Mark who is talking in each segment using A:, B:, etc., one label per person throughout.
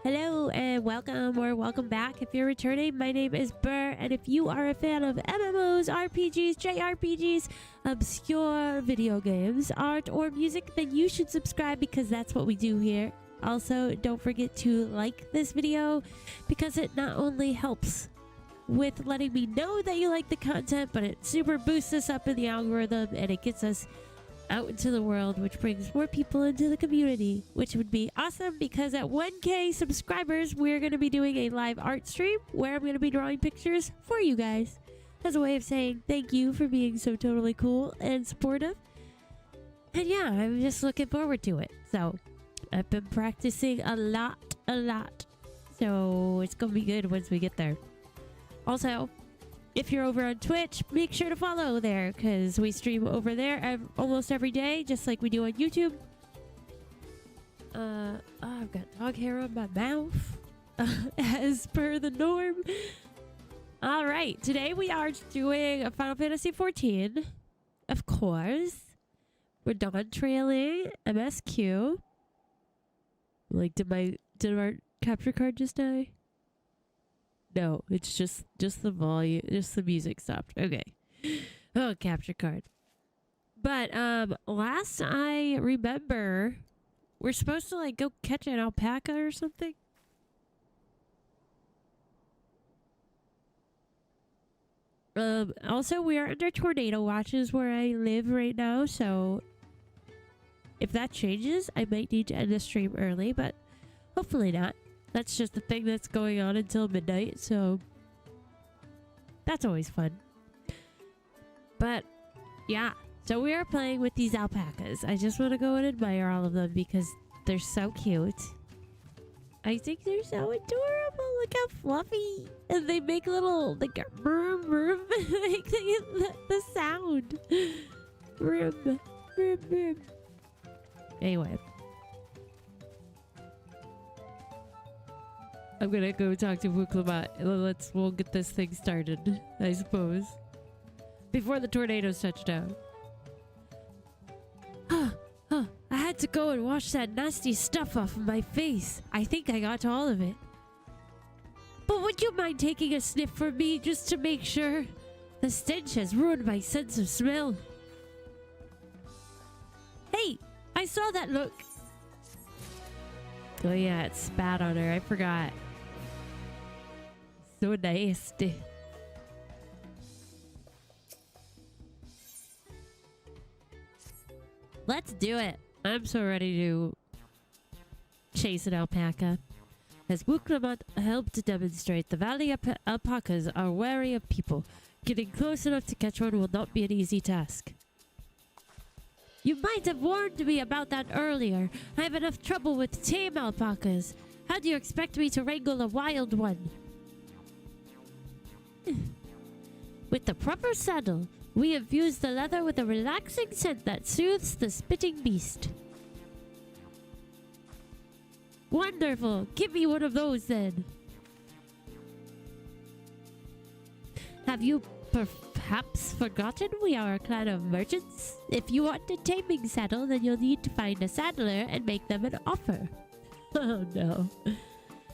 A: Hello and welcome or welcome back if you're returning. My name is Burr, and if you are a fan of MMOs, RPGs, JRPGs, obscure video games, art, or music, then you should subscribe because that's what we do here. Also, don't forget to like this video because it not only helps with letting me know that you like the content, but it super boosts us up in the algorithm and it gets us out into the world, which brings more people into the community, which would be awesome because at 1K subscribers, we're going to be doing a live art stream where I'm going to be drawing pictures for you guys as a way of saying thank you for being so totally cool and supportive. And yeah, I'm just looking forward to it. So I've been practicing a lot. So it's going to be good once we get there. Also, if you're over on Twitch, make sure to follow there because we stream over there almost every day, just like we do on YouTube. I've got dog hair on my mouth, as per the norm. All right, today we are doing a Final Fantasy XIV, of course. We're Dawntrailing MSQ. Like, did our capture card just die? No, it's just the volume, just the music stopped. Okay. Oh, capture card. But last I remember, we're supposed to like go catch an alpaca or something. Also we are under tornado watches where I live right now, so if that changes, I might need to end the stream early, but hopefully not. That's just the thing that's going on until midnight, so that's always fun. But yeah, so we are playing with these alpacas. I just want to go and admire all of them because they're so cute. I think they're so adorable. Look how fluffy. And they make little, like, vroom, vroom. Like the sound. Vroom, vroom, vroom. Anyway. I'm gonna go talk to Wuklamat. We'll get this thing started, I suppose. Before the tornadoes touch down. I had to go and wash that nasty stuff off of my face. I think I got all of it. But would you mind taking a sniff for me just to make sure? The stench has ruined my sense of smell. Hey, I saw that look. Oh yeah, it spat on her. I forgot. So nasty. Let's do it. I'm so ready to chase an alpaca. As Wuklamat helped demonstrate, the valley alpacas are wary of people. Getting close enough to catch one will not be an easy task. You might have warned me about that earlier. I have enough trouble with tame alpacas. How do you expect me to wrangle a wild one? With the proper saddle, we infuse the leather with a relaxing scent that soothes the spitting beast. Wonderful! Give me one of those then. Have you perhaps forgotten we are a clan of merchants? If you want a taming saddle, then you'll need to find a saddler and make them an offer. Oh no.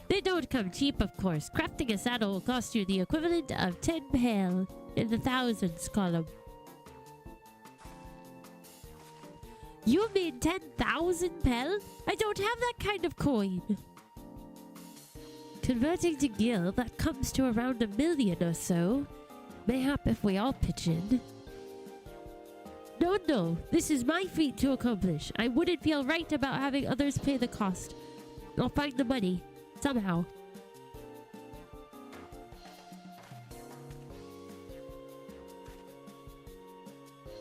A: They don't come cheap, of course. Crafting a saddle will cost you the equivalent of 10 pale in the thousands column. You mean 10,000 pel? I don't have that kind of coin. Converting to gil, that comes to around 1 million or so. Mayhap if we all pitch in. No, this is my feat to accomplish. I wouldn't feel right about having others pay the cost. I'll find the money, somehow.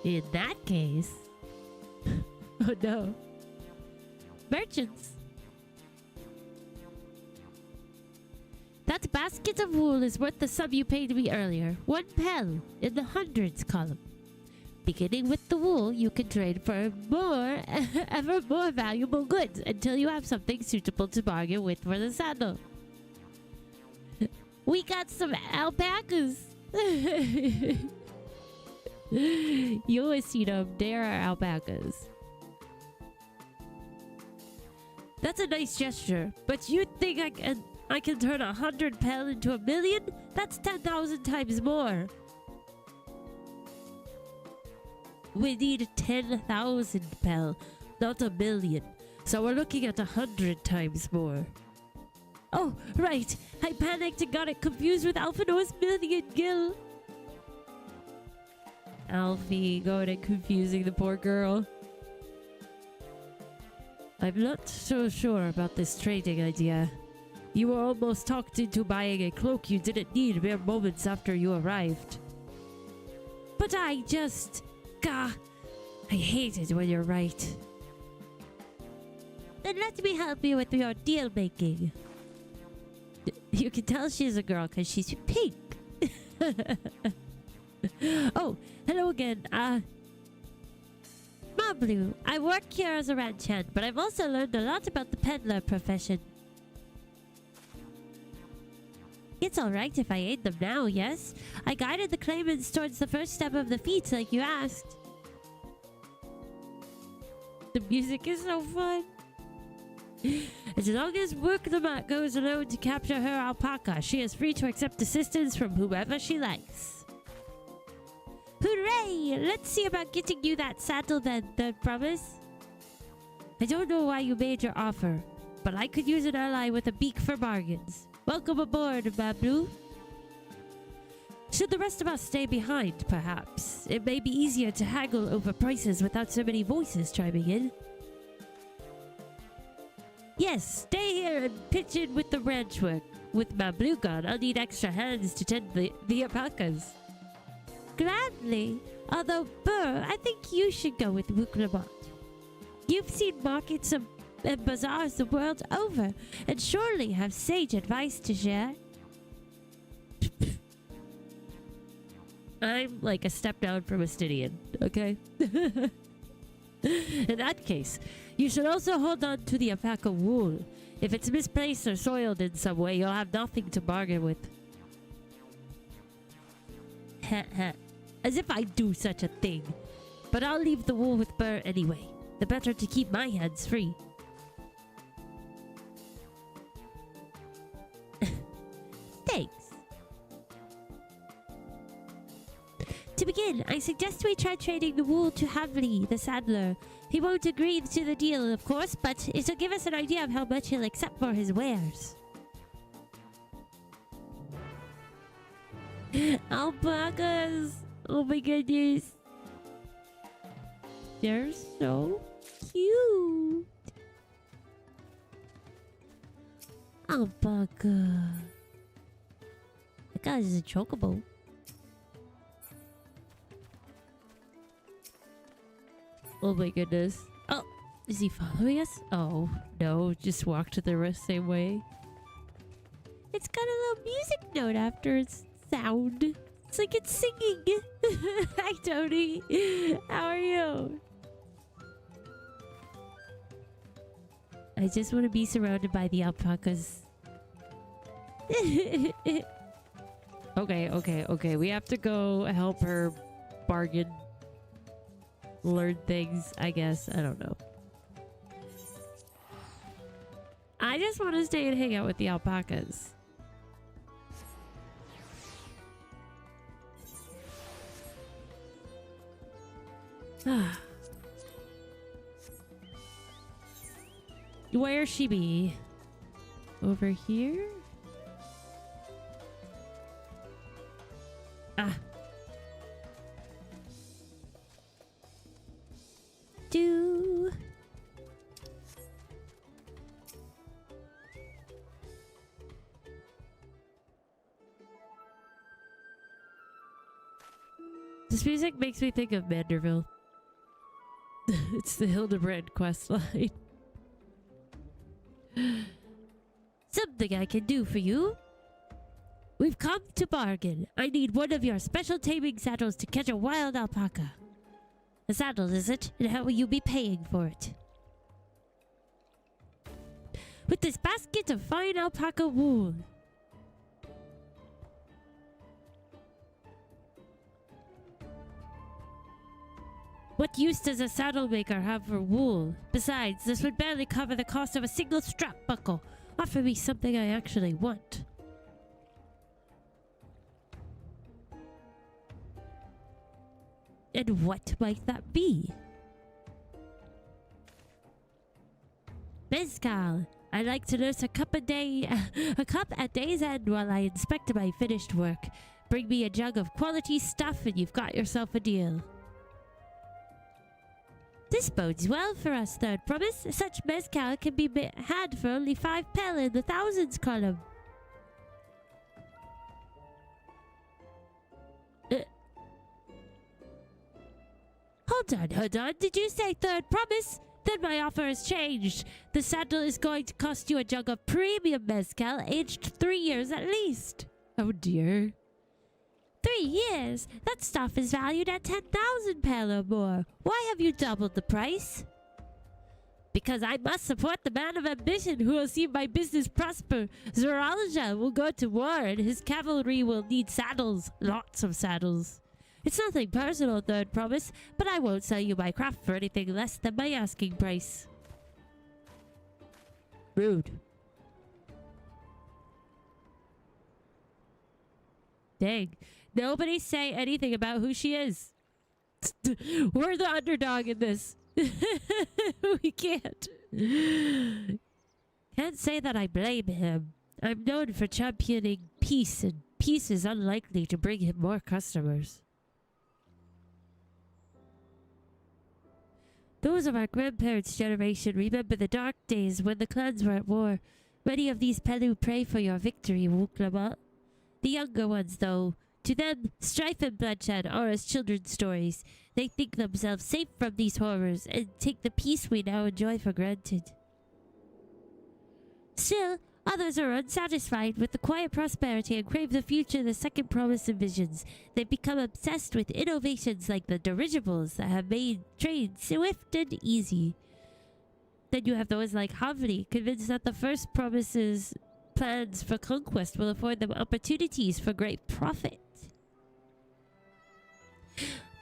A: In that case... Oh no. Merchants! That basket of wool is worth the sum you paid me earlier. 1 pel in the hundreds column. Beginning with the wool, you can trade for ever more valuable goods until you have something suitable to bargain with for the saddle. We got some alpacas. You have seen them. There are alpacas. That's a nice gesture, but you think I can turn 100 pel into 1,000,000? That's 10,000 times more. We need 10,000 pel, not 1,000,000. So we're looking at 100 times more. Oh, right. I panicked and got it confused with Alphino's million gil. Alfie going and confusing the poor girl. I'm not so sure about this trading idea. You were almost talked into buying a cloak you didn't need mere moments after you arrived. But I just... Gah! I hate it when you're right. Then let me help you with your deal making. You can tell she's a girl because she's pink. Oh, hello again. Mablu, I work here as a ranch hand, but I've also learned a lot about the peddler profession. It's alright if I aid them now, yes? I guided the claimants towards the first step of the feat like you asked. The music is so fun. As long as Worknamat goes alone to capture her alpaca, she is free to accept assistance from whomever she likes. Hooray! Let's see about getting you that saddle then, third promise. I don't know why you made your offer, but I could use an ally with a beak for bargains. Welcome aboard, Mablu. Should the rest of us stay behind, perhaps? It may be easier to haggle over prices without so many voices chiming in. Yes, stay here and pitch in with the ranch work. With Mablu gone, I'll need extra hands to tend the alpacas. Gladly. Although, Burr, I think you should go with Wuknamat. You've seen markets and bazaars the world over, and surely have sage advice to share. I'm like a step down from a Stydian, okay? In that case, you should also hold on to the alpaca wool. If it's misplaced or soiled in some way, you'll have nothing to bargain with. As if I'd do such a thing. But I'll leave the wool with Burr anyway. The better to keep my hands free. Thanks. To begin, I suggest we try trading the wool to Havli, the saddler. He won't agree to the deal, of course, but it'll give us an idea of how much he'll accept for his wares. Alpacas! Oh my goodness. They're so cute. Alpaca. That guy is a chocobo. Oh my goodness. Oh, is he following us? Oh, no. Just walked the same way. It's got a little music note after its sound. It's like it's singing. Hi, Tony. How are you? I just want to be surrounded by the alpacas. Okay. We have to go help her bargain. Learn things, I guess. I don't know. I just want to stay and hang out with the alpacas. Where she be? Over here? Ah. Do. This music makes me think of Manderville. It's the Hildebrand quest line. Something I can do for you. We've come to bargain. I need one of your special taming saddles to catch a wild alpaca. A saddle, is it? And how will you be paying for it? With this basket of fine alpaca wool. What use does a saddle maker have for wool? Besides, this would barely cover the cost of a single strap buckle. Offer me something I actually want. And what might that be? Mezcal. I like to nurse a cup at day's end while I inspect my finished work. Bring me a jug of quality stuff and you've got yourself a deal. This bodes well for us, Third Promise. Such mezcal can be had for only 5 pel in the thousands column. Hold on. Did you say Third Promise? Then my offer has changed. The saddle is going to cost you a jug of premium mezcal aged 3 years at least. Oh dear. 3 years? That stuff is valued at 10,000 pel or more. Why have you doubled the price? Because I must support the man of ambition who will see my business prosper. Zoralja will go to war and his cavalry will need saddles. Lots of saddles. It's nothing personal, Third Promise, but I won't sell you my craft for anything less than my asking price. Rude. Dang. Nobody say anything about who she is. We're the underdog in this. We can't. Can't say that I blame him. I'm known for championing peace, and peace is unlikely to bring him more customers. Those of our grandparents' generation remember the dark days when the clans were at war. Many of these Pelu pray for your victory, Wuklama. The younger ones, though, to them, strife and bloodshed are as children's stories. They think themselves safe from these horrors and take the peace we now enjoy for granted. Still, others are unsatisfied with the quiet prosperity and crave the future the Second Promise envisions. They become obsessed with innovations like the dirigibles that have made trade swift and easy. Then you have those like Havli, convinced that the First Promise's plans for conquest will afford them opportunities for great profit.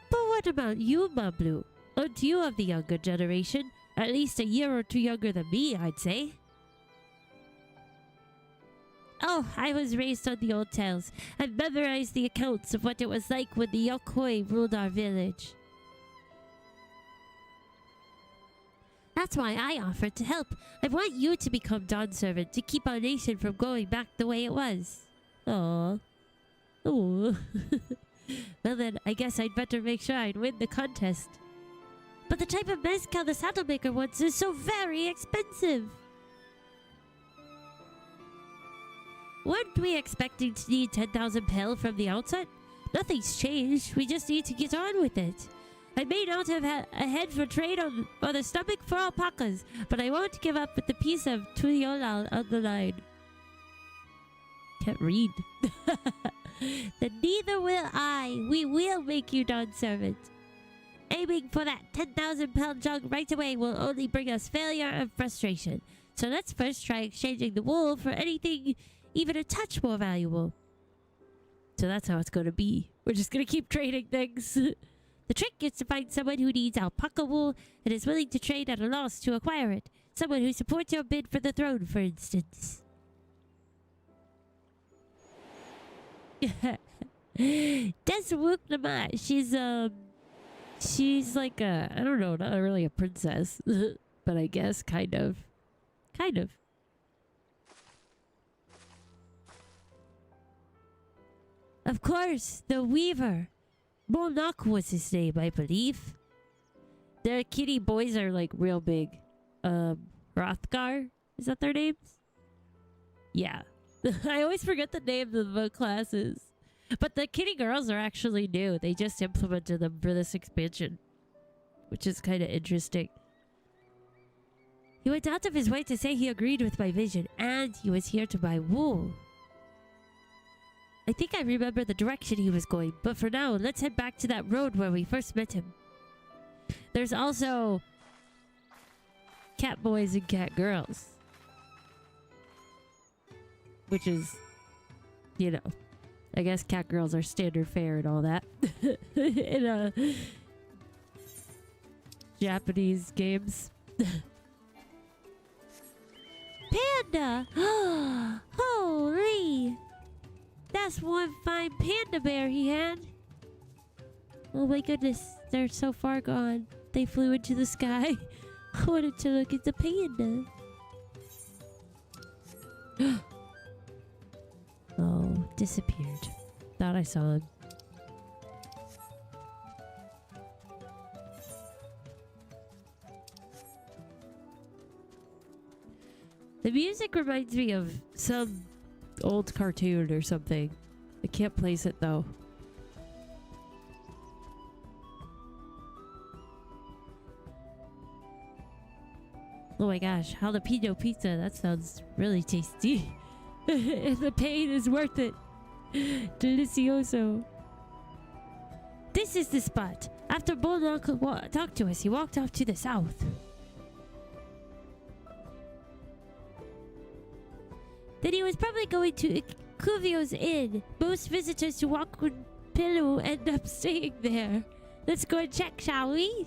A: But what about you, Mablu? Aren't you of the younger generation? At least a year or two younger than me, I'd say. Oh, I was raised on the old tales. I've memorized the accounts of what it was like when the Yokoi ruled our village. That's why I offered to help. I want you to become Dawn Servant to keep our nation from going back the way it was. Aww. Ooh. Well then, I guess I'd better make sure I'd win the contest. But the type of mezcal the saddle maker wants is so very expensive. Weren't we expecting to need 10,000 pel from the outset? Nothing's changed. We just need to get on with it. I may not have a head for trade or the stomach for alpacas, but I won't give up with the piece of Tuyolal on the line. Can't read. Then neither will I. We will make you Dawn Servant. Aiming for that 10,000 pel jug right away will only bring us failure and frustration. So let's first try exchanging the wool for anything even a touch more valuable. So that's how it's going to be. We're just going to keep trading things. The trick is to find someone who needs alpaca wool and is willing to trade at a loss to acquire it. Someone who supports your bid for the throne, for instance. Deswuknama, she's like a, I don't know, not really a princess, but I guess kind of. Kind of. Of course, the weaver. Molnak was his name, I believe. Their kitty boys are like real big. Rothgar? Is that their names? Yeah. I always forget the names of the classes. But the kitty girls are actually new. They just implemented them for this expansion. Which is kind of interesting. He went out of his way to say he agreed with my vision. And he was here to buy wool. I think I remember the direction he was going, but for now, let's head back to that road where we first met him. There's also cat boys and cat girls. Which is, you know, I guess cat girls are standard fare and all that. Japanese games. Panda! Holy! That's one fine panda bear he had. Oh my goodness, they're so far gone. They flew into the sky. I wanted to look at the panda. Oh, disappeared. Thought I saw him. The music reminds me of some old cartoon or something. I can't place it though. Oh my gosh, jalapeno pizza. That sounds really tasty. The pain is worth it. Delicioso. This is the spot. After Bulldog talked to us, he walked off to the south. Then he was probably going to Cuvio's Inn. Most visitors to walk with Pillow end up staying there. Let's go and check, shall we?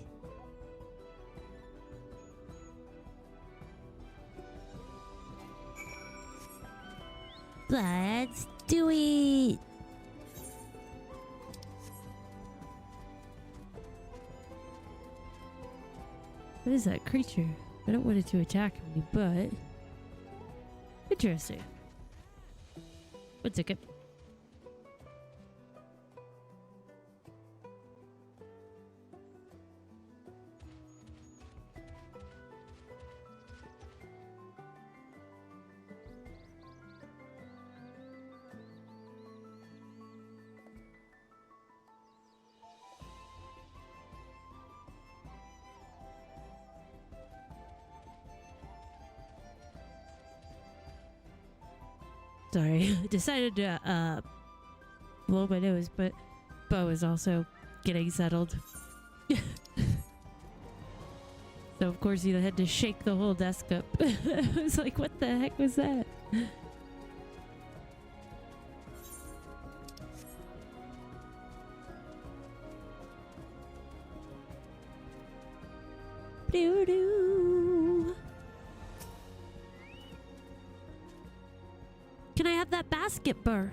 A: Let's do it! What is that creature? I don't want it to attack me, but... interesting. One second. Sorry, I decided to blow my nose, but Bo is also getting settled. So of course he had to shake the whole desk up. I was like, what the heck was that? Doo-doo. Can I have that basket, Burr?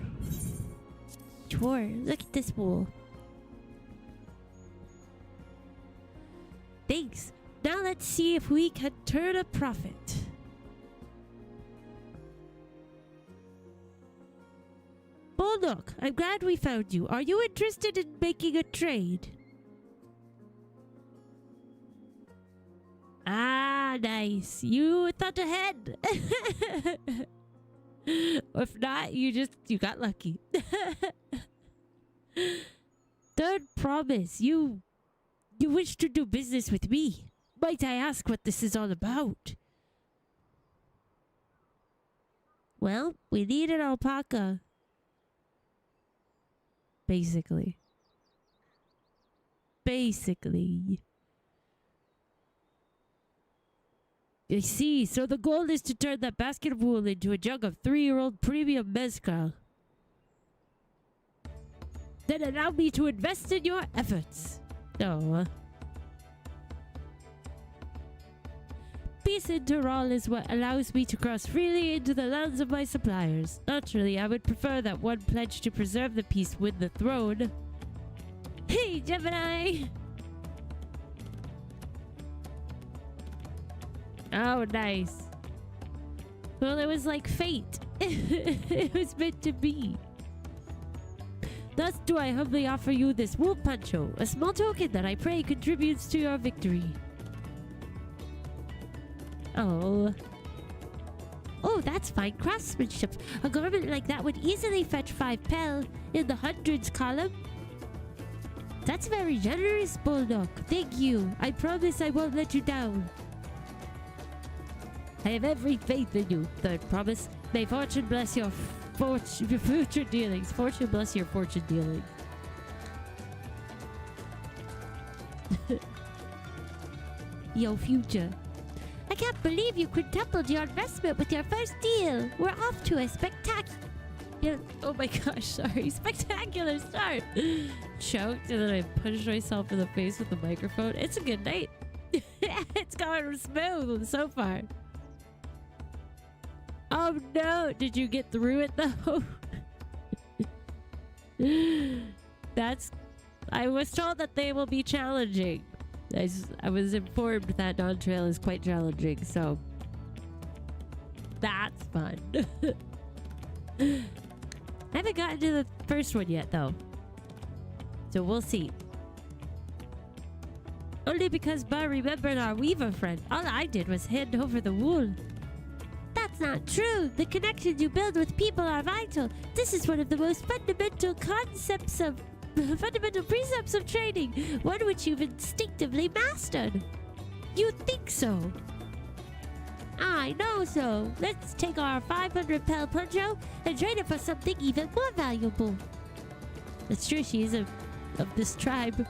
A: Sure. Look at this wool. Thanks. Now let's see if we can turn a profit. Bulldog, I'm glad we found you. Are you interested in making a trade? Ah, nice. You thought ahead. If not, you got lucky. Third promise, you wish to do business with me. Might I ask what this is all about? Well, we need an alpaca. Basically. I see. So the goal is to turn that basket of wool into a jug of 3-year-old premium mezcal. Then allow me to invest in your efforts. Oh. Peace interall is what allows me to cross freely into the lands of my suppliers. Naturally, I would prefer that one pledge to preserve the peace win the throne. Hey, Gemini! Oh, nice. Well, it was like fate. It was meant to be. Thus do I humbly offer you this wool poncho, a small token that I pray contributes to your victory. Oh. Oh, that's fine craftsmanship. A garment like that would easily fetch 5 pel in the hundreds column. That's very generous, Bulldog. Thank you. I promise I won't let you down. I have every faith in you. Third promise. May fortune bless your future dealings. Fortune bless your fortune dealings. Yo, future. I can't believe you quintupled your investment with your first deal. We're off to a spectacular... Oh my gosh, sorry. Spectacular start. Choked and then I punched myself in the face with the microphone. It's a good night. It's going smooth so far. Oh no, did you get through it though? I was told that they will be challenging. I was informed that Dawntrail is quite challenging, so that's fun. I haven't gotten to the first one yet though, so we'll see. Only because Bar remembered our weaver friend. All I did was hand over the wool. That's not true. The connections you build with people are vital. This is one of the most fundamental precepts of training, one which you've instinctively mastered. You think so? I know so. Let's take our 500 pel poncho and trade it for something even more valuable. That's true, she is of this tribe.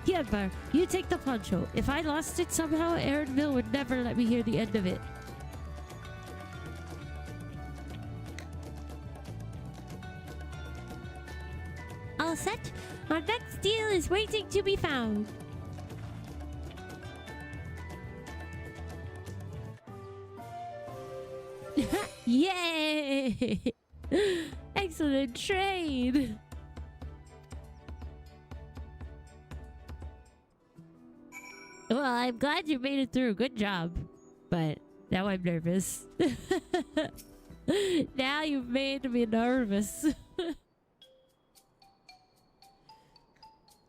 A: Here, Burr, you take the poncho. If I lost it somehow, Aaronville would never let me hear the end of it. All set? Our next deal is waiting to be found. Yay! Excellent trade! Well, I'm glad you made it through. Good job. But now I'm nervous. Now you've made me nervous.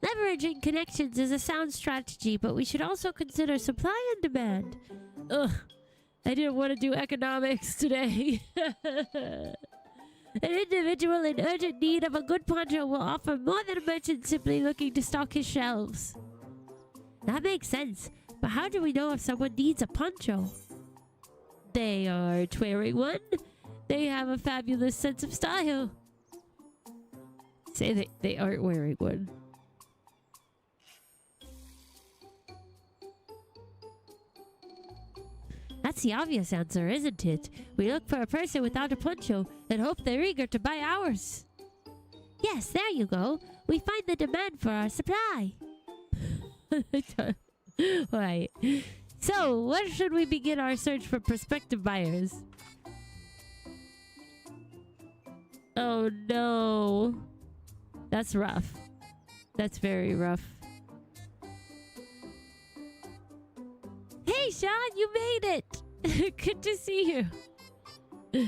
A: Leveraging connections is a sound strategy, but we should also consider supply and demand. Ugh, I didn't want to do economics today. An individual in urgent need of a good poncho will offer more than a merchant simply looking to stock his shelves. That makes sense, but how do we know if someone needs a poncho? They aren't wearing one. They have a fabulous sense of style. Say they aren't wearing one. That's the obvious answer, isn't it? We look for a person without a poncho and hope they're eager to buy ours. Yes, there you go. We find the demand for our supply. Right. So, where should we begin our search for prospective buyers? Oh no. That's rough. That's very rough. Hey Sean, you made it! Good to see you.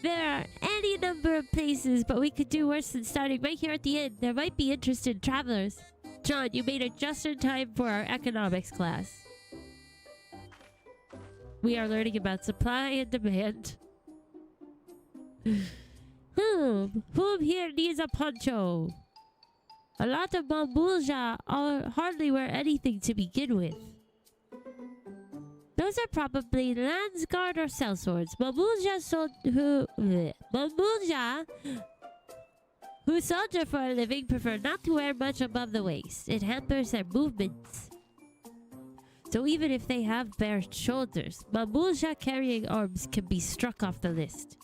A: There are any number of places, but we could do worse than starting right here at the inn. There might be interested travelers. John, you made it just in time for our economics class. We are learning about supply and demand. Whom here needs a poncho? A lot of Mamboulja hardly wear anything to begin with. Those are probably Landsguard or sellswords. Mamboulja who soldier for a living prefer not to wear much above the waist. It hampers their movements. So even if they have bare shoulders, Mamboulja carrying arms can be struck off the list.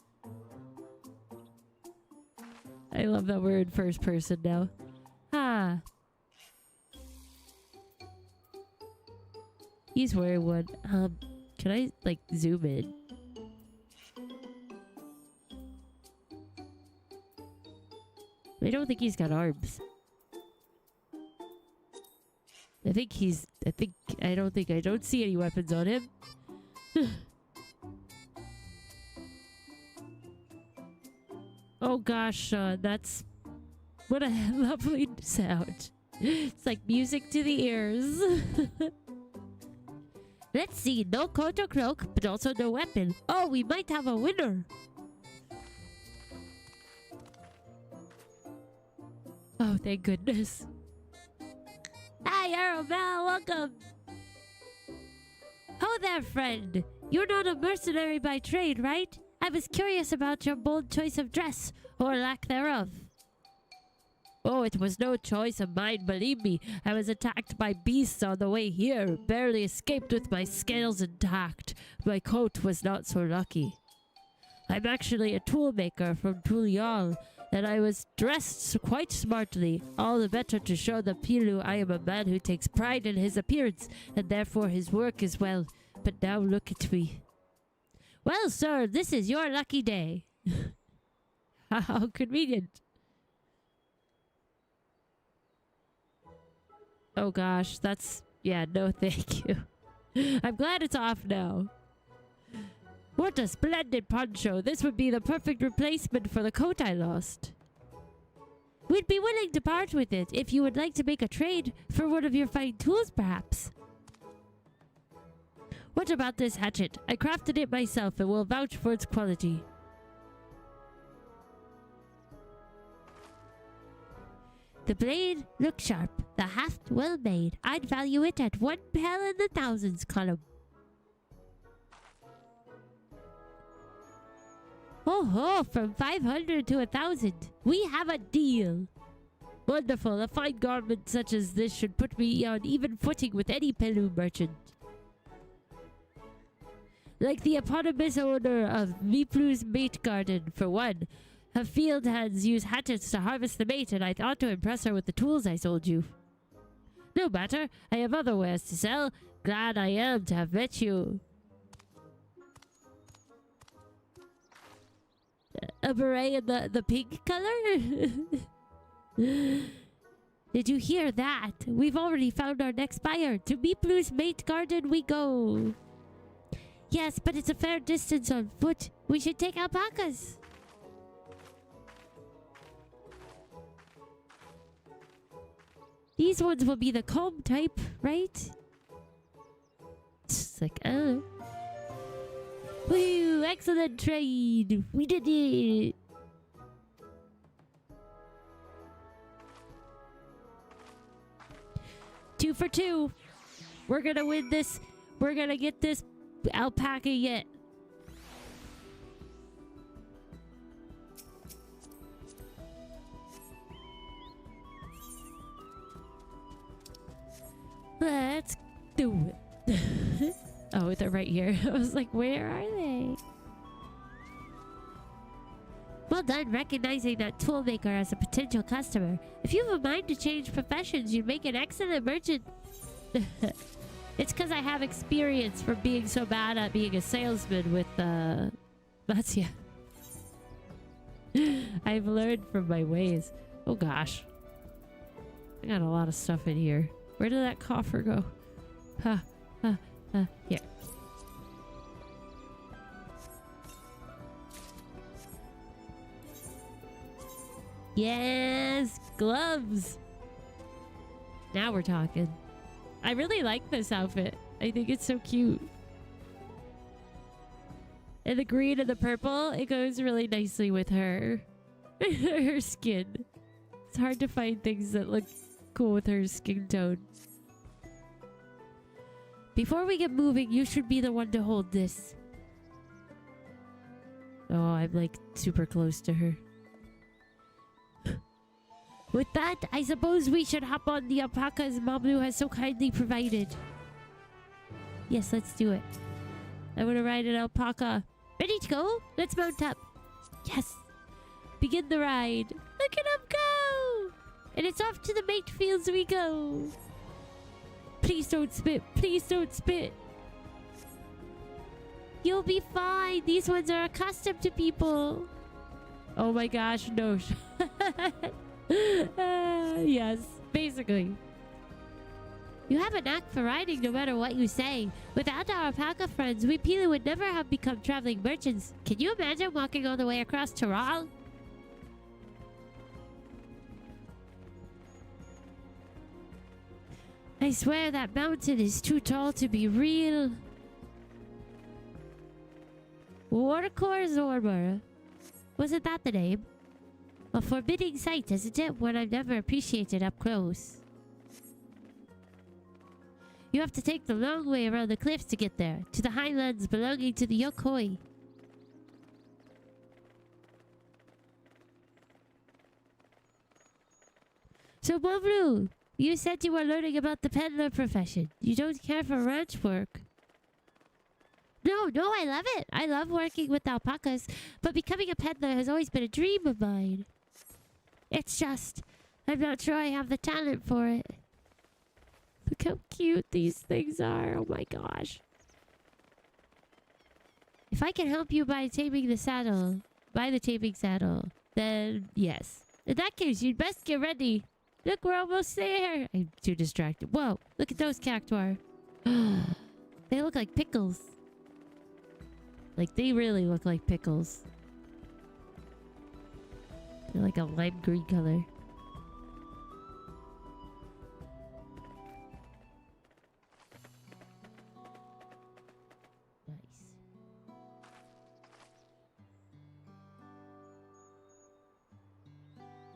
A: I love that we're in first person now. Ah. He's wearing one. Can I, like, zoom in? I don't think he's got arms. I don't see any weapons on him. Oh gosh, Sean, that's... What a lovely sound. It's like music to the ears. Let's see, no coat or cloak, but also no weapon. Oh, we might have a winner. Oh, thank goodness. Hi, Aromel, welcome. Ho there, friend. You're not a mercenary by trade, right? I was curious about your bold choice of dress, or lack thereof. Oh, it was no choice of mine, believe me. I was attacked by beasts on the way here, barely escaped with my scales intact. My coat was not so lucky. I'm actually a toolmaker from Tulial, and I was dressed quite smartly, all the better to show the Pilu I am a man who takes pride in his appearance, and therefore his work as well. But now look at me. Well, sir, this is your lucky day. How convenient. Oh gosh, that's... yeah, no thank you. I'm glad it's off now. What a splendid poncho. This would be the perfect replacement for the coat I lost. We'd be willing to part with it if you would like to make a trade for one of your fine tools, perhaps. What about this hatchet? I crafted it myself and will vouch for its quality. The blade looks sharp, the haft well made. I'd value it at 1 pel in the thousands column. Oh ho, from 500 to 1,000. We have a deal. Wonderful, a fine garment such as this should put me on even footing with any Pelu merchant. Like the eponymous owner of Miplu's mate garden, for one. Her field hands use hatchets to harvest the mate, and I thought to impress her with the tools I sold you. No matter, I have other wares to sell. Glad I am to have met you. A beret in the pink color? Did you hear that? We've already found our next buyer. To Miplu's mate garden we go. Yes, but it's a fair distance on foot. We should take alpacas. These ones will be the comb type, right? It's like, woo, excellent trade. We did it. Two for two. We're gonna win this. We're gonna get this alpaca yet. Let's do it. Oh, they're right here. I was like, where are they? Well done recognizing that toolmaker as a potential customer. If you have a mind to change professions, you'd make an excellent merchant. It's because I have experience from being so bad at being a salesman with, that's, yeah. I've learned from my ways. Oh gosh. I got a lot of stuff in here. Where did that coffer go? Here. Yes! Gloves! Now we're talking. I really like this outfit. I think it's so cute. And the green and the purple, it goes really nicely with her. Her skin. It's hard to find things that look cool with her skin tone. Before we get moving, you should be the one to hold this. Oh, I'm like super close to her. With that, I suppose we should hop on the alpacas Mablu has so kindly provided. Yes, let's do it. I want to ride an alpaca. Ready to go? Let's mount up. Yes. Begin the ride. Look at him go! And it's off to the mate fields we go. Please don't spit. Please don't spit. You'll be fine. These ones are accustomed to people. Oh my gosh, no. Yes, basically. You have a knack for riding no matter what you say. Without our alpaca friends, we Pilu would never have become traveling merchants. Can you imagine walking all the way across Taral? I swear that mountain is too tall to be real. Watercore Zorber. Wasn't that the name? A forbidding sight, isn't it? One I've never appreciated up close. You have to take the long way around the cliffs to get there, to the highlands belonging to the Yokoi. So, Bobru, you said you were learning about the peddler profession. You don't care for ranch work. No, I love it. I love working with alpacas, but becoming a peddler has always been a dream of mine. It's just, I'm not sure I have the talent for it. Look how cute these things are. Oh my gosh. If I can help you by taming the saddle, then yes. In that case, you'd best get ready. Look, we're almost there. I'm too distracted. Whoa, look at those cactuar. They look like pickles. Like, they really look like pickles. They're like a lime green color.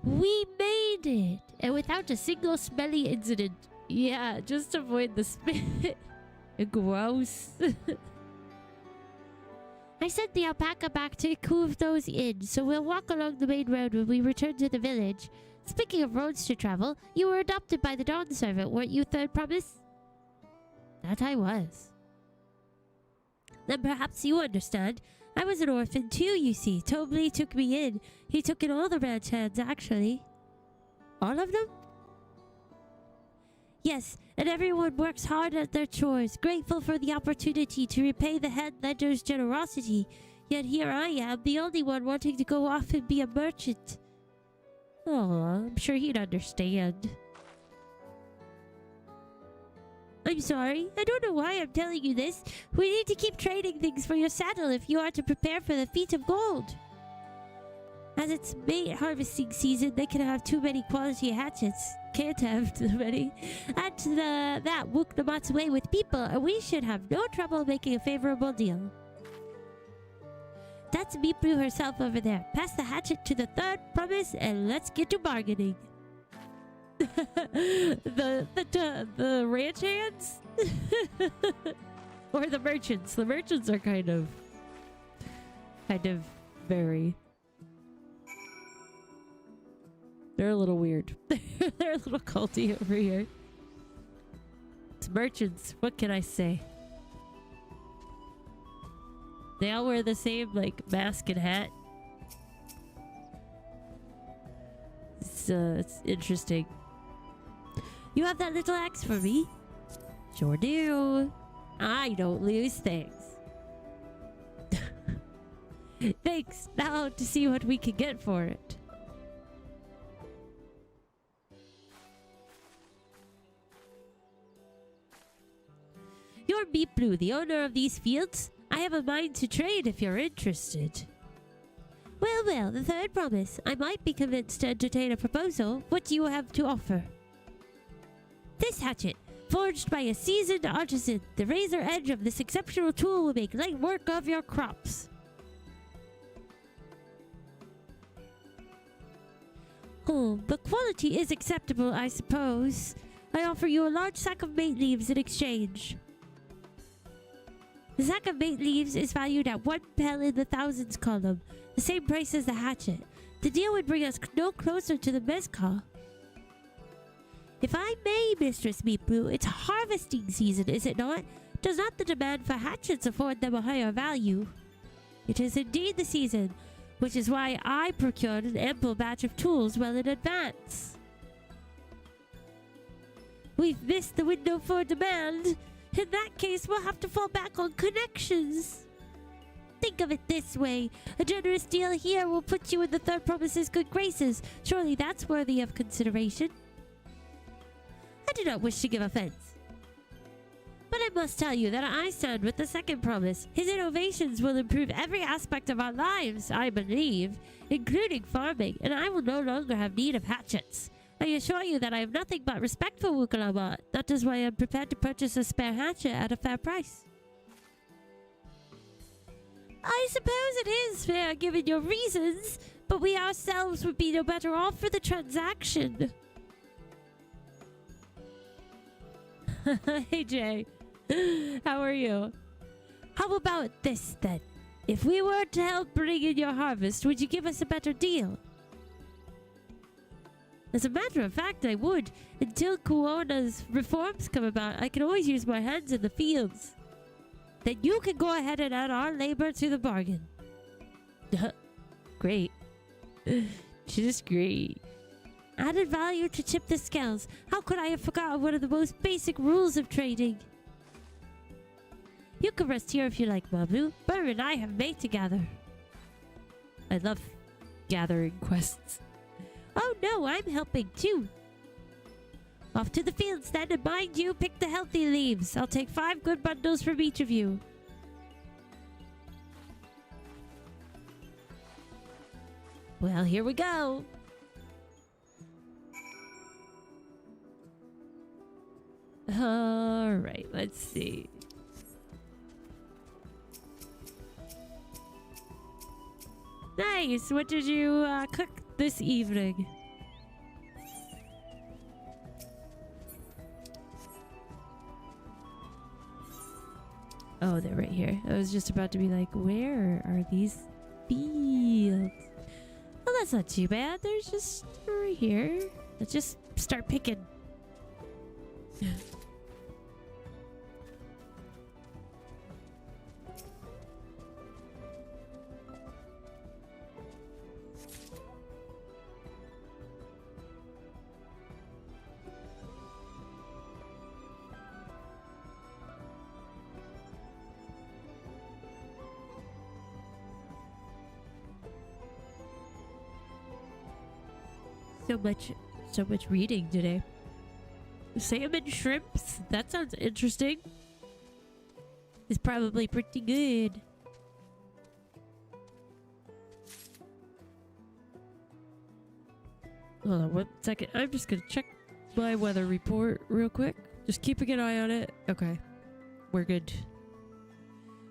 A: We made it! And without a single smelly incident. Yeah, just avoid the spit. Gross. I sent the alpaca back to cool those in, so we'll walk along the main road when we return to the village. Speaking of roads to travel, you were adopted by the Dawn servant, weren't you, Third Promise? That I was. Then perhaps you understand. I was an orphan too, you see. Tobley took me in. He took in all the ranch hands, actually. All of them? Yes, and everyone works hard at their chores, grateful for the opportunity to repay the head lender's generosity. Yet here I am, the only one wanting to go off and be a merchant. Oh, I'm sure he'd understand. I'm sorry. I don't know why I'm telling you this. We need to keep trading things for your saddle if you are to prepare for the feat of gold. As it's mate harvesting season, they can have too many quality hatchets. Can't have too many. Add to that Wook the Mott's way with people, and we should have no trouble making a favorable deal. That's Meepru herself over there. Pass the hatchet to the Third Promise, and let's get to bargaining. the ranch hands? Or the merchants. The merchants are kind of very... They're a little weird. They're a little culty over here. It's merchants. What can I say? They all wear the same, like, mask and hat. It's interesting. You have that little axe for me? Sure do. I don't lose things. Thanks. Now to see what we can get for it. You're Meepru, the owner of these fields. I have a mind to trade if you're interested. Well, well, the Third Promise. I might be convinced to entertain a proposal. What do you have to offer? This hatchet, forged by a seasoned artisan. The razor edge of this exceptional tool will make light work of your crops. Oh, the quality is acceptable, I suppose. I offer you a large sack of mate leaves in exchange. The sack of mate leaves is valued at 1 pel in the thousands column, the same price as the hatchet. The deal would bring us no closer to the MSQ. If I may, Mistress Meepru, it's harvesting season, is it not? Does not the demand for hatchets afford them a higher value? It is indeed the season, which is why I procured an ample batch of tools well in advance. We've missed the window for demand. In that case, we'll have to fall back on connections. Think of it this way. A generous deal here will put you in the Third Promise's good graces. Surely that's worthy of consideration. I do not wish to give offense, but I must tell you that I stand with the Second Promise. His innovations will improve every aspect of our lives, I believe, including farming, and I will no longer have need of hatchets. I assure you that I have nothing but respect for Wukalamat. That is why I am prepared to purchase a spare hatchet at a fair price. I suppose it is fair given your reasons, but we ourselves would be no better off for the transaction. Hey Jay, how are you? How about this then? If we were to help bring in your harvest, would you give us a better deal? As a matter of fact, I would. Until Kuona's reforms come about, I can always use my hands in the fields. Then you can go ahead and add our labor to the bargain. Great. Just great. Added value to tip the scales. How could I have forgotten one of the most basic rules of trading? You can rest here if you like, Mamu. Burr and I have made to gather. I love gathering quests. Oh no, I'm helping too. Off to the fields then, and mind you, pick the healthy leaves. I'll take 5 good bundles from each of you. Well, here we go. Alright, let's see. Nice! What did you cook this evening? Oh, they're right here. I was just about to be like, where are these fields? Well, that's not too bad. They're just right here. Let's just start picking. So much reading today. Salmon shrimps. That sounds interesting. It's probably pretty good. Hold on 1 second. I'm just gonna check my weather report real quick. Just keeping an eye on it. Okay. We're good.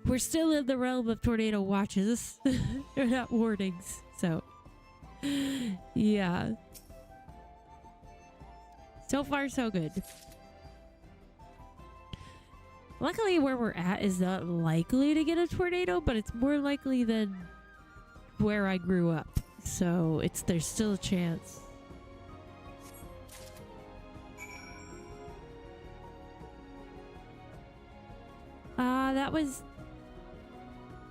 A: We're still in the realm of tornado watches. They're not warnings. So, yeah. So far, so good. Luckily, where we're at is not likely to get a tornado, but it's more likely than where I grew up. So there's still a chance. That was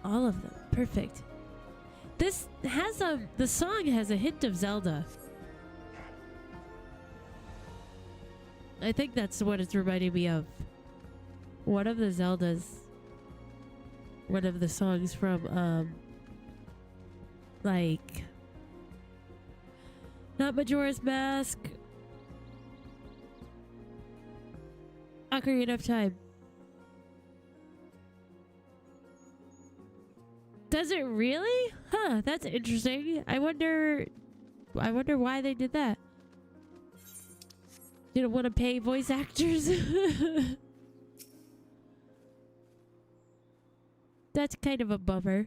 A: all of them. Perfect. This has the song has a hint of Zelda. I think that's what it's reminding me of. One of the Zeldas. One of the songs from, like... Not Majora's Mask. Ocarina of Time. Does it really? Huh, that's interesting. I wonder why they did that. Didn't want to pay voice actors. That's kind of a bummer.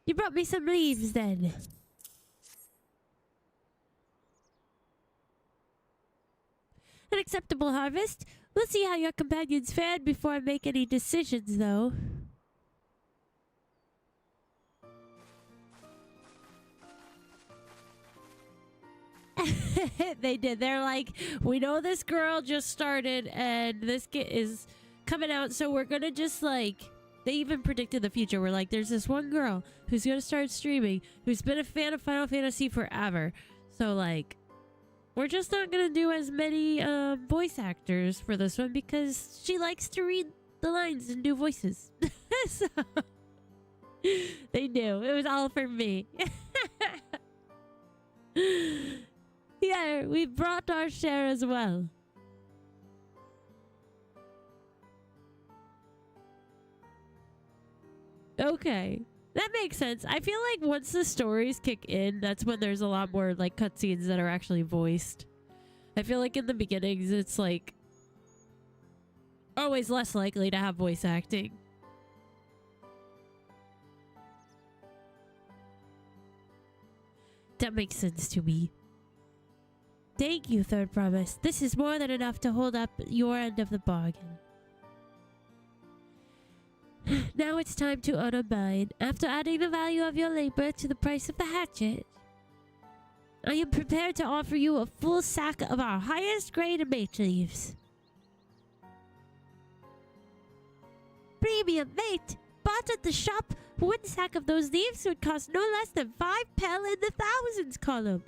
A: You brought me some leaves then. An acceptable harvest. We'll see how your companions fared before I make any decisions, though. They did. They're like, we know this girl just started and this kid is coming out, so we're gonna just like... They even predicted the future. We're like, there's this one girl who's gonna start streaming who's been a fan of Final Fantasy forever. So like, we're just not gonna do as many voice actors for this one because she likes to read the lines and do voices. So they knew. It was all for me. Yeah, we brought our share as well. Okay, that makes sense. I feel like once the stories kick in, that's when there's a lot more like cutscenes that are actually voiced. I feel like in the beginnings, it's like always less likely to have voice acting. That makes sense to me. Thank you, Third Promise. This is more than enough to hold up your end of the bargain. Now it's time to honor mine. After adding the value of your labor to the price of the hatchet, I am prepared to offer you a full sack of our highest grade mate leaves. Premium mate! Bought at the shop, one sack of those leaves would cost no less than 5 pel in the thousands column.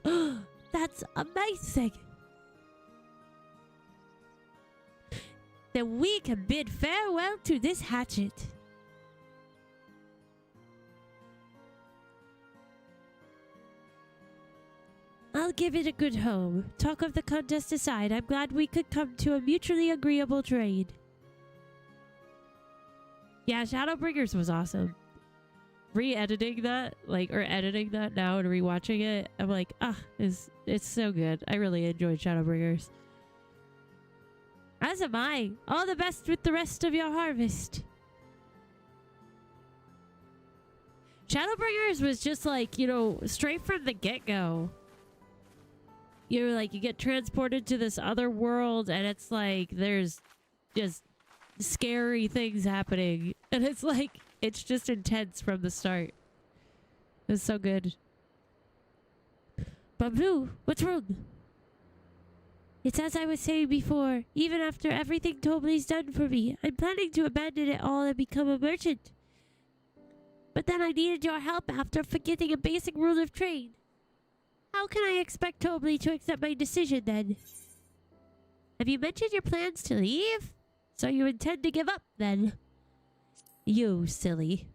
A: That's amazing. Then we can bid farewell to this hatchet. I'll give it a good home. Talk of the contest aside, I'm glad we could come to a mutually agreeable trade. Yeah, Shadowbringers was awesome. Re-editing that, or editing that now and rewatching it, I'm like, it's so good. I really enjoyed Shadowbringers. As am I. All the best with the rest of your harvest. Shadowbringers was just like, straight from the get-go. You get transported to this other world and it's like there's just scary things happening. And it's just intense from the start. It's so good. Bamboo, what's wrong? It's as I was saying before. Even after everything Tobley's done for me, I'm planning to abandon it all and become a merchant. But then I needed your help after forgetting a basic rule of trade. How can I expect Tobley to accept my decision then? Have you mentioned your plans to leave? So you intend to give up then? You silly.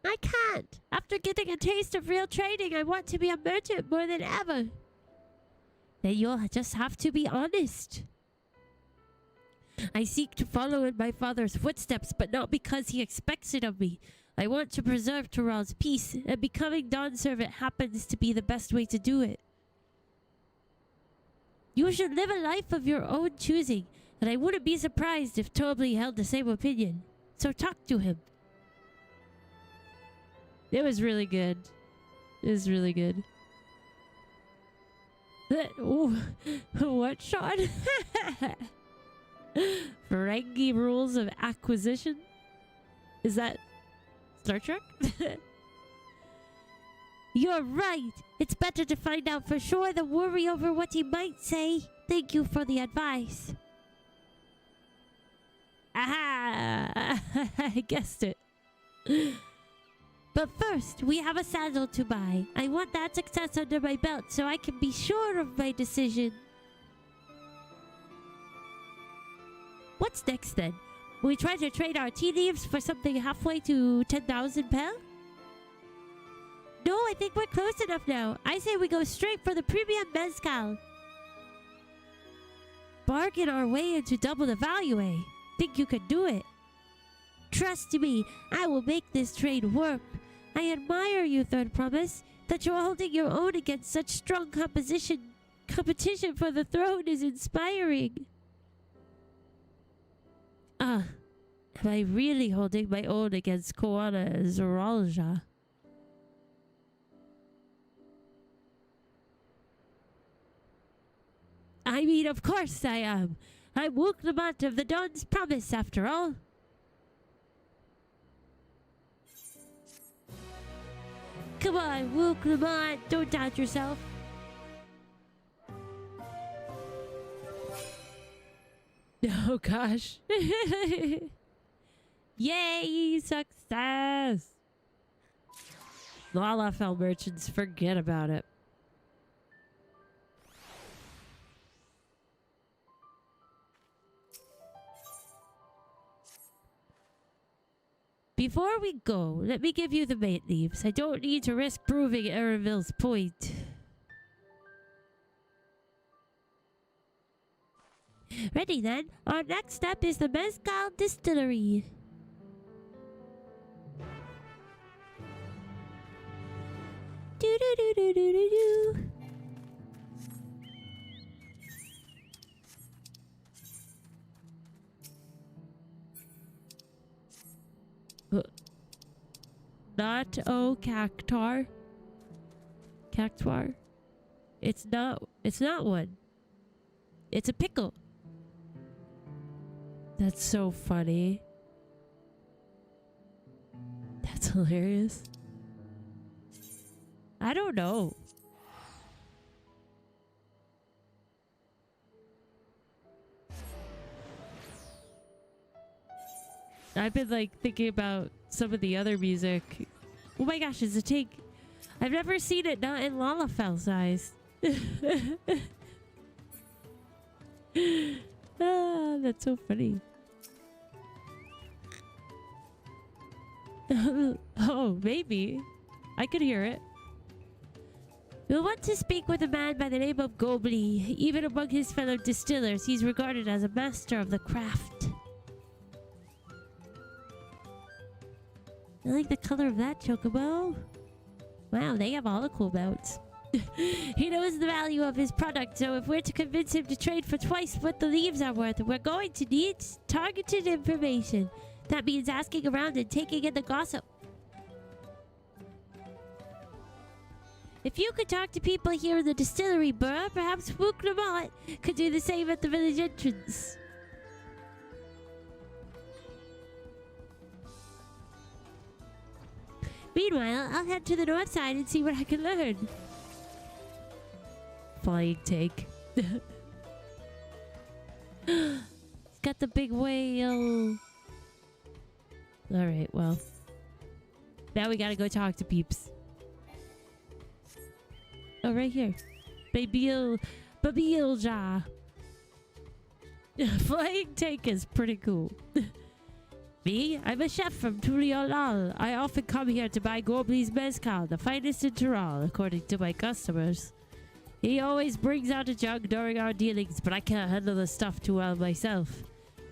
A: I can't. After getting a taste of real trading, I want to be a merchant more than ever. Then you'll just have to be honest. I seek to follow in my father's footsteps, but not because he expects it of me. I want to preserve Tyrell's peace, and becoming Dawn Servant happens to be the best way to do it. You should live a life of your own choosing, and I wouldn't be surprised if Tobley held the same opinion. So talk to him. It was really good. It was really good. What, Sean? Ferengi rules of acquisition? Is that Star Trek? You're right. It's better to find out for sure than worry over what he might say. Thank you for the advice. Aha! I guessed it. But first, we have a saddle to buy. I want that success under my belt so I can be sure of my decision. What's next then? We try to trade our tea leaves for something halfway to 10,000 pel? No, I think we're close enough now. I say we go straight for the premium mezcal. Bargain our way into double the value, eh? Think you could do it? Trust me, I will make this trade work. I admire you, Third Promise. That you're holding your own against such strong competition for the throne is inspiring. Am I really holding my own against Koana and Zoralja? I mean, of course I am. I'm Wooklamont of the Dawn's Promise, after all. Come on, Wooklamont, don't doubt yourself. Oh gosh. Yay, success! Lalafell merchants, forget about it. Before we go, let me give you the mate leaves. I don't need to risk proving Erenville's point. Ready then. Our next step is the Mezcal Distillery. Do do do do do do do. Not cactar. Cactuar. It's not one. It's a pickle. That's so funny. That's hilarious. I don't know. I've been like thinking about some of the other music. Oh my gosh, it's a tank. I've never seen it not in Lalafell size. Ah, that's so funny. Oh, maybe. I could hear it. We'll want to speak with a man by the name of Gobley. Even among his fellow distillers, he's regarded as a master of the craft. I like the color of that chocobo. Wow, they have all the cool mounts. He knows the value of his product, so if we're to convince him to trade for twice what the leaves are worth, we're going to need targeted information. That means asking around and taking in the gossip. If you could talk to people here in the distillery, Burr, perhaps Spook Lamont could do the same at the village entrance. Meanwhile, I'll head to the north side and see what I can learn. Flying tank. He's got the big whale. Alright, well. Now we gotta go talk to peeps. Oh, right here. Babilja. Flying tank is pretty cool. Me? I'm a chef from Turiolal. I often come here to buy Gobley's mezcal, the finest in Tural, according to my customers. He always brings out a jug during our dealings, but I can't handle the stuff too well myself.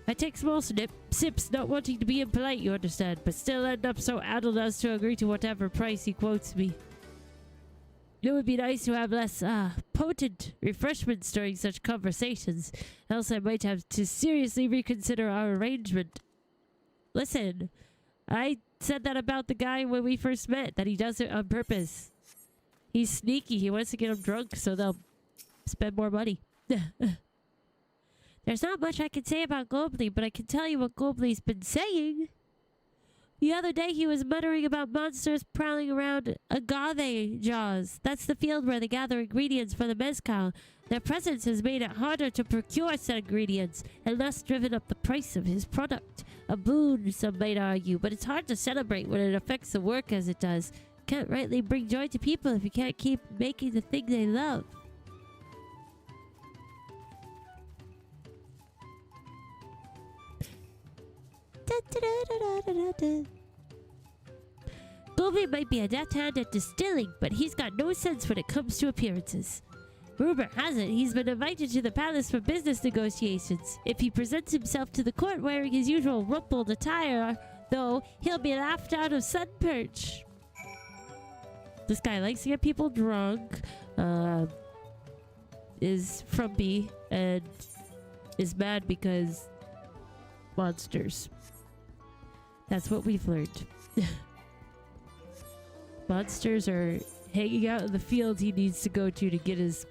A: I take small sips, not wanting to be impolite, you understand, but still end up so addled as to agree to whatever price he quotes me. It would be nice to have less, potent refreshments during such conversations, else I might have to seriously reconsider our arrangement. Listen, I said that about the guy when we first met, that he does it on purpose. He's sneaky. He wants to get them drunk so they'll spend more money. There's not much I can say about Gobley, but I can tell you what Gobley's been saying. The other day he was muttering about monsters prowling around agave jaws. That's the field where they gather ingredients for the mezcal. Their presence has made it harder to procure said ingredients, and thus driven up the price of his product. A boon, some might argue, but it's hard to celebrate when it affects the work as it does. Can't rightly bring joy to people if you can't keep making the thing they love. Gobley might be a deft hand at distilling, but he's got no sense when it comes to appearances. Rumor has it he's been invited to the palace for business negotiations. If he presents himself to the court wearing his usual rumpled attire, though, he'll be laughed out of sun perch. This guy likes to get people drunk, is frumpy, and is mad because monsters. That's what we've learned. Monsters are hanging out in the field he needs to go to get his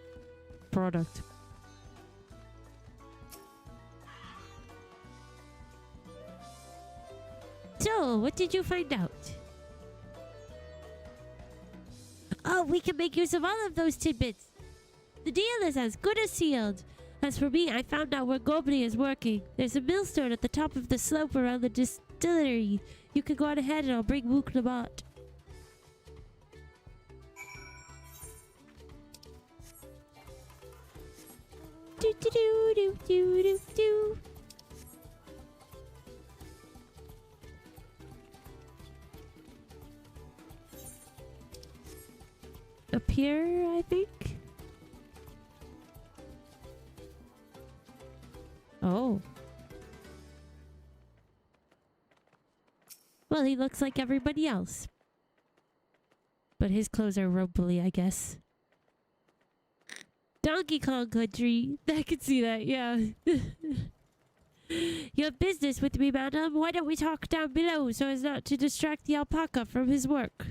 A: product. So, what did you find out? Oh, we can make use of all of those tidbits. The deal is as good as sealed. As for me, I found out where Gobley is working. There's a millstone at the top of the slope around the distillery. You can go on ahead and I'll bring Mook Lamont. Do do do do do do do. Up here, I think. Oh. Well, he looks like everybody else. But his clothes are rumply, I guess. Donkey Kong country. I can see that, yeah. You have business with me, madam. Why don't we talk down below so as not to distract the alpaca from his work?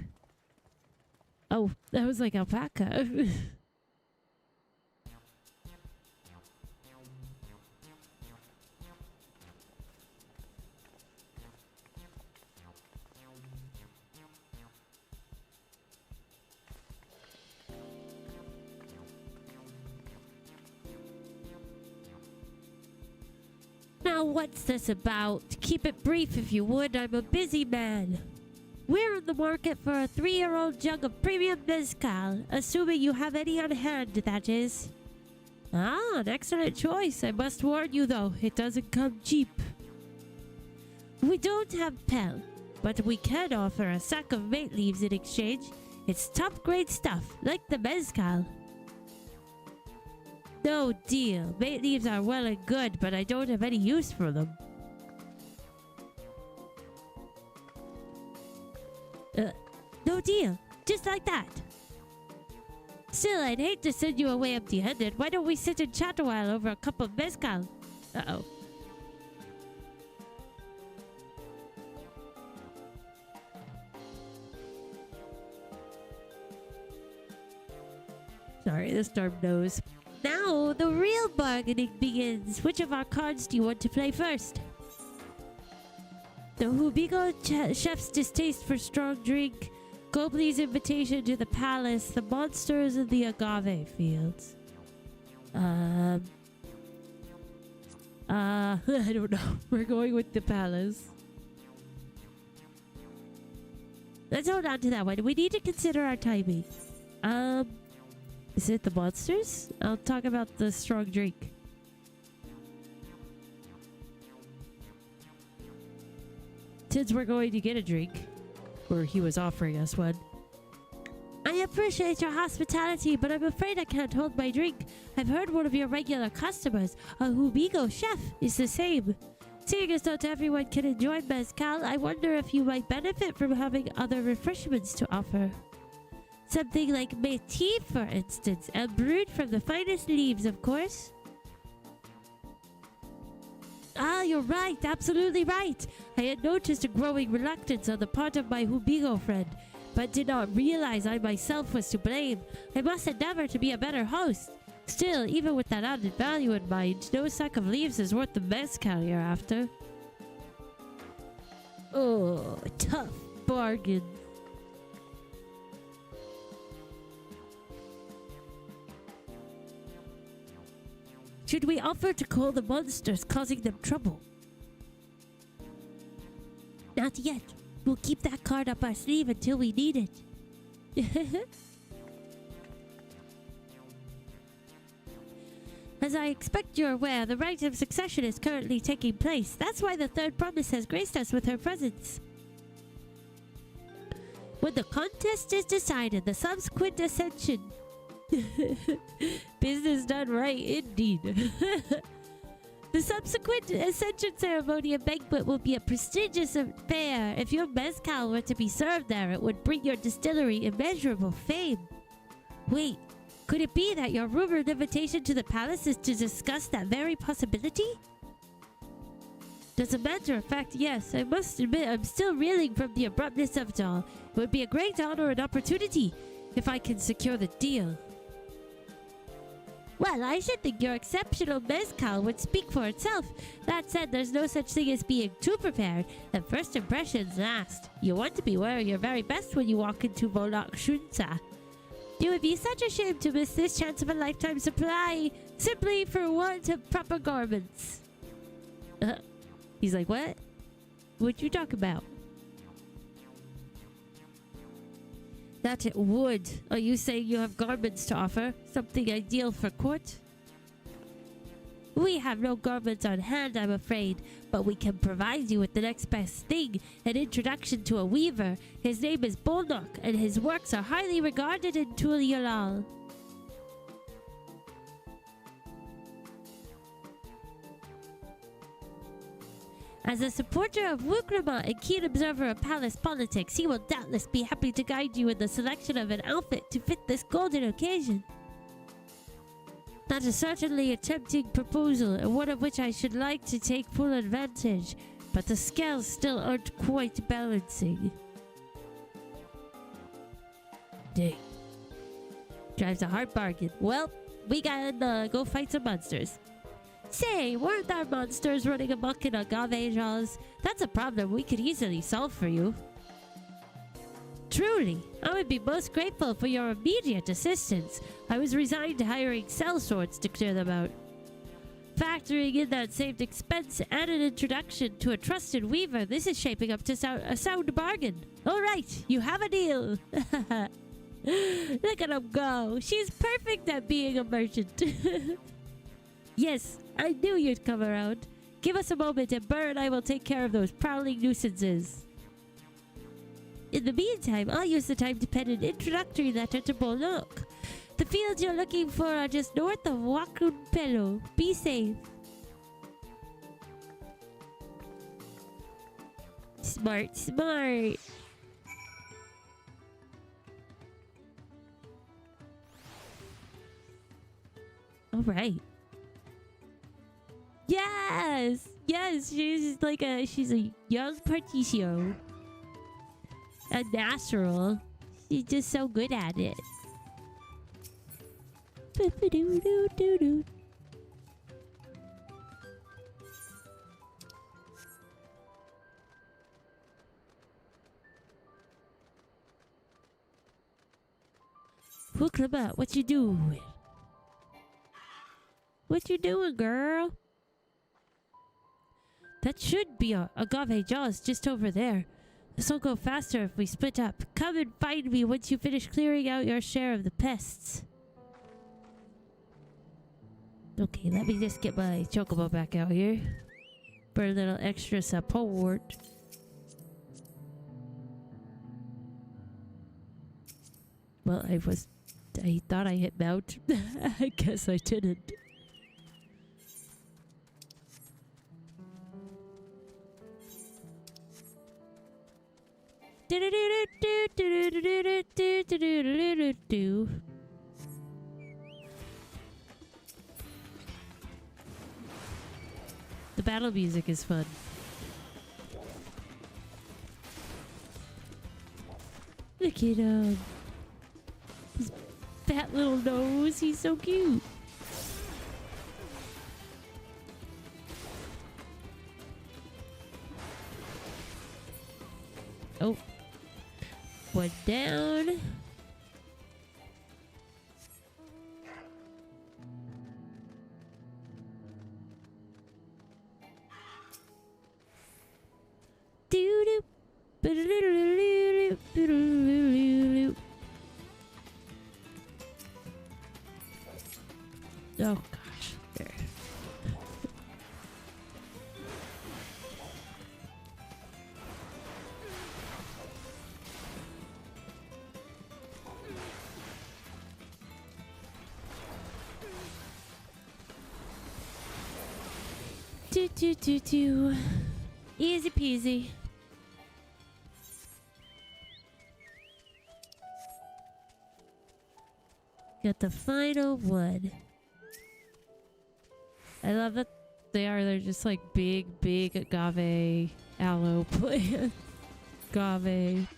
A: Oh, that was like alpaca. Now, Now what's this about? Keep it brief if you would, I'm a busy man. We're in the market for a 3-year-old jug of premium mezcal, assuming you have any on hand, that is. Ah, an excellent choice. I must warn you though, it doesn't come cheap. We don't have Pel, but we can offer a sack of mate leaves in exchange. It's top grade stuff, like the mezcal. No deal. Mate leaves are well and good, but I don't have any use for them. No deal. Just like that. Still, I'd hate to send you away empty-handed. Why don't we sit and chat a while over a cup of mezcal? Uh-oh. Sorry, the storm knows. Now, the real bargaining begins. Which of our cards do you want to play first? The Hubigo chef's distaste for strong drink, Gobley's invitation to the palace, the monsters in the agave fields. I don't know. We're going with the palace. Let's hold on to that one. We need to consider our timing. Is it the monsters? I'll talk about the strong drink. Since we're going to get a drink, or he was offering us one. I appreciate your hospitality, but I'm afraid I can't hold my drink. I've heard one of your regular customers, a Hubigo chef, is the same. Seeing as not everyone can enjoy mezcal, I wonder if you might benefit from having other refreshments to offer. Something like métis, for instance, and brewed from the finest leaves, of course. Ah, you're right, absolutely right. I had noticed a growing reluctance on the part of my Hubigo friend, but did not realize I myself was to blame. I must endeavor to be a better host. Still, even with that added value in mind, no sack of leaves is worth the mezcal you're after. Oh, tough bargain. Should we offer to call the monsters causing them trouble? Not yet. We'll keep that card up our sleeve until we need it. As I expect you're aware, the rite of succession is currently taking place. That's why the third promise has graced us with her presence. When the contest is decided, the subsequent ascension... Business done right, indeed. The subsequent ascension ceremony and banquet will be a prestigious affair. If your mezcal were to be served there, it would bring your distillery immeasurable fame. Wait, could it be that your rumored invitation to the palace is to discuss that very possibility? As a matter of fact, yes, I must admit I'm still reeling from the abruptness of it all. It would be a great honor and opportunity if I can secure the deal. Well, I should think your exceptional mezcal would speak for itself. That said, there's no such thing as being too prepared, and first impressions last. You want to be wearing your very best when you walk into Volok Shunsa. It would be such a shame to miss this chance of a lifetime supply, simply for want of proper garments. He's like, what? What you talk about? That it would. Are you saying you have garments to offer? Something ideal for court? We have no garments on hand, I'm afraid, but we can provide you with the next best thing, an introduction to a weaver. His name is Bolnok, and his works are highly regarded in Tuliolal. As a supporter of Wukrama and keen observer of palace politics, he will doubtless be happy to guide you in the selection of an outfit to fit this golden occasion. That is certainly a tempting proposal, and one of which I should like to take full advantage, but the scales still aren't quite balancing. Dang. Drives a hard bargain. Well, we gotta go fight some monsters. Say, weren't our monsters running amok in agave jaws? That's a problem we could easily solve for you. Truly, I would be most grateful for your immediate assistance. I was resigned to hiring sellswords to clear them out. Factoring in that saved expense and an introduction to a trusted weaver, this is shaping up to a sound bargain. All right, you have a deal. Look at him go. She's perfect at being a merchant. Yes, I knew you'd come around. Give us a moment and Burr and I will take care of those prowling nuisances. In the meantime, I'll use the time to pen an introductory letter to Bolok. The fields you're looking for are just north of Wakunpelo. Be safe. Smart, smart. All right. Yes, yes. She's a young Particio. A natural. She's just so good at it. Huklama, what you doing? What you doing, girl? That should be a agave jaws just over there. This'll go faster if we split up. Come and find me once you finish clearing out your share of the pests. Okay, let me just get my chocobo back out here for a little extra support. Well, I thought I hit mount. I guess I didn't. The battle music is fun. Look at him. His fat little nose. He's so cute. Oh. One down. Oh gosh, there. Do. Easy peasy. Got the final one. I love that they're just like big agave aloe plants. Agave.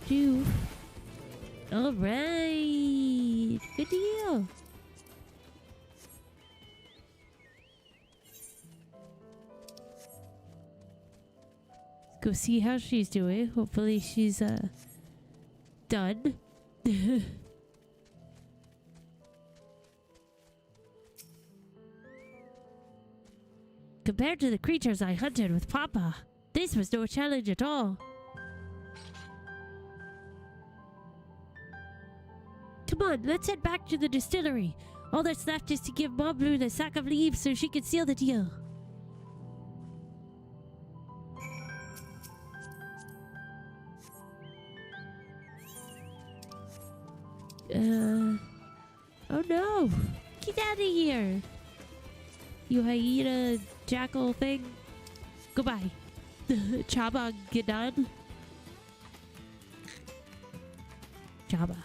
A: Do. All right. Good deal. Go see how she's doing. Hopefully she's done. Compared to the creatures I hunted with Papa, this was no challenge at all. Come on, let's head back to the distillery. All that's left is to give Moblu the sack of leaves so she can seal the deal. Oh no! Get out of here! You hyena jackal thing. Goodbye. Chaba, get done. Chaba.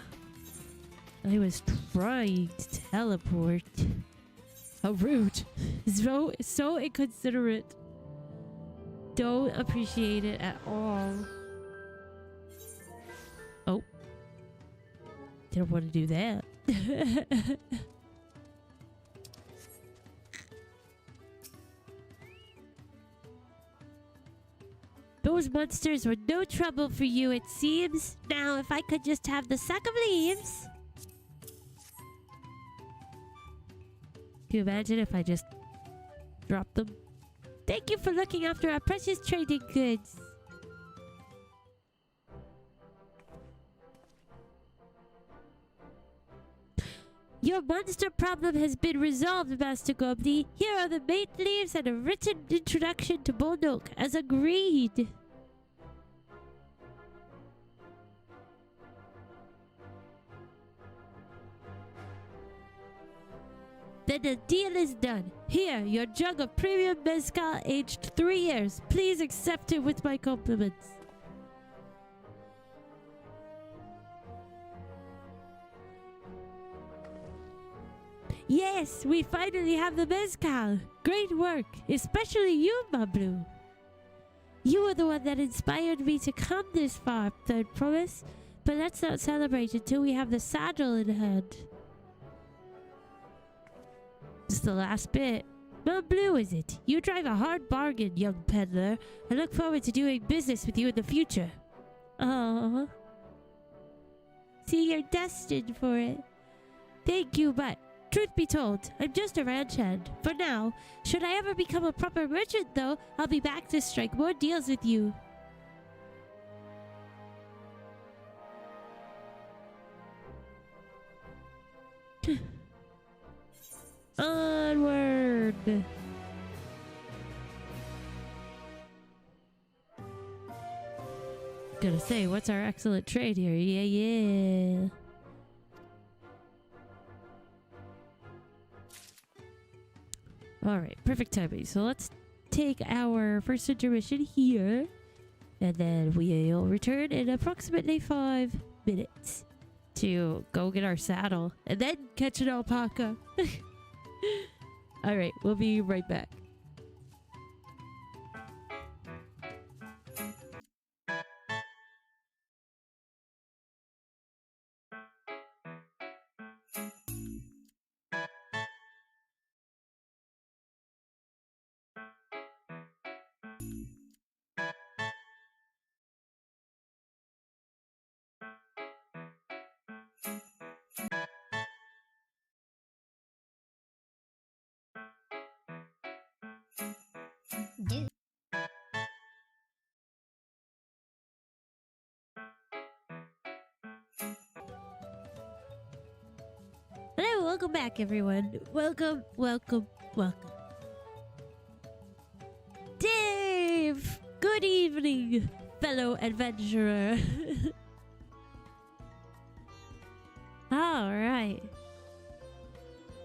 A: I was trying to teleport. How rude. So inconsiderate. Don't appreciate it at all. Oh. Didn't want to do that. Those monsters were no trouble for you, it seems. Now, if I could just have the sack of leaves. Can you imagine if I just dropped them? Thank you for looking after our precious trading goods. Your monster problem has been resolved, Master Gomni. Here are the mate leaves and a written introduction to Bullnook, as agreed. Then the deal is done. Here, your jug of premium mezcal aged 3 years. Please accept it with my compliments. Yes, we finally have the mezcal. Great work, especially you, Mablu. You were the one that inspired me to come this far, Third Promise. But let's not celebrate until we have the saddle in hand. Just the last bit. Mablu, is it? You drive a hard bargain, young peddler. I look forward to doing business with you in the future. Aww. See, you're destined for it. Thank you, but truth be told, I'm just a ranch hand. For now, should I ever become a proper merchant though, I'll be back to strike more deals with you. Onward! Gonna say, what's our excellent trade here? Yeah. Alright, perfect timing. So let's take our first intermission here. And then we'll return in approximately 5 minutes to go get our saddle. And then catch an alpaca. Alright, we'll be right back. Hello, welcome back everyone. Welcome. Dave! Good evening, fellow adventurer. Alright.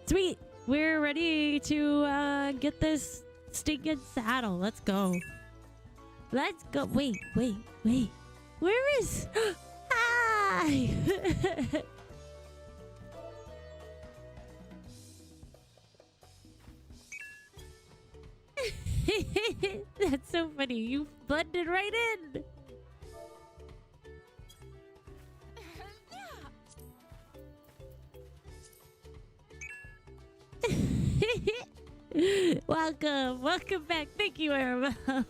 A: Sweet! We're ready to get this stinking saddle. Let's go. Let's go. Wait. Where is... Hi! That's so funny. You blended right in. Welcome back. Thank you, Arabelle.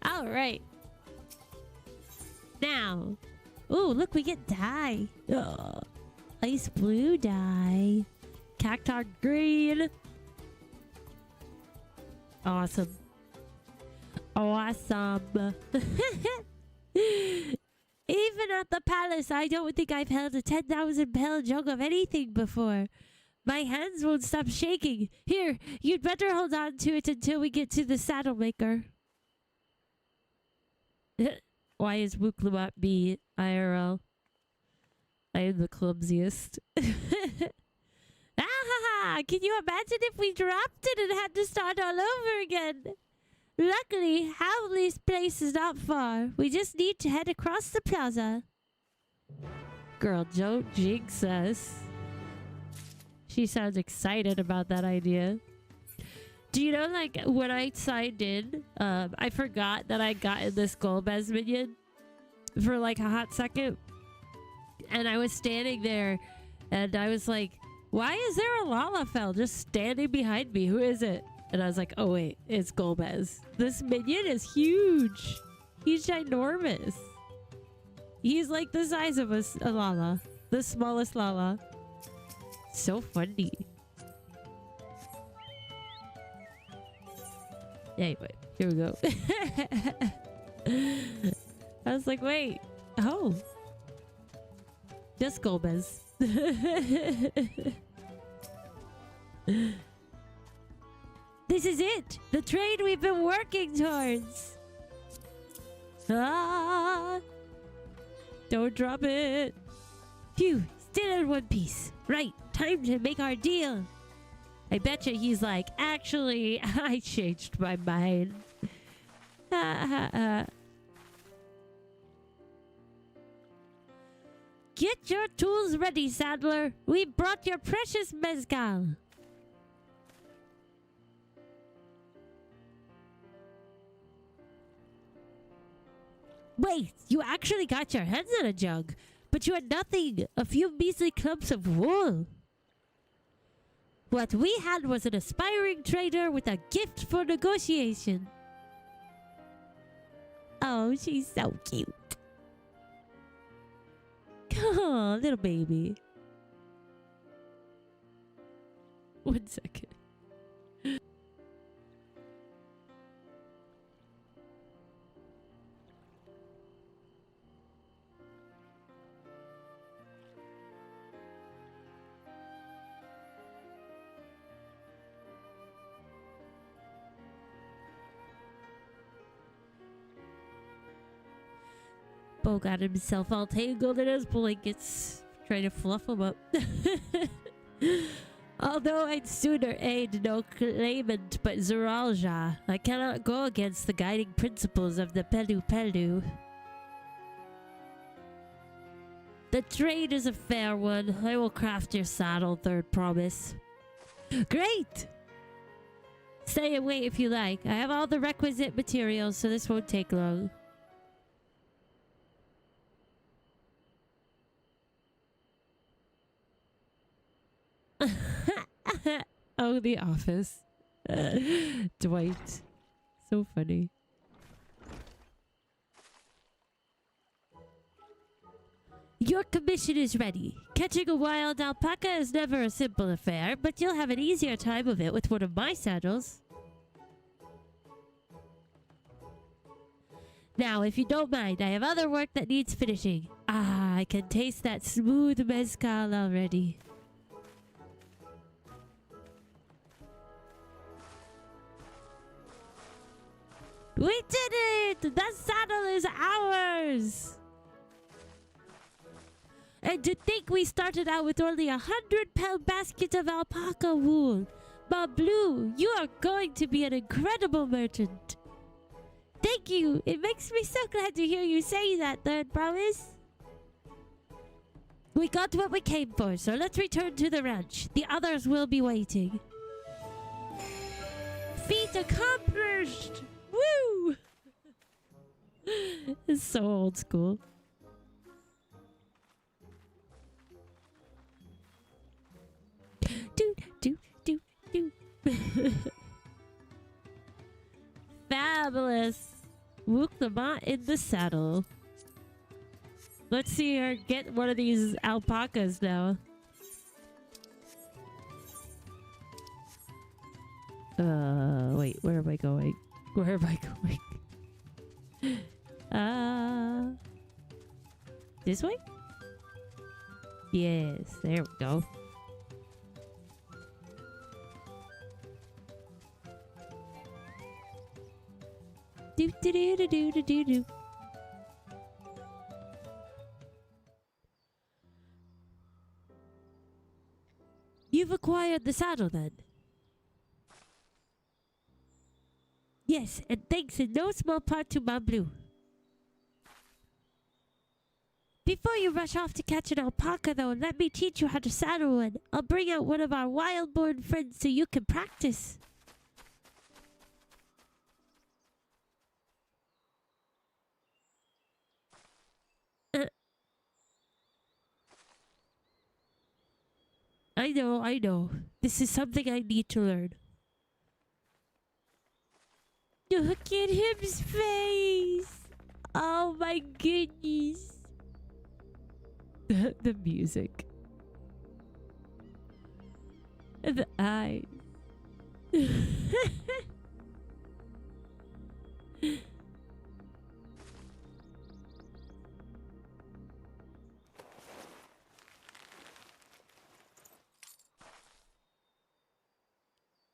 A: All right. Now, ooh, look, we get dye. Oh, ice blue dye, cacti green. Awesome. Even at the palace, I don't think I've held a 10,000-pound jug of anything before. My hands won't stop shaking. Here, you'd better hold on to it until we get to the saddle maker. Why is Wooklumat me IRL? I am the clumsiest. Ah, can you imagine if we dropped it and had to start all over again? Luckily, Howley's place is not far. We just need to head across the plaza. Girl, don't jinx us. She sounds excited about that idea. Do you know, like, when I signed in, I forgot that I got in this Golbez minion for, like, a hot second. And I was standing there, and I was like, why is there a Lalafell just standing behind me? Who is it? And I was like, oh wait, it's Gomez. This minion is huge. He's ginormous. He's like the size of a Lala. The smallest Lala. So funny. Anyway, here we go. I was like, wait. Oh. Just Gomez. This is it! The trade we've been working towards! Ah! Don't drop it! Phew! Still in one piece. Right, time to make our deal. I betcha he's like, actually, I changed my mind. Get your tools ready, Saddler. We brought your precious mezcal. Wait, you actually got your hands on a jug, but you had nothing, a few measly clumps of wool. What we had was an aspiring trader with a gift for negotiation. Oh, she's so cute. Oh, little baby. 1 second. Bo got himself all tangled in his blankets, trying to fluff him up. Although I'd sooner aid no claimant but Zeralja, I cannot go against the guiding principles of the Pelu Pelu. The trade is a fair one. I will craft your saddle, third promise. Great! Stay and wait if you like. I have all the requisite materials, so this won't take long. Oh, The Office. Dwight. So funny. Your commission is ready. Catching a wild alpaca is never a simple affair, but you'll have an easier time of it with one of my saddles. Now, if you don't mind, I have other work that needs finishing. Ah, I can taste that smooth mezcal already. We did it! The saddle is ours! And to think we started out with only 100-pound basket of alpaca wool. Ma Blue, you are going to be an incredible merchant. Thank you. It makes me so glad to hear you say that, third promise. We got what we came for, so let's return to the ranch. The others will be waiting. Feat accomplished! Woo! It's so old school. Do. Fabulous. Wook the Mott in the saddle. Let's see her get one of these alpacas now. Wait, where am I going? Where am I going? This way? Yes, there we go. Do. You've acquired the saddle then? Yes, and thanks in no small part to Ma Blue. Before you rush off to catch an alpaca though, let me teach you how to saddle one. I'll bring out one of our wild-born friends so you can practice. I know. This is something I need to learn. Look at his face. Oh my goodness. The music. The eyes.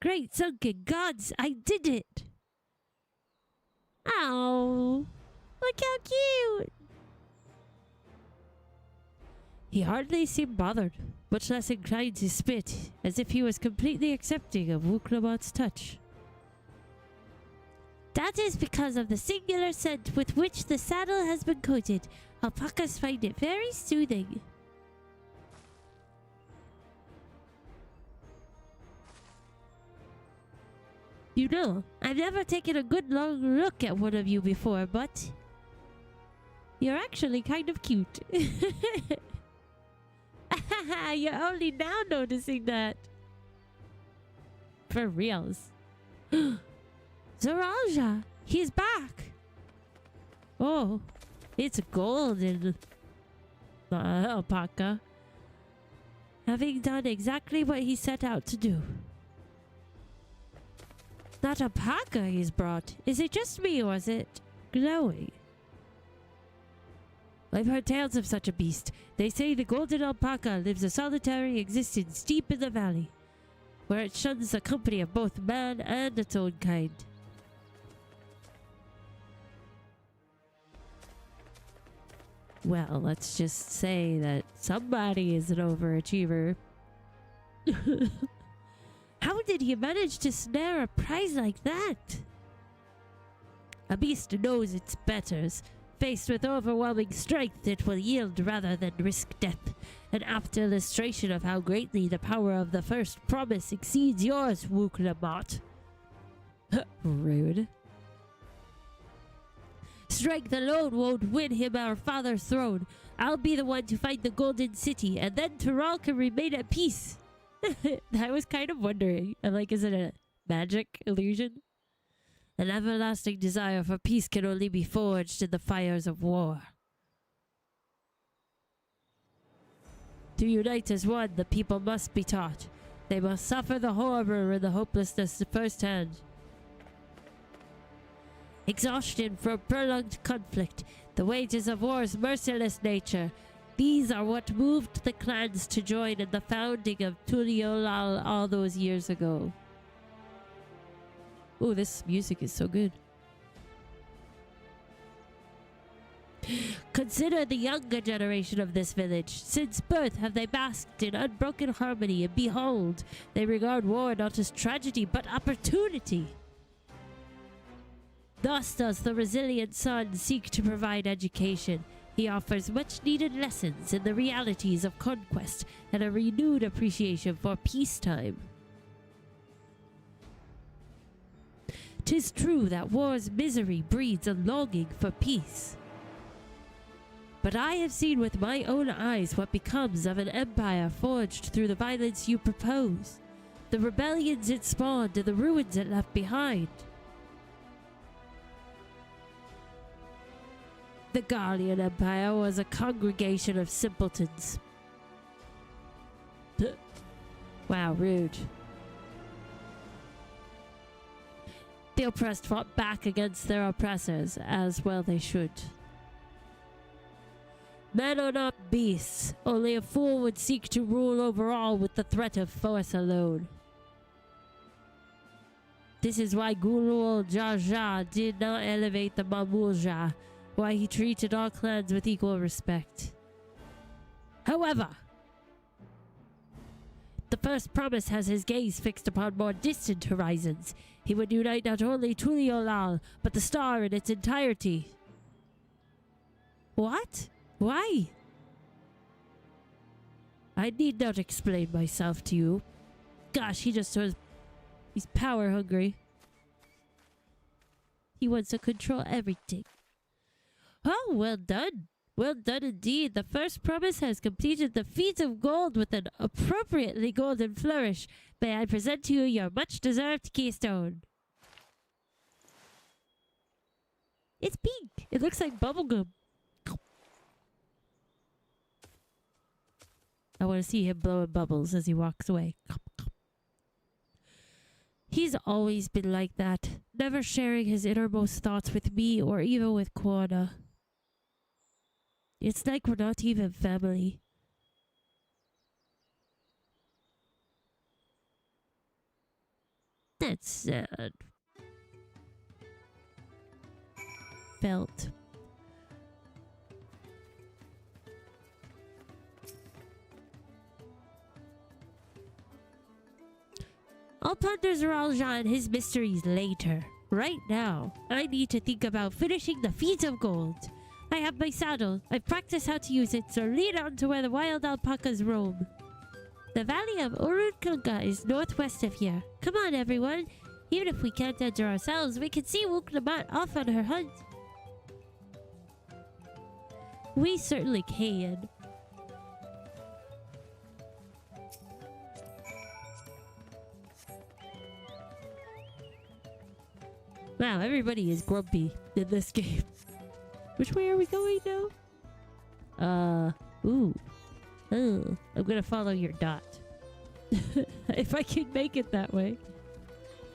A: Great sunken gods, I did it! Oh, look how cute! He hardly seemed bothered, much less inclined to spit, as if he was completely accepting of Wuklamot's touch. That is because of the singular scent with which the saddle has been coated. Alpacas find it very soothing. You know, I've never taken a good long look at one of you before, but you're actually kind of cute. You're only now noticing that. For reals. Zoraja, he's back. Oh, it's golden. Alpaca. Having done exactly what he set out to do. That alpaca he's brought. Is it just me or is it glowing? I've heard tales of such a beast. They say the golden alpaca lives a solitary existence deep in the valley, where it shuns the company of both man and its own kind. Well, let's just say that somebody is an overachiever. How did he manage to snare a prize like that? A beast knows its betters. Faced with overwhelming strength, it will yield rather than risk death. An apt illustration of how greatly the power of the first promise exceeds yours, Wuklamot. Rude. Strength alone won't win him our father's throne. I'll be the one to find the Golden City, and then Tyrell can remain at peace. I was kind of wondering, I'm like, is it a magic illusion? An everlasting desire for peace can only be forged in the fires of war. To unite as one, the people must be taught. They must suffer the horror and the hopelessness firsthand. Exhaustion from prolonged conflict, the wages of war's merciless nature. These are what moved the clans to join in the founding of Tuliolal all those years ago. Oh, this music is so good. Consider the younger generation of this village. Since birth have they basked in unbroken harmony, and behold, they regard war not as tragedy, but opportunity. Thus does the resilient son seek to provide education. He offers much-needed lessons in the realities of conquest and a renewed appreciation for peacetime. 'Tis true that war's misery breeds a longing for peace. But I have seen with my own eyes what becomes of an empire forged through the violence you propose, the rebellions it spawned and the ruins it left behind. The Garlean Empire was a congregation of simpletons. Wow, rude. The oppressed fought back against their oppressors, as well they should. Men are not beasts. Only a fool would seek to rule over all with the threat of force alone. This is why Guru Jaja did not elevate the Mamulja, why he treated all clans with equal respect. However, the first promise has his gaze fixed upon more distant horizons. He would unite not only Tuliolal, but the star in its entirety. What? Why? I need not explain myself to you. Gosh, he just was... He's power hungry. He wants to control everything. Oh, well done. Well done indeed. The first promise has completed the feat of gold with an appropriately golden flourish. May I present to you your much-deserved keystone? It's pink. It looks like bubblegum. I want to see him blowing bubbles as he walks away. He's always been like that, never sharing his innermost thoughts with me or even with Quana. It's like we're not even family. That's sad. Felt. I'll ponder Zeralja and his mysteries later. Right now, I need to think about finishing the feat of gold. I have my saddle. I've practiced how to use it, so lead on to where the wild alpacas roam. The valley of Urunklunga is northwest of here. Come on, everyone. Even if we can't enter ourselves, we can see Wuklamat off on her hunt. We certainly can. Wow, everybody is grumpy in this game. Which way are we going now? Ooh. Oh, I'm gonna follow your dot. If I can make it that way.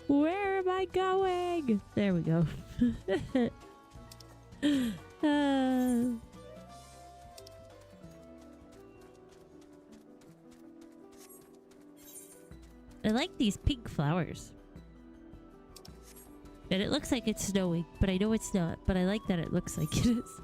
A: Where am I going? There we go. I like these pink flowers. And it looks like it's snowing, but I know it's not. But I like that it looks like it is.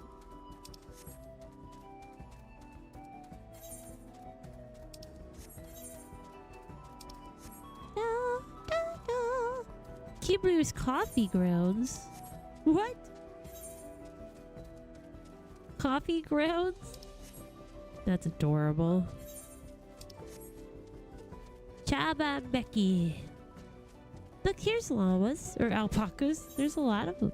A: Kibru's coffee grounds? What? Coffee grounds? That's adorable. Chaba Becky. Look, here's llamas or alpacas. There's a lot of them.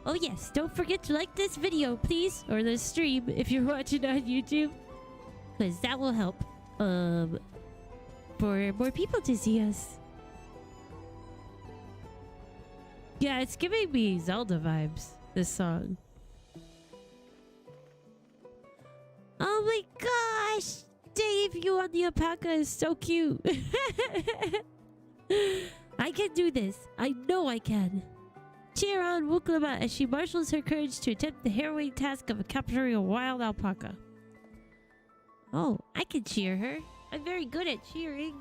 A: Oh yes, don't forget to like this video, please, or the stream if you're watching on YouTube, because that will help for more people to see us. Yeah, it's giving me Zelda vibes, this song. Oh my gosh! Dave, you on the alpaca is so cute. I can do this. I know I can. Cheer on Wuklama as she marshals her courage to attempt the harrowing task of capturing a wild alpaca. Oh, I can cheer her. I'm very good at cheering.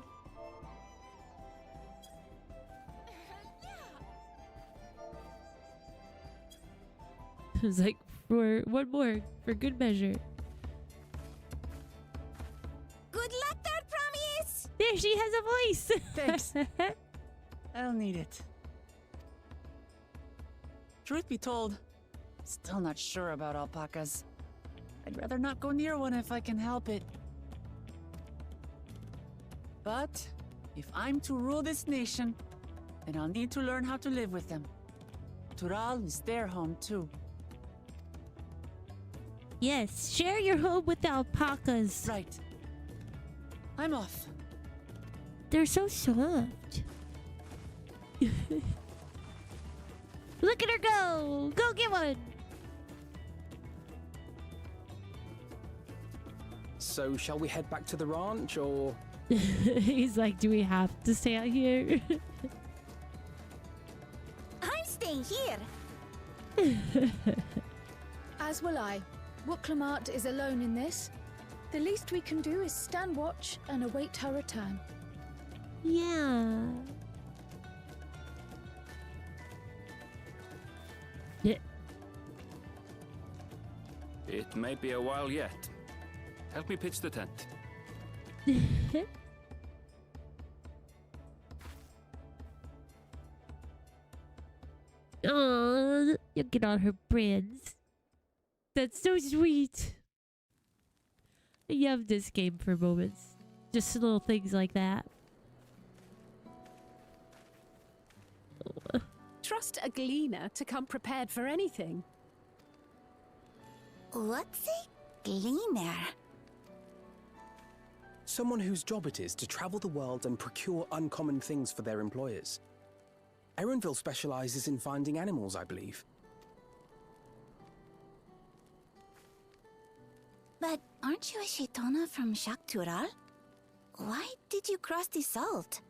A: It was like, for one more, for good measure.
B: Good luck there, Promise!
A: There, she has a voice!
C: Thanks. I'll need it. Truth be told, still not sure about alpacas. I'd rather not go near one if I can help it. But if I'm to rule this nation, then I'll need to learn how to live with them. Tural is their home too.
A: Yes, share your home with the alpacas.
C: Right. I'm off.
A: They're so soft. Look at her go! Go get one!
D: So, shall we head back to the ranch, or...?
A: He's like, do we have to stay out here?
B: I'm staying here.
E: As will I. Wuklamat is alone in this. The least we can do is stand watch and await her return.
A: Yeah. Yeah.
F: It may be a while yet. Help me pitch the tent.
A: Oh, you get on her brands. That's so sweet. I love this game for moments. Just little things like that.
G: Trust a gleaner to come prepared for anything.
B: What's a gleaner?
D: Someone whose job it is to travel the world and procure uncommon things for their employers. Erenville specializes in finding animals, I believe.
B: But aren't you a Shaitana from Shaktural? Why did you cross the salt?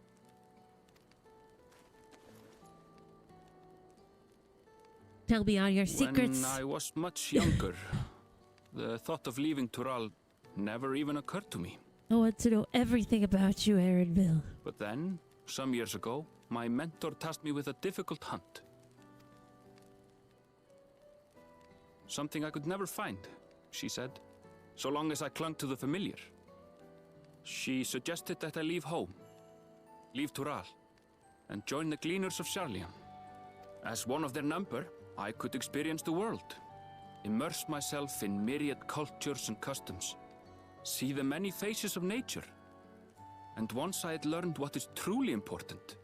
A: Tell me all your secrets.
F: When I was much younger, the thought of leaving Tural never even occurred to me.
A: I want to know everything about you, Erenville.
F: But then, some years ago, my mentor tasked me with a difficult hunt. Something I could never find, she said, so long as I clung to the familiar. She suggested that I leave home, leave Tural, and join the Gleaners of Sharlayan. As one of their number, I could experience the world, immerse myself in myriad cultures and customs, see the many faces of nature. And once I had learned what is truly important,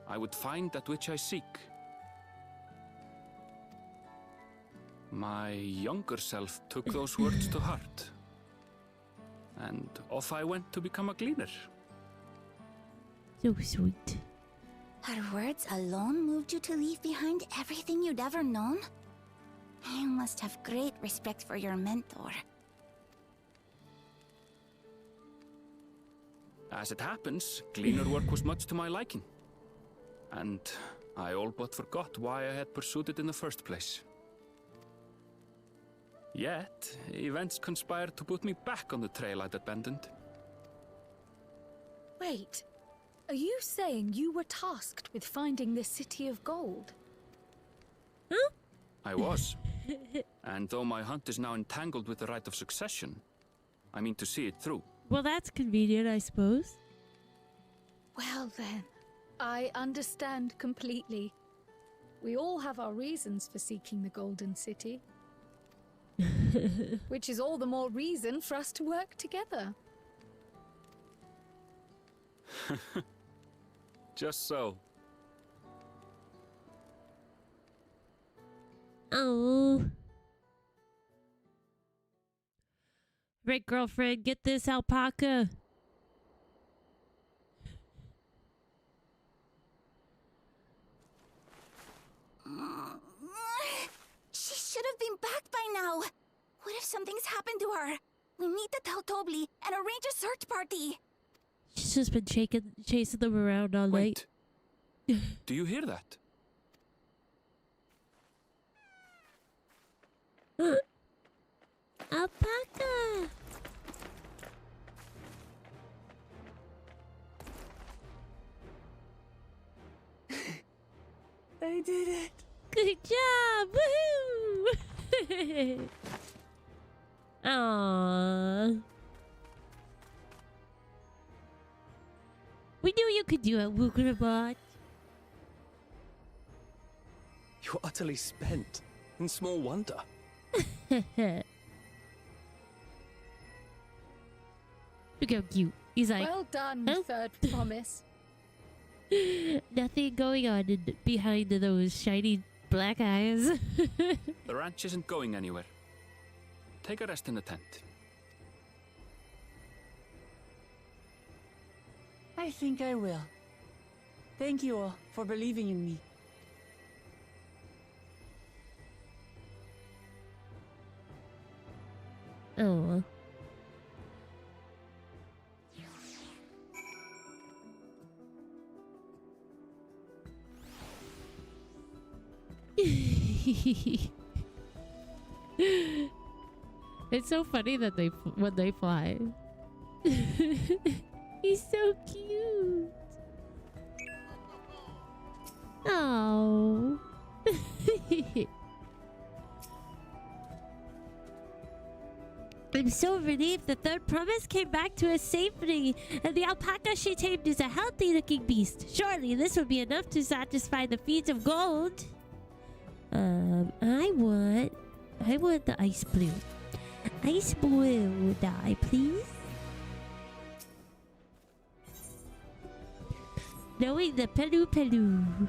F: I would find that which I seek. My younger self took those words to heart, and off I went to become a gleaner.
A: So sweet.
B: Her words alone moved you to leave behind everything you'd ever known? You must have great respect for your mentor.
F: As it happens, gleaner work was much to my liking, and I all but forgot why I had pursued it in the first place. Yet, events conspired to put me back on the trail I'd abandoned.
E: Wait, are you saying you were tasked with finding the City of Gold?
A: Huh?
F: I was. And though my hunt is now entangled with the right of succession, I mean to see it through.
A: Well, that's convenient, I suppose.
E: Well then, I understand completely. We all have our reasons for seeking the Golden City. Which is all the more reason for us to work together.
F: Just so.
A: Oh. Right, girlfriend, get this alpaca.
B: She should have been back by now. What if something's happened to her? We need to tell Tobli and arrange a search party.
A: She's just been chasing them around all night.
F: Wait. Do you hear that?
A: Alpaca!
C: I did it.
A: Good job! Woohoo! Aww. We knew you could do it, Wukrabot.
D: You're utterly spent, and small wonder.
A: Look how cute. He's like,
E: Well done,
A: huh?
E: Third Promise.
A: nothing going on behind those shiny black eyes.
F: The ranch isn't going anywhere. Take a rest in the tent.
C: I think I will. Thank you all for believing in me.
A: Oh. It's so funny that when they fly. He's so cute. Oh. I'm so relieved the Third Promise came back to us safely, and the alpaca she tamed is a healthy-looking beast. Surely this will be enough to satisfy the feeds of gold. I want the ice blue. Ice blue dye, please. Knowing the Pelu.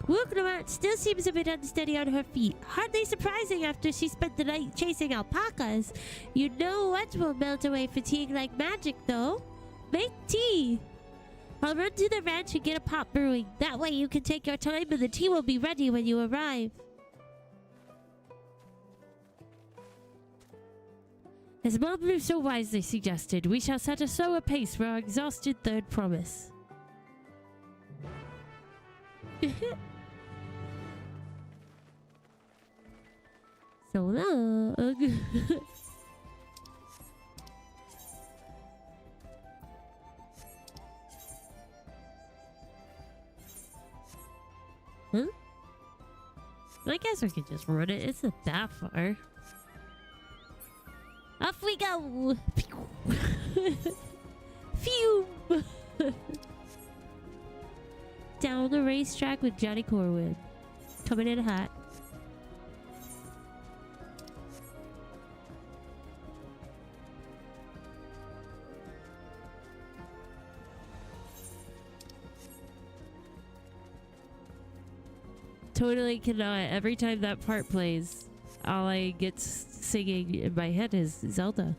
A: Wukrabot still seems a bit unsteady on her feet. Hardly surprising after she spent the night chasing alpacas. You know what will melt away fatigue like magic, though? Make tea! I'll run to the ranch and get a pot brewing. That way you can take your time and the tea will be ready when you arrive. As Mom so wisely suggested, we shall set a slower pace for our exhausted third promise. So long. Huh? I guess we could just run it. It's not that far. Off we go! Phew! Down the racetrack with Johnny Corwin. Coming in hot. Totally cannot. Every time that part plays, all I get singing in my head is Zelda.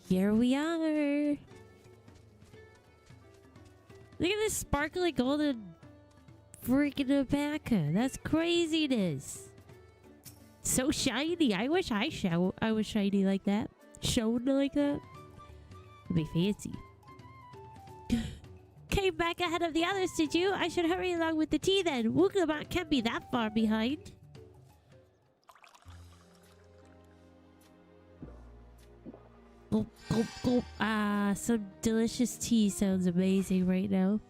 A: Here we are. Look at this sparkly golden freaking alpaca. That's craziness. So shiny. I wish I was shiny like that. Shone like that. It'd be fancy. Came back ahead of the others, did you? I should hurry along with the tea then. Wooglamot can't be that far behind. Gulp, gulp, gulp. Ah, some delicious tea sounds amazing right now.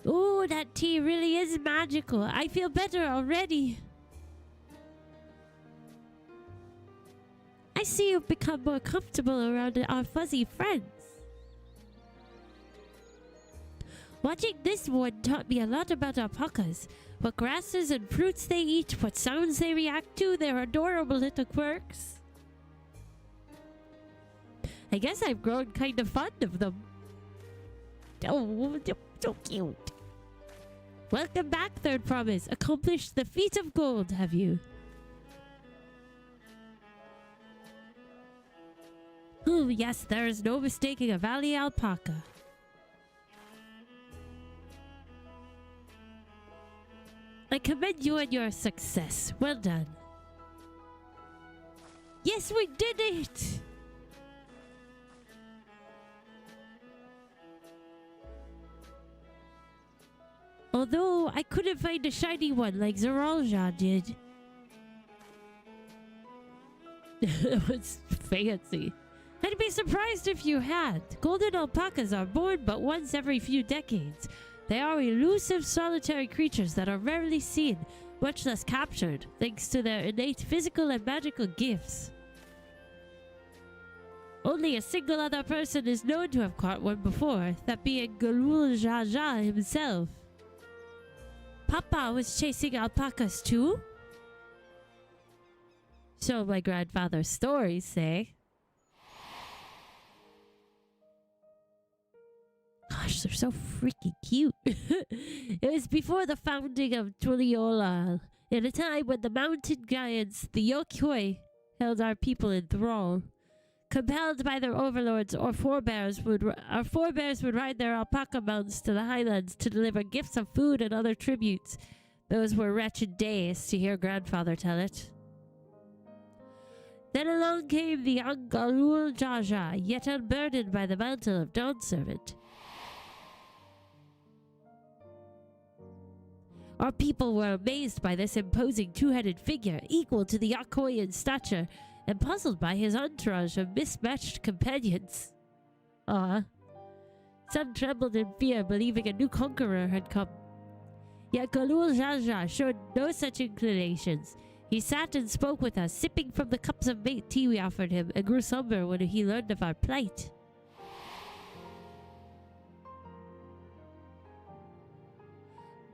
A: Ooh, that tea really is magical. I feel better already. I see you've become more comfortable around our fuzzy friends. Watching this one taught me a lot about alpacas. What grasses and fruits they eat, what sounds they react to, their adorable little quirks. I guess I've grown kind of fond of them. Oh, so cute. Welcome back, Third Promise. Accomplished the feat of gold, have you? Oh, yes, there is no mistaking a valley alpaca. I commend you on your success. Well done. Yes, we did it! Although I couldn't find a shiny one like Zeralja did. That was fancy. I'd be surprised if you had. Golden alpacas are born but once every few decades. They are elusive, solitary creatures that are rarely seen, much less captured, thanks to their innate physical and magical gifts. Only a single other person is known to have caught one before, that being Galul Jaja himself. Papa was chasing alpacas too? So my grandfather's stories say. Gosh, they're so freaking cute. It was before the founding of Tuliola, in a time when the mountain giants, the Yokoi, held our people in thrall. Compelled by their overlords, our forebears would ride their alpaca mounts to the highlands to deliver gifts of food and other tributes. Those were wretched days, to hear grandfather tell it. Then along came the young Galul Jaja, yet unburdened by the mantle of Dawn Servant. Our people were amazed by this imposing two-headed figure, equal to the Yokoi in stature, and puzzled by his entourage of mismatched companions. Some trembled in fear, believing a new conqueror had come. Yet Galul Jaja showed no such inclinations. He sat and spoke with us, sipping from the cups of mate tea we offered him, and grew somber when he learned of our plight.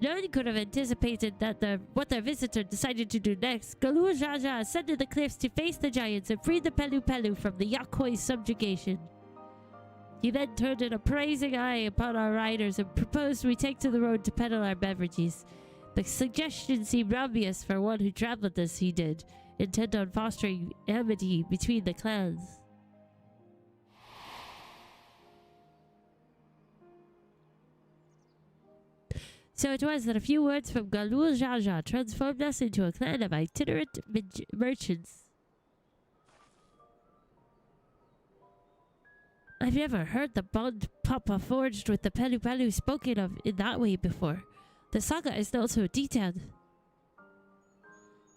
A: None could have anticipated that what their visitor decided to do next. Galul Jaja ascended the cliffs to face the giants and freed the Pelu Pelu from the Yokoi's subjugation. He then turned an appraising eye upon our riders and proposed we take to the road to peddle our beverages. The suggestion seemed obvious for one who traveled as he did, intent on fostering amity between the clans. So it was that a few words from Galul Jaja transformed us into a clan of itinerant merchants. I've never heard the bond Papa forged with the Pelu Pelu spoken of in that way before. The saga is not so detailed.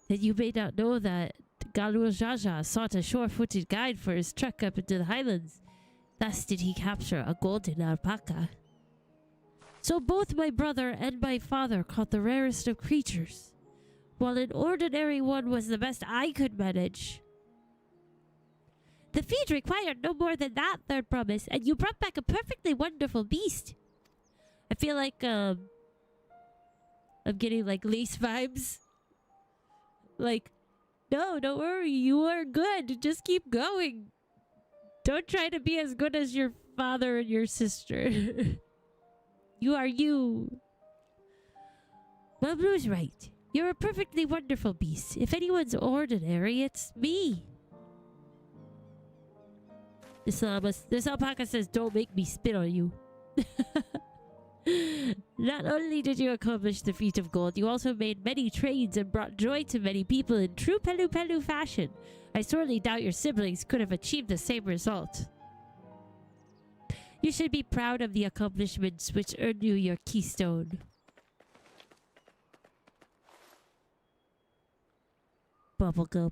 A: Then you may not know that Galul Jaja sought a sure-footed guide for his trek up into the highlands. Thus did he capture a golden alpaca. So both my brother and my father caught the rarest of creatures, while an ordinary one was the best I could manage. The feed required no more than that, Third Promise, and you brought back a perfectly wonderful beast. I feel like, I'm getting, like, Lace vibes. Like, no, don't worry, you are good. Just keep going. Don't try to be as good as your father and your sister. You are you. Mablu's right. You're a perfectly wonderful beast. If anyone's ordinary, it's me. This alpaca says, don't make me spit on you. Not only did you accomplish the feat of gold, you also made many trades and brought joy to many people in true Pelu Pelu fashion. I sorely doubt your siblings could have achieved the same result. You should be proud of the accomplishments which earned you your keystone. Bubblegum.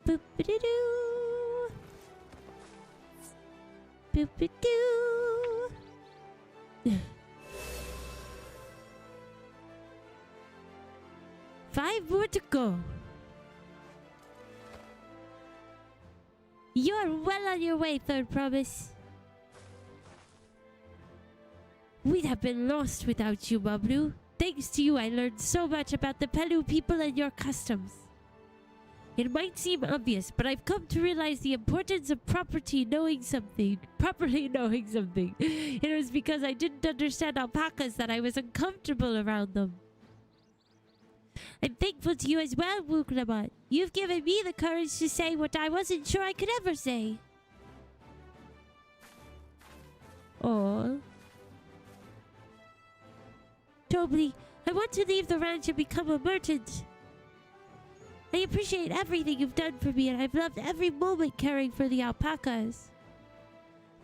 A: Boop-a-doo. Boop-a-doo. 5 more to go. You're well on your way, Third Promise. We'd have been lost without you, Mablu. Thanks to you, I learned so much about the Pelu people and your customs. It might seem obvious, but I've come to realize the importance of properly knowing something. It was because I didn't understand alpacas that I was uncomfortable around them. I'm thankful to you as well, Wuklamat. You've given me the courage to say what I wasn't sure I could ever say. Oh. Tobli, I want to leave the ranch and become a merchant. I appreciate everything you've done for me, and I've loved every moment caring for the alpacas.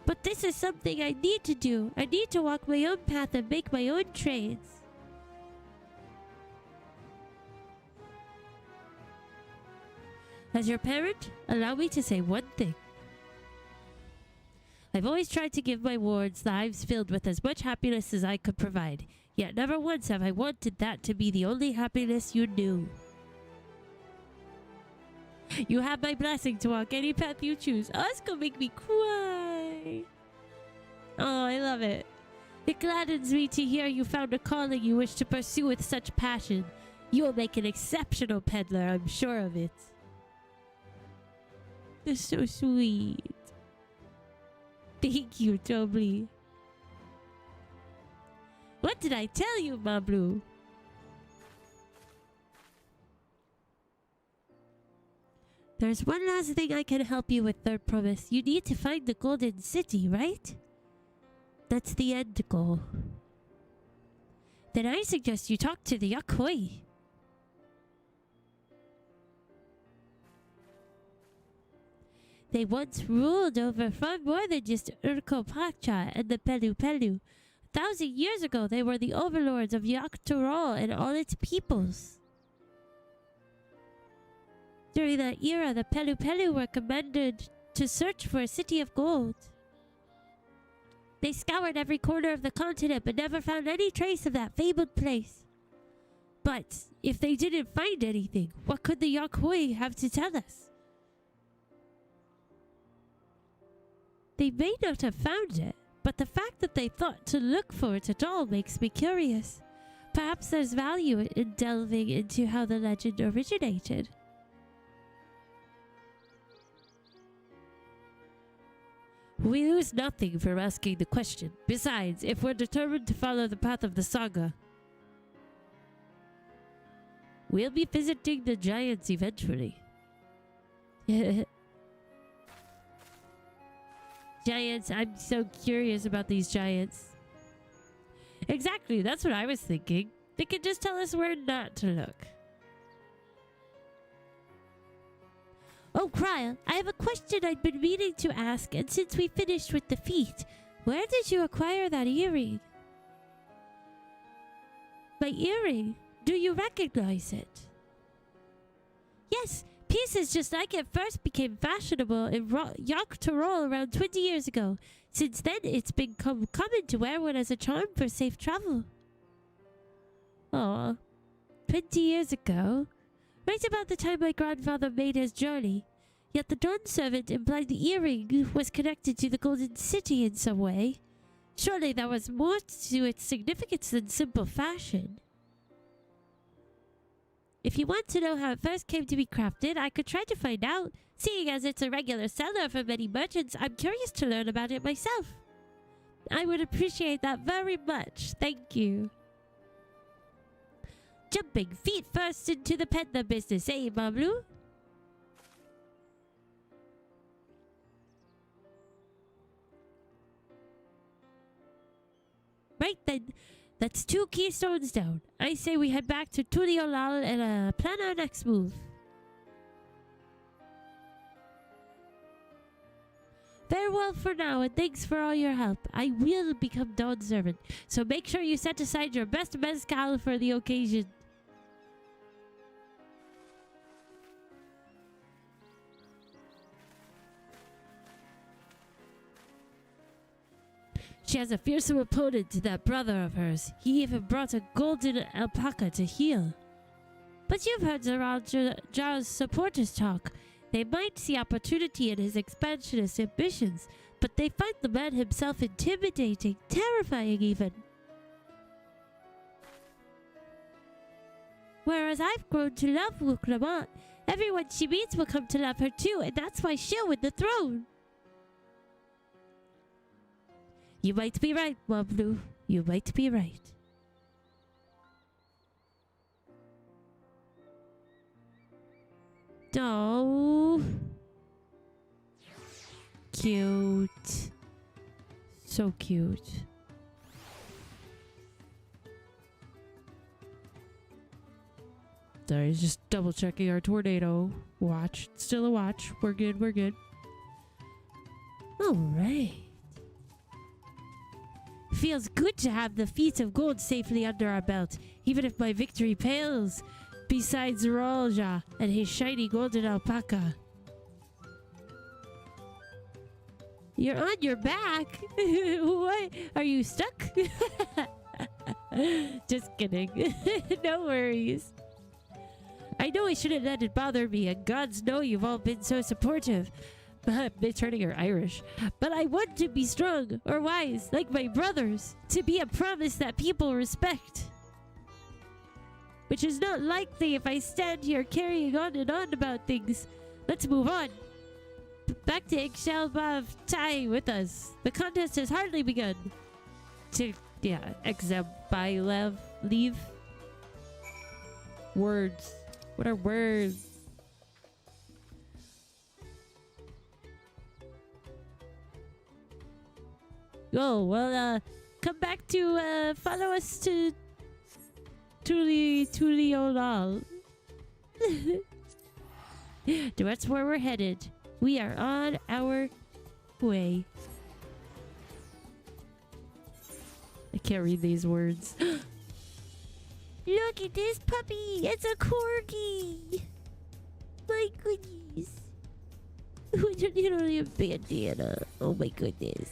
A: But this is something I need to do. I need to walk my own path and make my own trades. As your parent, allow me to say one thing. I've always tried to give my wards lives filled with as much happiness as I could provide, yet never once have I wanted that to be the only happiness you knew. You have my blessing to walk any path you choose. Oh, it's gonna make me cry. Oh, I love it. It gladdens me to hear you found a calling you wish to pursue with such passion. You'll make an exceptional peddler, I'm sure of it. That's so sweet. Thank you, Tobli. What did I tell you, Mablu? There's one last thing I can help you with, Third Promise. You need to find the Golden City, right? That's the end goal. Then I suggest you talk to the Yakhoi. They once ruled over far more than just Alpaca and the Pelu Pelu. 1,000 years ago, they were the overlords of Yakturol and all its peoples. During that era, the Pelu Pelu were commanded to search for a city of gold. They scoured every corner of the continent but never found any trace of that fabled place. But if they didn't find anything, what could the Yakhoi have to tell us? They may not have found it, but the fact that they thought to look for it at all makes me curious. Perhaps there's value in delving into how the legend originated. We lose nothing from asking the question. Besides, if we're determined to follow the path of the saga, we'll be visiting the giants eventually. Giants, I'm so curious about these giants. Exactly, that's what I was thinking. They could just tell us where not to look. Oh, Kryle, I have a question I'd been meaning to ask, and since we finished with the feat, where did you acquire that earring? My earring? Do you recognize it? Yes, pieces just like it first became fashionable in Dawntrail around 20 years ago. Since then, it's become common to wear one as a charm for safe travel. Aw, 20 years ago? Right about the time my grandfather made his journey. Yet the Dawn servant implied the earring was connected to the Golden City in some way. Surely there was more to its significance than simple fashion. If you want to know how it first came to be crafted, I could try to find out. Seeing as it's a regular seller for many merchants, I'm curious to learn about it myself. I would appreciate that very much. Thank you. Jumping feet first into the peddler business, eh, Mamlu? Right then, that's 2 keystones down. I say we head back to Tuliolal and plan our next move. Farewell for now, and thanks for all your help. I will become Dawn's servant, so make sure you set aside your best mezcal for the occasion. She has a fearsome opponent, that brother of hers. He even brought a golden alpaca to heal. But you've heard Jar's supporters talk. They might see opportunity in his expansionist ambitions, but they find the man himself intimidating, terrifying even. Whereas I've grown to love Wuklamant. Everyone she meets will come to love her too, and that's why she'll win the throne. You might be right, Wablu. You might be right. Oh. Cute. So cute. Sorry, just double checking our tornado watch. Still a watch. We're good, we're good. Alright. Feels good to have the feat of gold safely under our belt, even if my victory pales beside Zeralja and his shiny golden alpaca. You're on your back? What? Are you stuck? Just kidding. No worries. I know I shouldn't let it bother me, and gods know you've all been so supportive. Turning her Irish. But I want to be strong or wise, like my brothers, to be a promise that people respect. Which is not likely if I stand here carrying on and on about things. Let's move on. Back to XIV Tai with us. The contest has hardly begun. XIV leave. Words. What are words? Oh, well, come back to, follow us to Tuliolal. That's where we're headed. We are on our way. I can't read these words. Look at this puppy! It's a corgi! My goodness. Literally a bandana. Oh my goodness.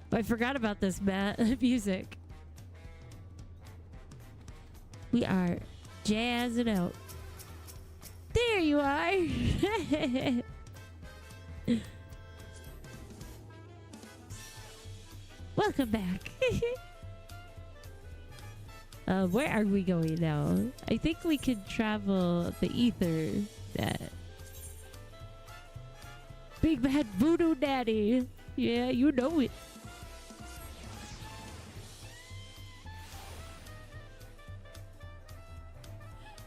A: I forgot about this music. We are jazzing out. There you are. Welcome back. Where are we going now? I think we could travel the ether. Big bad voodoo daddy. Yeah, you know it.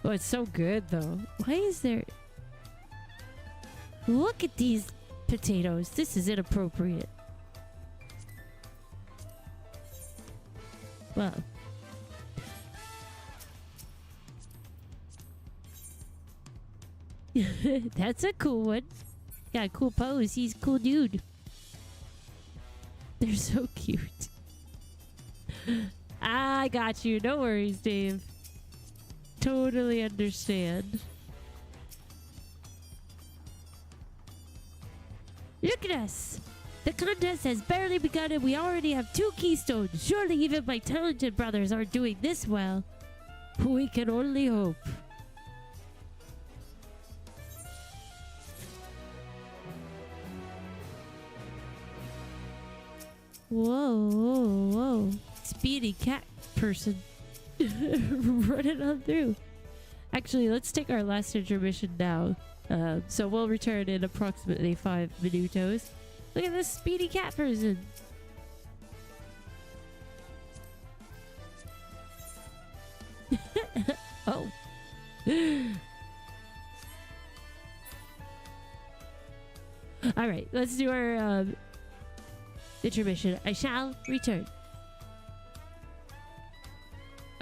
A: Oh, it's so good though. Why is there... Look at these potatoes. This is inappropriate. Well. That's a cool one. Got a cool pose. He's a cool dude. They're so cute. I got you. No worries, Dave. Totally understand. Look at us! The contest has barely begun and we already have 2 keystones. Surely even my talented brothers aren't doing this well. We can only hope. Whoa, whoa, whoa. Speedy cat person. Running on through. Actually, let's take our last intermission now. So we'll return in approximately 5 minutos. Look at this speedy cat person. Oh. Alright, let's do our intermission. I shall return.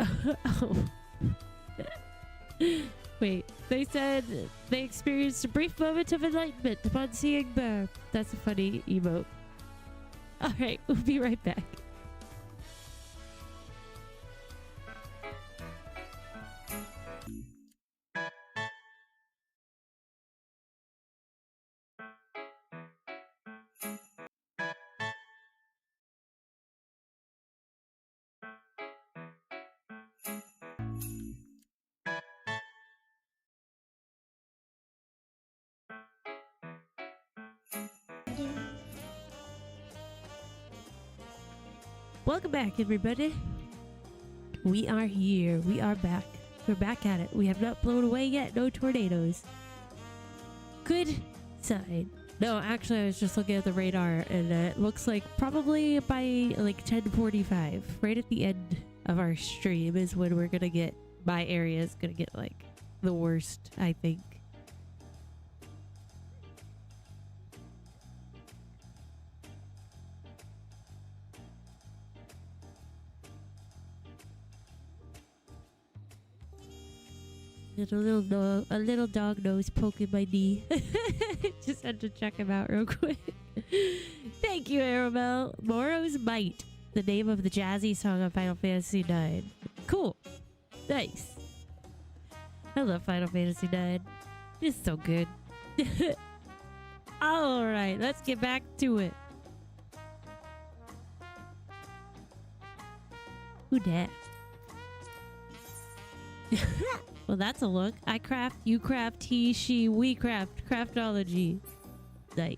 A: Oh. Wait, they said they experienced a brief moment of enlightenment upon seeing Bear. That's a funny emote. Alright, we'll be right back. Welcome back, everybody. We are here. We are back. We're back at it. We have not blown away yet. No tornadoes. Good sign. No, actually, I was just looking at the radar, and it looks like probably by like 10:45, right at the end of our stream, is when we're gonna get. My area is gonna get like the worst, I think. And a little dog nose poking my knee. Just had to check him out real quick. Thank you, Arabelle. Moro's Might, the name of the jazzy song on Final Fantasy IX. Cool. Nice. I love Final Fantasy IX. It's so good. Alright, let's get back to it. Who dat? Well, that's a look. I craft, you craft, he, she, we craft. Craftology. Nice.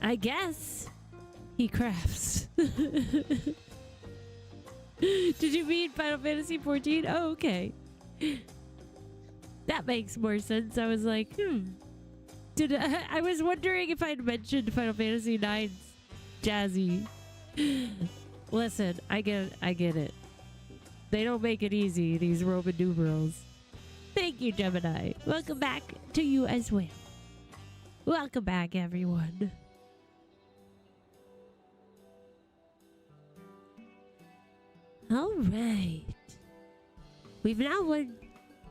A: I guess he crafts. Did you mean Final Fantasy 14? Oh, okay. That makes more sense. I was like, Did I was wondering if I'd mentioned Final Fantasy IX's jazzy. Listen, I get it. They don't make it easy, these Roman numerals. Thank you, Gemini. Welcome back to you as well. Welcome back, everyone. Alright. We've now won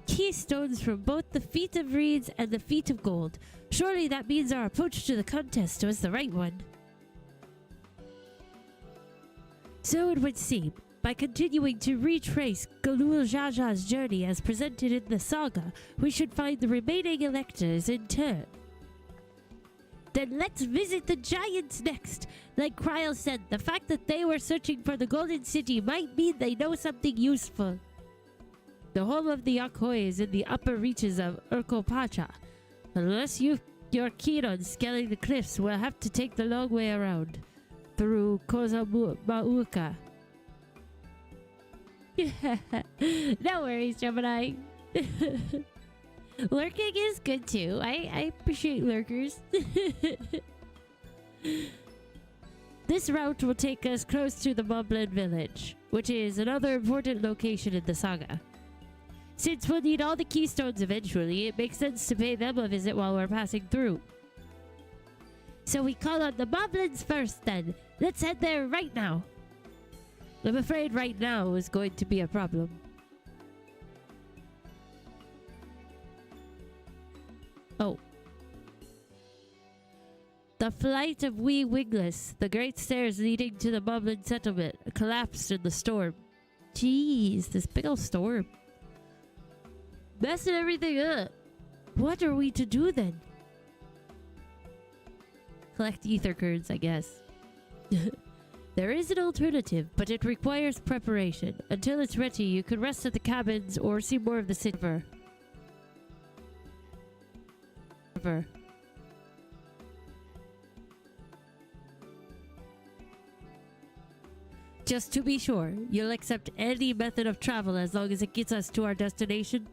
A: keystones from both the Feat of Reeds and the Feat of Gold. Surely that means our approach to the contest was the right one. So it would seem. By continuing to retrace Galul Jaja's journey as presented in the saga, we should find the remaining electors in turn. Then let's visit the giants next. Like Kryl said, the fact that they were searching for the Golden City might mean they know something useful. The home of the Yakhoi is in the upper reaches of Urkopacha. Unless you're keen on scaling the cliffs, we'll have to take the long way around. Through Kozamauka. No worries, Gemini. Lurking is good too. I appreciate lurkers. This route will take us close to the Moblin village, which is another important location in the saga. Since we'll need all the keystones eventually, it makes sense to pay them a visit while we're passing through. So we call on the Moblins first then. Let's head there right now. I'm afraid right now is going to be a problem. Oh. The flight of wee wingless, the great stairs leading to the Moblin settlement, collapsed in the storm. Jeez, this big old storm. Messing everything up. What are we to do then? Collect ether curds, I guess. There is an alternative, but it requires preparation. Until it's ready, you can rest at the cabins or see more of the city. Just to be sure, you'll accept any method of travel as long as it gets us to our destination?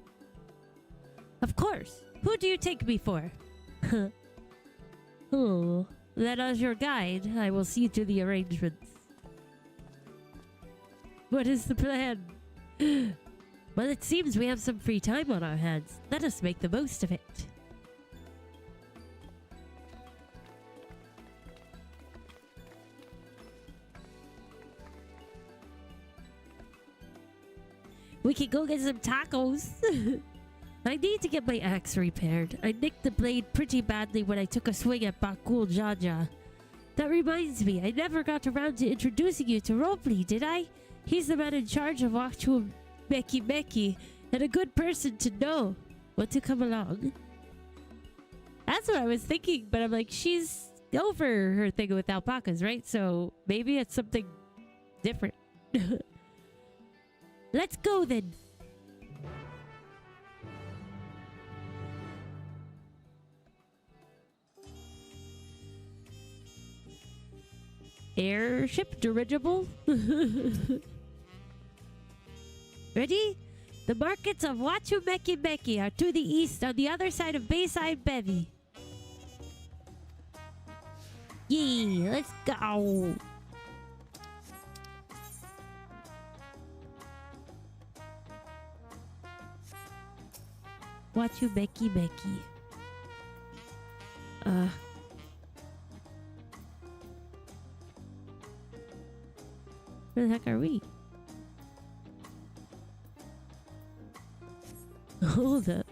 A: Of course. Who do you take me for? Oh, then as your guide, I will see to the arrangements. What is the plan? Well, it seems we have some free time on our hands. Let us make the most of it. We can go get some tacos. I need to get my axe repaired. I nicked the blade pretty badly when I took a swing at Bakul Jaja. That reminds me, I never got around to introducing you to Robley, did I? He's the man in charge of Wachu Meki Meki, and a good person to know. Want to come along? That's what I was thinking, but I'm like, she's over her thing with alpacas, right? So maybe it's something different. Let's go then. Airship dirigible? Ready? The markets of Wachu Meki Meki are to the east on the other side of Bayside Bevy. Yee, let's go. Wachu Meki Meki. Where the heck are we? Hold up.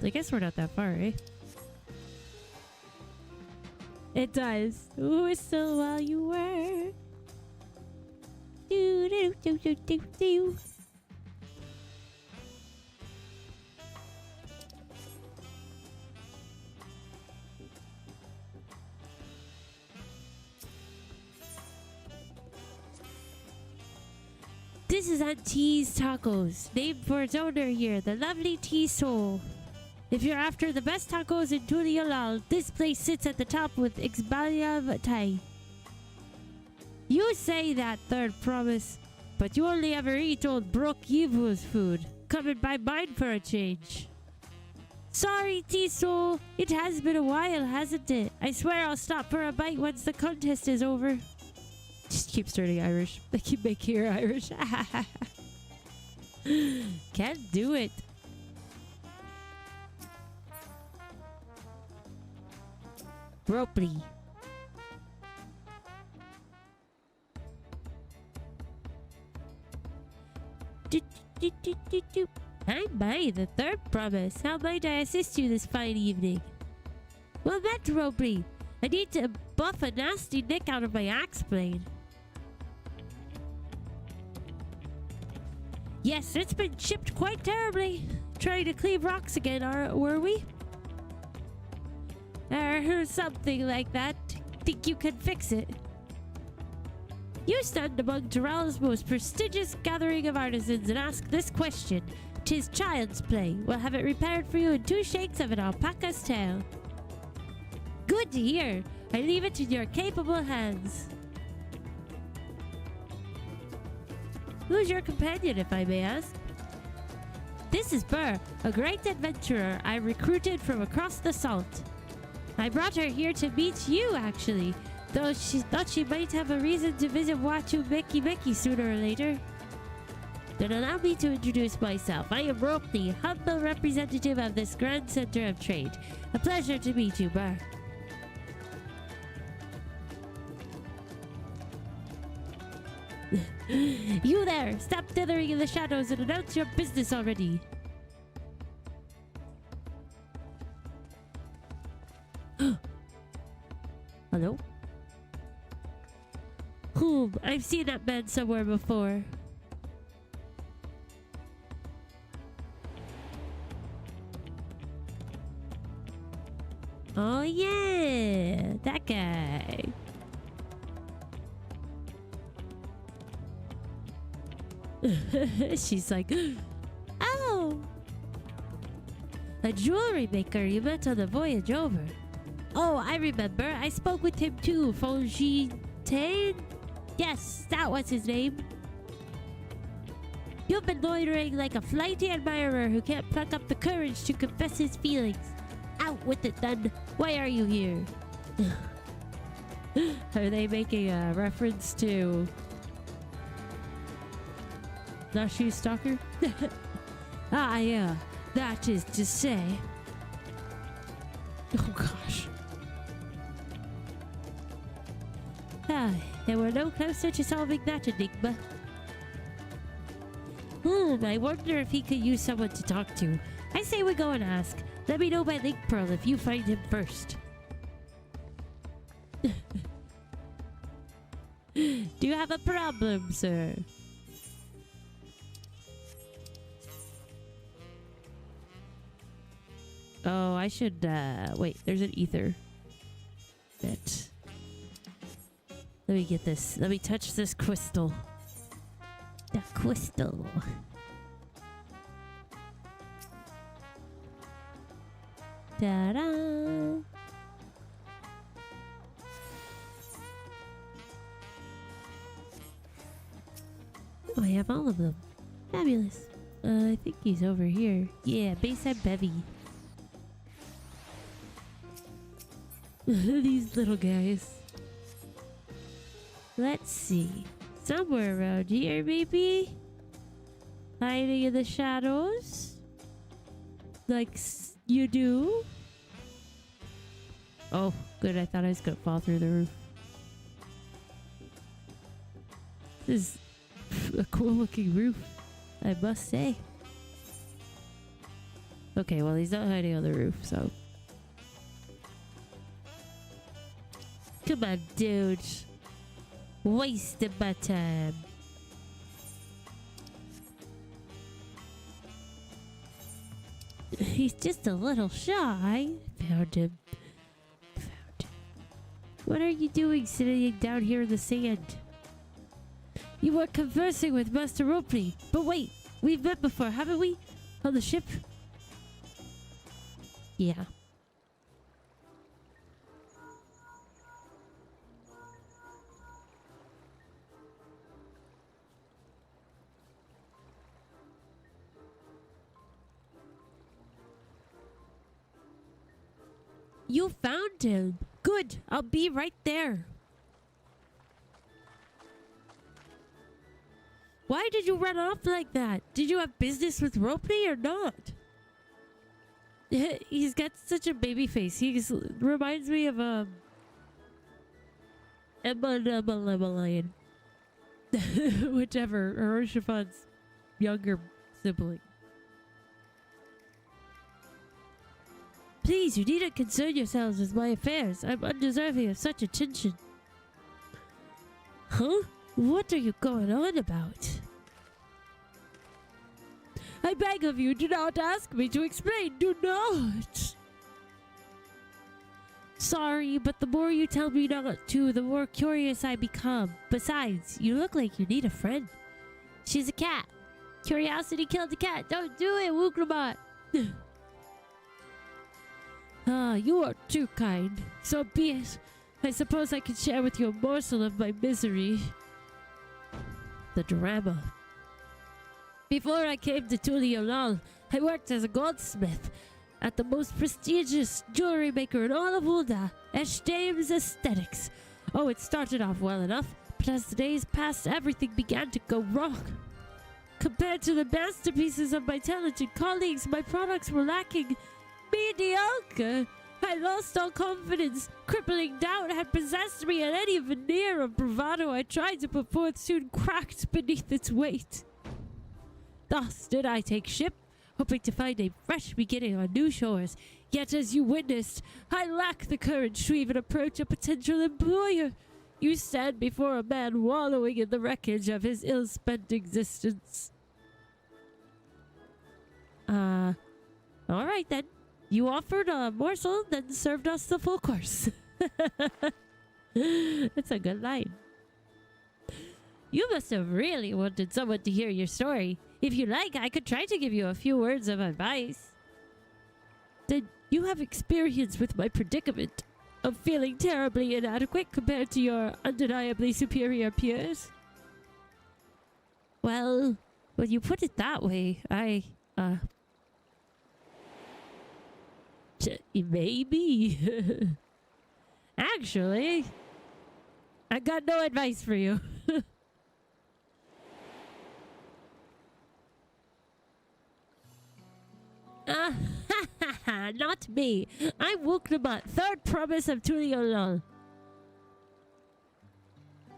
A: I guess we're not that far, eh? It does. Whistle while you work. Do do do do do do. This is Aunt T's Tacos, named for its owner here, the lovely T Soul. If you're after the best tacos in Tuliolal, this place sits at the top with Ixbalyav Tai. You say that, Third Promise, but you only ever eat old Brooke Yivu's food. Come and buy mine for a change. Sorry, T Soul, it has been a while, hasn't it? I swear I'll stop for a bite once the contest is over. Just keep starting Irish. I keep making her Irish. Can't do it. Ropley. I'm by the Third Promise. How might I assist you this fine evening? Well met, Ropley. I need to buff a nasty nick out of my axe blade. Yes, it's been chipped quite terribly. Trying to cleave rocks again, were we? Something like that. Think you can fix it? You stand among Tural's most prestigious gathering of artisans and ask this question. 'Tis child's play. We'll have it repaired for you in 2 shakes of an alpaca's tail. Good to hear. I leave it in your capable hands. Who's your companion, if I may ask? This is Burr, a great adventurer I recruited from across the salt. I brought her here to meet you, actually, though she thought she might have a reason to visit Watu Meki sooner or later. Then allow me to introduce myself. I am Ropney, humble representative of this grand center of trade. A pleasure to meet you, Burr. You there! Stop dithering in the shadows and announce your business already! Hello? I've seen that man somewhere before. Oh yeah! That guy! She's like, oh! A jewelry maker you met on the voyage over. Oh, I remember. I spoke with him too. Fonjitain? Yes, that was his name. You've been loitering like a flighty admirer who can't pluck up the courage to confess his feelings. Out with it then. Why are you here? Are they making a reference to Nashu Stalker? Ah, yeah. That is to say. Oh, gosh. Ah, and we're no closer to solving that enigma. I wonder if he could use someone to talk to. I say we go and ask. Let me know by link pearl if you find him first. Do you have a problem, sir? Oh, I should, wait, there's an ether bit. Let me get this. Let me touch this crystal. The crystal. Ta-da! Oh, I have all of them. Fabulous. I think he's over here. Yeah, Bayside Bevy. These little guys. Let's see. Somewhere around here, maybe? Hiding in the shadows? Like you do? Oh, good. I thought I was gonna fall through the roof. This is a cool looking roof, I must say. Okay, well, he's not hiding on the roof, so. Come on, dude. Wasting my time. He's just a little shy. Found him. What are you doing sitting down here in the sand? You were conversing with Master Ropney. But wait, we've met before, haven't we? On the ship? Yeah. You found him. Good. I'll be right there. Why did you run off like that? Did you have business with Ropney or not? He's got such a baby face. He reminds me of Emma Lion. Whichever. Or Urshifan's younger sibling. Please, you needn't concern yourselves with my affairs. I'm undeserving of such attention. Huh? What are you going on about? I beg of you, do not ask me to explain. Do not. Sorry, but the more you tell me not to, the more curious I become. Besides, you look like you need a friend. She's a cat. Curiosity killed the cat. Don't do it, Wooklamat. Ah, you are too kind. So be it. I suppose I can share with you a morsel of my misery. The drama. Before I came to Tuliolal, I worked as a goldsmith at the most prestigious jewelry maker in all of Ulda, XIV's Aesthetics. Oh, it started off well enough, but as the days passed, everything began to go wrong. Compared to the masterpieces of my talented colleagues, my products were lacking mediocre. I lost all confidence. Crippling doubt had possessed me, and any veneer of bravado I tried to put forth soon cracked beneath its weight. Thus did I take ship, hoping to find a fresh beginning on new shores. Yet, as you witnessed, I lack the courage to even approach a potential employer. You stand before a man wallowing in the wreckage of his ill-spent existence. Alright then. You offered a morsel, then served us the full course. That's a good line. You must have really wanted someone to hear your story. If you like, I could try to give you a few words of advice. Then you have experience with my predicament of feeling terribly inadequate compared to your undeniably superior peers. Well, when you put it that way, maybe. Actually, I got no advice for you. Not me. I'm Wuknamat, third promise of Tuliolol,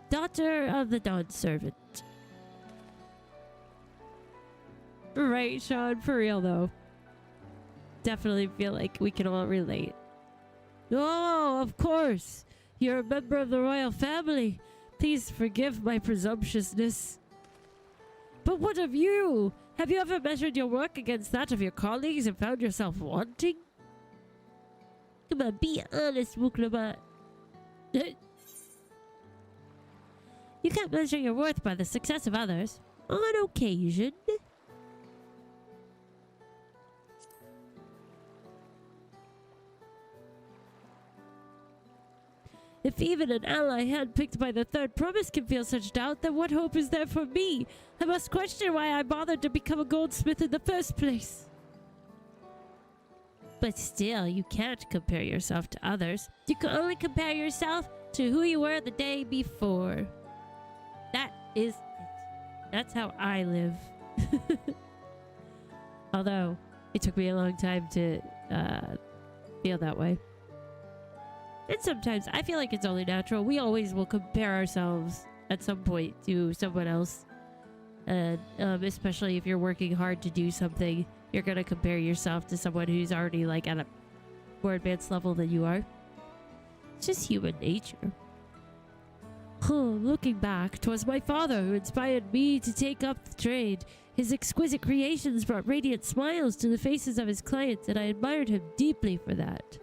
A: daughter of the Dawn Servant. Right, Sean, for real though. Definitely feel like we can all relate. Oh, of course. You're a member of the royal family. Please forgive my presumptuousness. But what of you? Have you ever measured your work against that of your colleagues and found yourself wanting? Come on, be honest, Wuknamat. You can't measure your worth by the success of others. On occasion. If even an ally handpicked by the third promise can feel such doubt, then what hope is there for me? I must question why I bothered to become a goldsmith in the first place. But still, you can't compare yourself to others. You can only compare yourself to who you were the day before. That is it. That's how I live. Although, it took me a long time to feel that way. And sometimes I feel like it's only natural. We always will compare ourselves at some point to someone else. And especially if you're working hard to do something, you're going to compare yourself to someone who's already like at a more advanced level than you are. It's just human nature. Looking back, 'twas my father who inspired me to take up the trade. His exquisite creations brought radiant smiles to the faces of his clients, and I admired him deeply for that.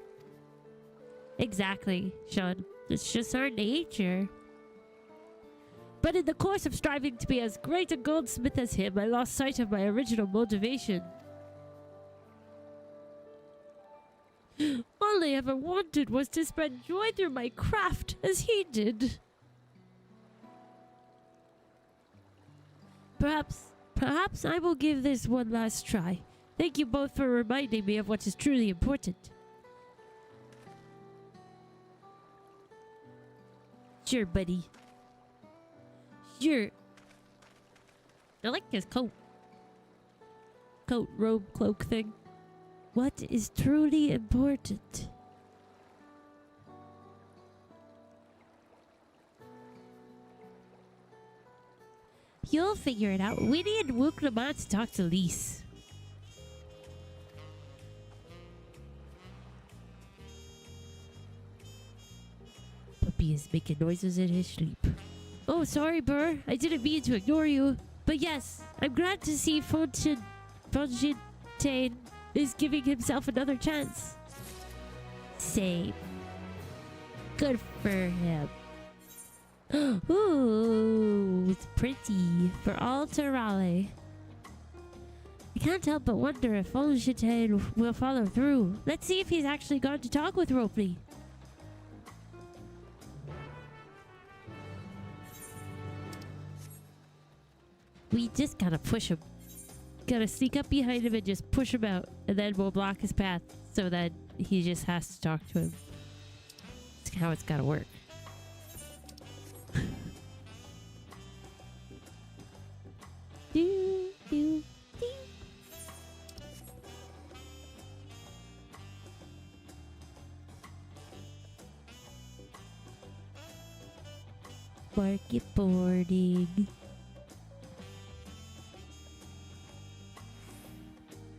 A: Exactly, Sean. It's just our nature. But in the course of striving to be as great a goldsmith as him, I lost sight of my original motivation. All I ever wanted was to spread joy through my craft, as he did. Perhaps I will give this one last try. Thank you both for reminding me of what is truly important. Sure, buddy. Sure. I like his coat. Coat, robe, cloak thing. What is truly important? You'll figure it out. We need Wuknamat to talk to Lise. Puppy is making noises in his sleep. Oh, sorry, Burr. I didn't mean to ignore you. But yes, I'm glad to see Fontaine is giving himself another chance. Same. Good for him. Ooh, it's pretty. For all to rally. I can't help but wonder if Fontaine will follow through. Let's see if he's actually gone to talk with Ropley. We just gotta push him. Gotta sneak up behind him and just push him out, and then we'll block his path so that he just has to talk to him. That's how it's gotta work. do, do, do. Market boarding.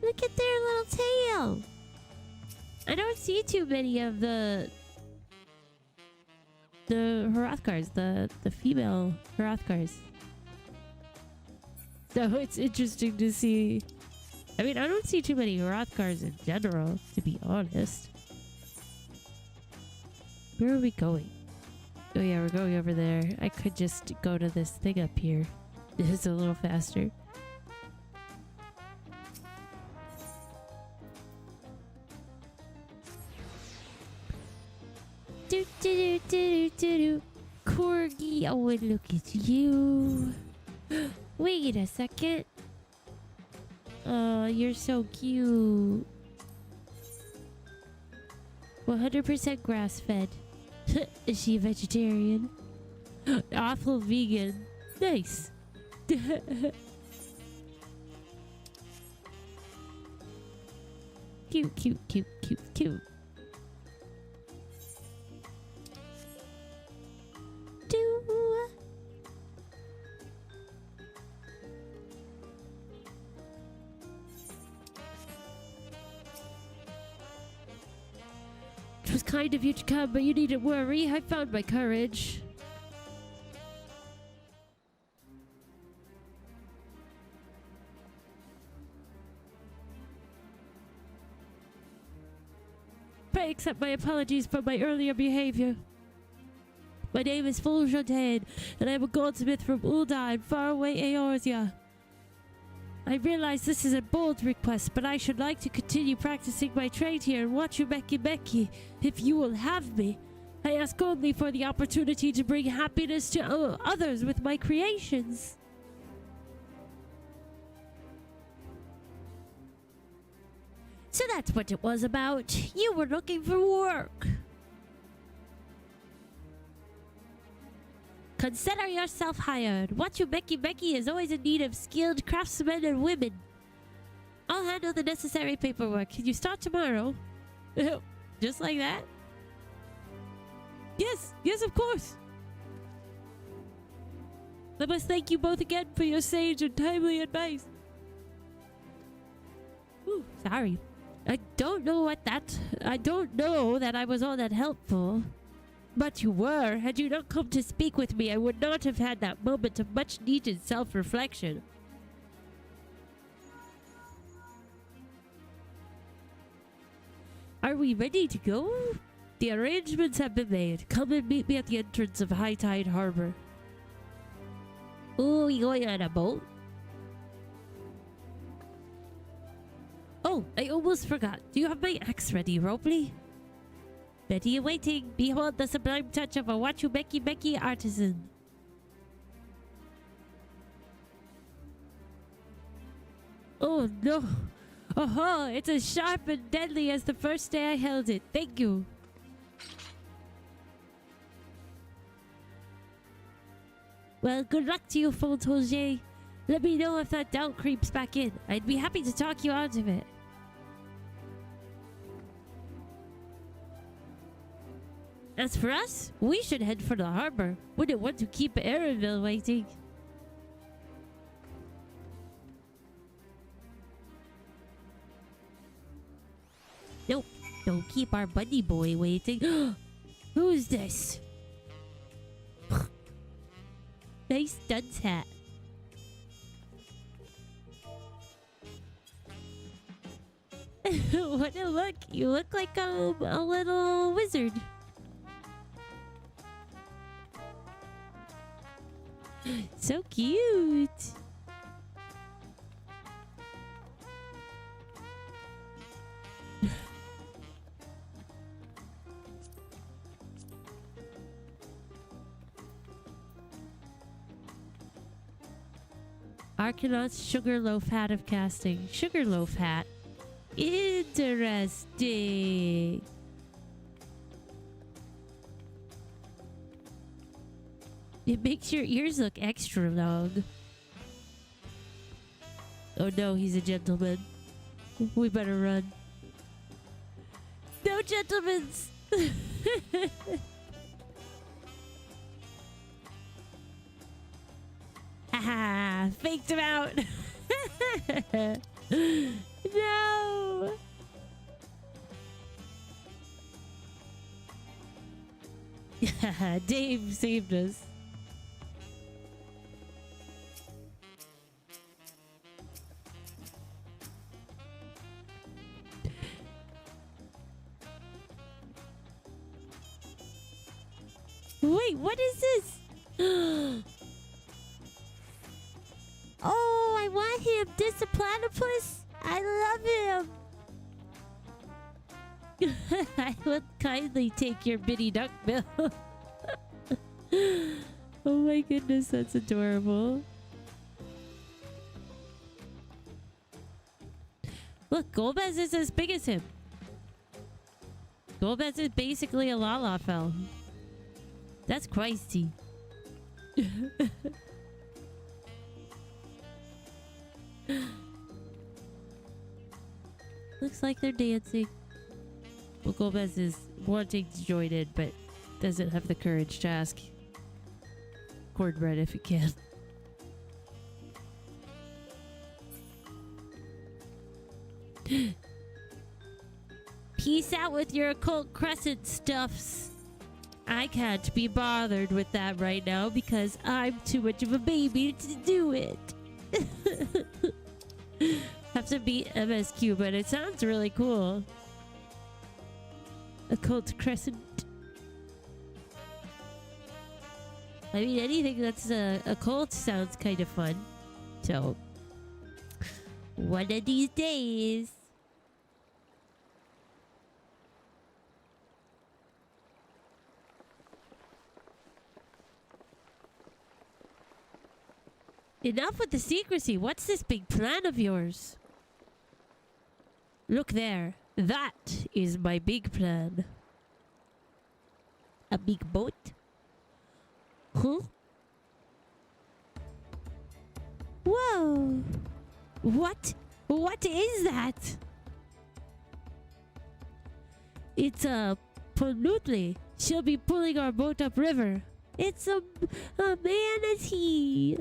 A: Look at their little tail. I don't see too many of the Hrothgars, the female Hrothgars. So it's interesting to see. I mean, I don't see too many Hrothgars in general, to be honest. Where are we going? Oh yeah, we're going over there. I could just go to this thing up here. It's a little faster. Do do do do do do. Corgi, oh look at you. Wait a second. Oh, you're so cute. 100% grass-fed. Is she a vegetarian? Awful vegan. Nice. Cute, cute, cute, cute, cute. It was kind of you to come, but you needn't worry. I found my courage. Pray accept my apologies for my earlier behavior. My name is Fuljontaine, and I am a goldsmith from Ul'dah in faraway Eorzea. I realize this is a bold request, but I should like to continue practicing my trade here and watch you Becky, if you will have me. I ask only for the opportunity to bring happiness to others with my creations. So that's what it was about. You were looking for work. Consider yourself hired. Watch you Becky is always in need of skilled craftsmen and women. I'll handle the necessary paperwork. Can you start tomorrow? Just like that? Yes, of course. I must thank you both again for your sage and timely advice. Ooh, sorry. I don't know that I was all that helpful. But you were. Had you not come to speak with me, I would not have had that moment of much needed self-reflection. Are we ready to go? The arrangements have been made. Come and meet me at the entrance of High Tide Harbor. Oh, you going on a boat? Oh, I almost forgot. Do you have my axe ready, Robley? Ready and waiting. Behold the sublime touch of a Wachu Becky artisan. Oh no. Oh, it's as sharp and deadly as the first day I held it. Thank you. Well, good luck to you, Fontaine. Let me know if that doubt creeps back in. I'd be happy to talk you out of it. As for us, we should head for the harbor. Wouldn't want to keep Erenville waiting. Nope, don't keep our bunny boy waiting. Who's this? Nice dunce hat. What a look. You look like a little wizard. So cute. Arcanauts Sugarloaf hat of casting. Sugarloaf hat. Interesting. It makes your ears look extra long. Oh no, he's a gentleman. We better run. No gentlemans! Haha, faked him out. No. Dave saved us. Wait, what is this? Oh, I want him. This a platypus? I love him. I will kindly take your bitty duck bill. Oh my goodness, that's adorable. Look, Golbez is as big as him. Golbez is basically a Lalafell. That's crazy. Looks like they're dancing. Well, Golbez is wanting to join in, but doesn't have the courage to ask Cornbread if he can. Peace out with your occult crescent stuffs. I can't be bothered with that right now because I'm too much of a baby to do it. Have to beat MSQ, but it sounds really cool. Occult crescent. I mean, anything that's occult sounds kind of fun. So, one of these days. Enough with the secrecy. What's this big plan of yours? Look there. That is my big plan. A big boat? Huh? Whoa! What? What is that? It's a Ponutli. She'll be pulling our boat upriver. It's a manatee.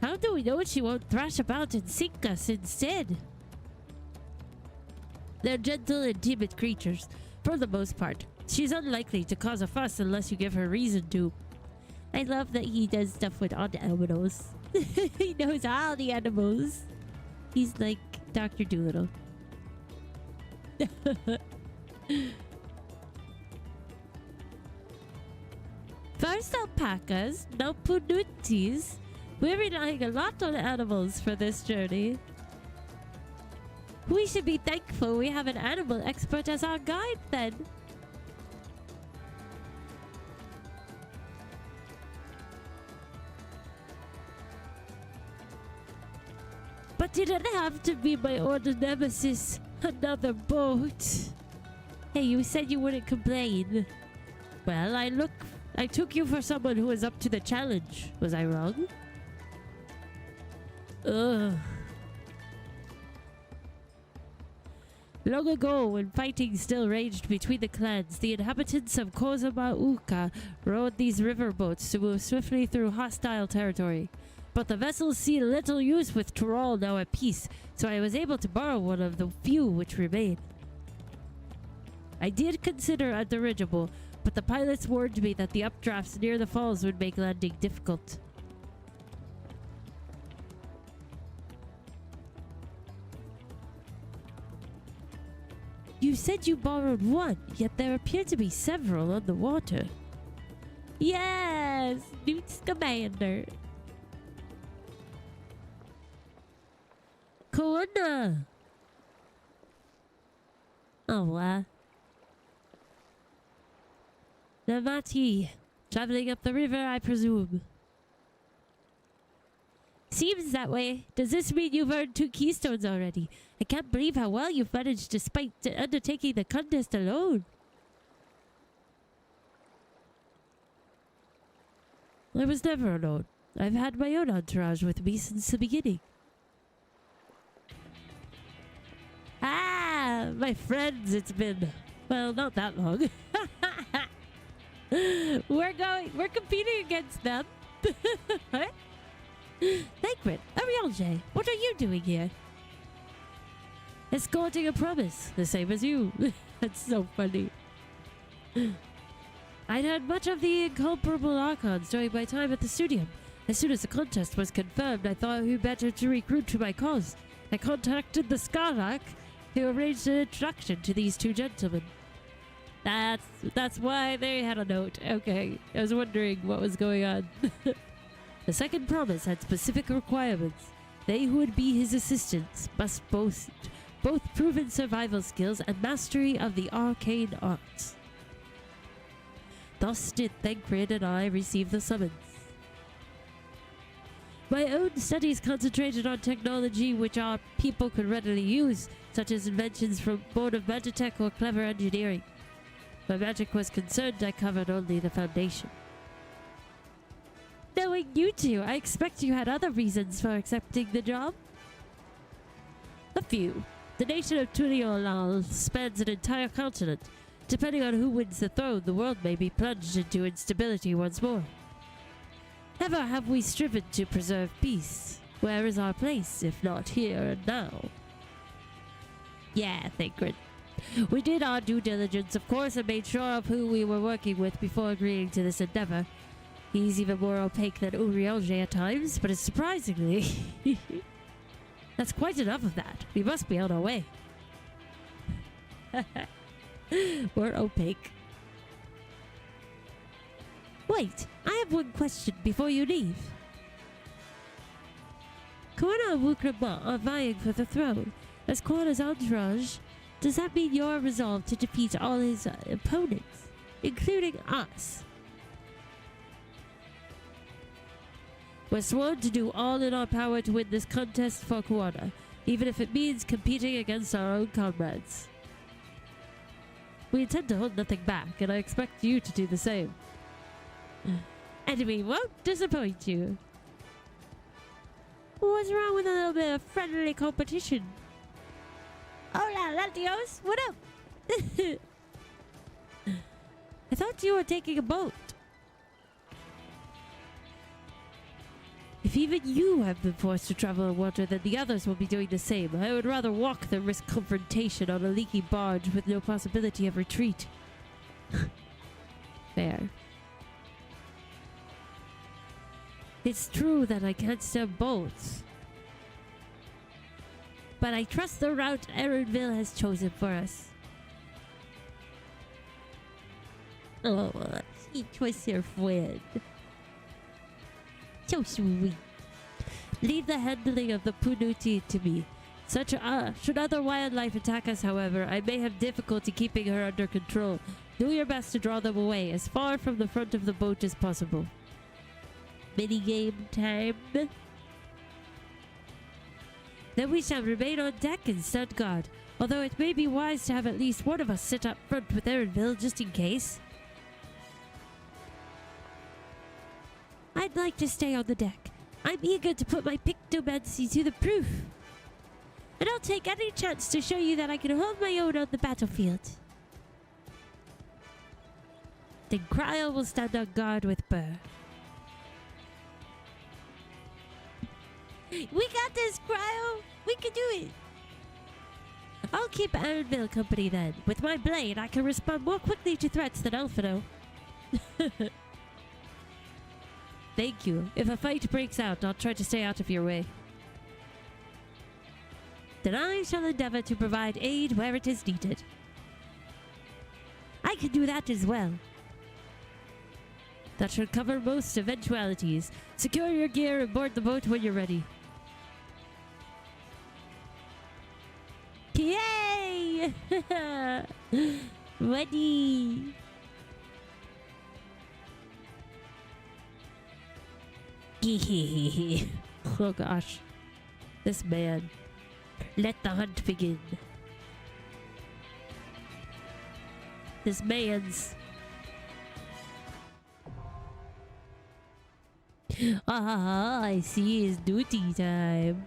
A: How do we know she won't thrash about and sink us instead? They're gentle and timid creatures, for the most part. She's unlikely to cause a fuss unless you give her reason to. I love that he does stuff with all the animals. He knows all the animals. He's like Dr. Dolittle. First alpacas, now punutis. We're relying a lot on animals for this journey. We should be thankful we have an animal expert as our guide then. But it didn't have to be my old nemesis, another boat. Hey, you said you wouldn't complain. Well, I took you for someone who was up to the challenge. Was I wrong? Ugh. Long ago, when fighting still raged between the clans, the inhabitants of Kozamauka rowed these riverboats to move swiftly through hostile territory. But the vessels see little use with Tural now at peace, so I was able to borrow one of the few which remain. I did consider a dirigible, but the pilots warned me that the updrafts near the falls would make landing difficult. You said you borrowed one, yet there appear to be several on the water. Yes! Newt Scamander! Koana! Oh, Namati. Traveling up the river, I presume. seems that way. Does this mean you've earned 2 keystones already? I can't believe how well you've managed despite undertaking the contest alone. I was never alone. I've had my own entourage with me since the beginning. Ah, my friends, it's been, well, not that long. We're competing against them. Huh? Thancred, Urielge, what are you doing here? Escorting a promise, the same as you. That's so funny. I'd had much of the incomparable Archons during my time at the studio. As soon as the contest was confirmed, I thought who better to recruit to my cause. I contacted the Skarrak, who arranged an introduction to these 2 gentlemen. That's why they had a note. Okay, I was wondering what was going on. The second promise had specific requirements. They who would be his assistants must both proven survival skills and mastery of the arcane arts. Thus did Thancred and I receive the summons. My own studies concentrated on technology which our people could readily use, such as inventions from born of magitech or clever engineering. Where magic was concerned, I covered only the foundation. Knowing you two, I expect you had other reasons for accepting the job. A few. The nation of Tuliolal spans an entire continent. Depending on who wins the throne, the world may be plunged into instability once more. Never have we striven to preserve peace. Where is our place, if not here and now? Yeah, Thancred. We did our due diligence, of course, and made sure of who we were working with before agreeing to this endeavor. He's even more opaque than Urielge at times, but it's surprisingly... That's quite enough of that. We must be on our way. We're opaque. Wait, I have one question before you leave. Corona and Wukrama are vying for the throne. As Corna's entourage, does that mean you're resolved to defeat all his opponents, including us? We're sworn to do all in our power to win this contest for Corona, even if it means competing against our own comrades. We intend to hold nothing back, and I expect you to do the same. And we won't disappoint you. What's wrong with a little bit of friendly competition? Hola, Latios, what up? I thought you were taking a boat. If even you have been forced to travel on water, then the others will be doing the same. I would rather walk than risk confrontation on a leaky barge with no possibility of retreat. Fair. It's true that I can't steer boats. But I trust the route Erenville has chosen for us. Oh, she chose her friend. So sweet. Leave the handling of the Punuti to me. Should other wildlife attack us, however, I may have difficulty keeping her under control. Do your best to draw them away, as far from the front of the boat as possible. Minigame time. Then we shall remain on deck and stand guard, although it may be wise to have at least one of us sit up front with Erenville just in case. I'd like to stay on the deck. I'm eager to put my pictomancy to the proof. And I'll take any chance to show you that I can hold my own on the battlefield. Then Cryo will stand on guard with Burr. We got this, Cryo! We can do it! I'll keep Erenville company then. With my blade, I can respond more quickly to threats than Alphino. Thank you. If a fight breaks out, I'll try to stay out of your way. Then I shall endeavor to provide aid where it is needed. I can do that as well. That should cover most eventualities. Secure your gear and board the boat when you're ready. Yay! Ready! Oh gosh. This man. Let the hunt begin. This man's. Ah, I see, it's duty time.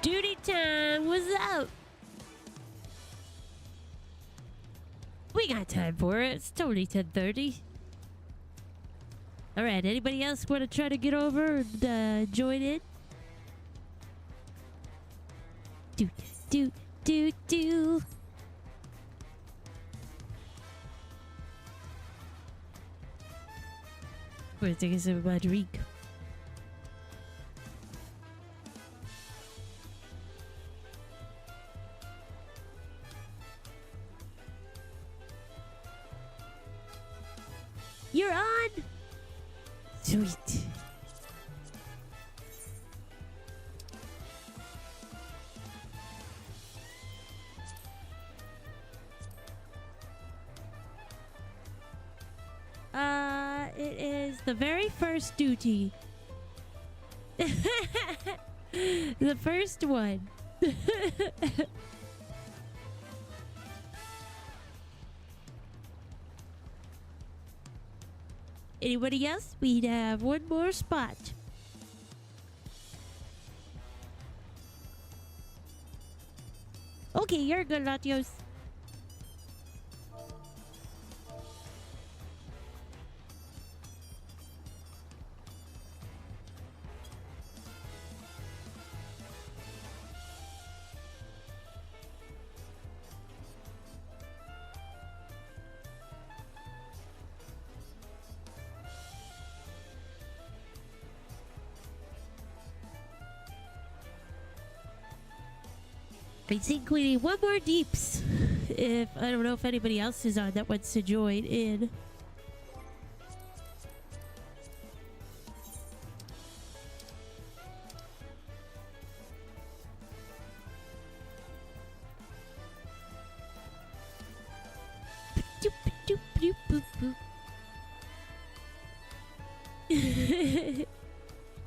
A: Duty time, what's up? We got time for it. It's totally 10:30. Alright, anybody else want to try to get over and join in? Do. We're gonna take a sip of my drink. You're on! Sweet. It is the very first duty. The first one. Anybody else? We'd have one more spot. Okay, you're good, Latios. I think we need one more deeps. If I don't know if anybody else is on that wants to join in.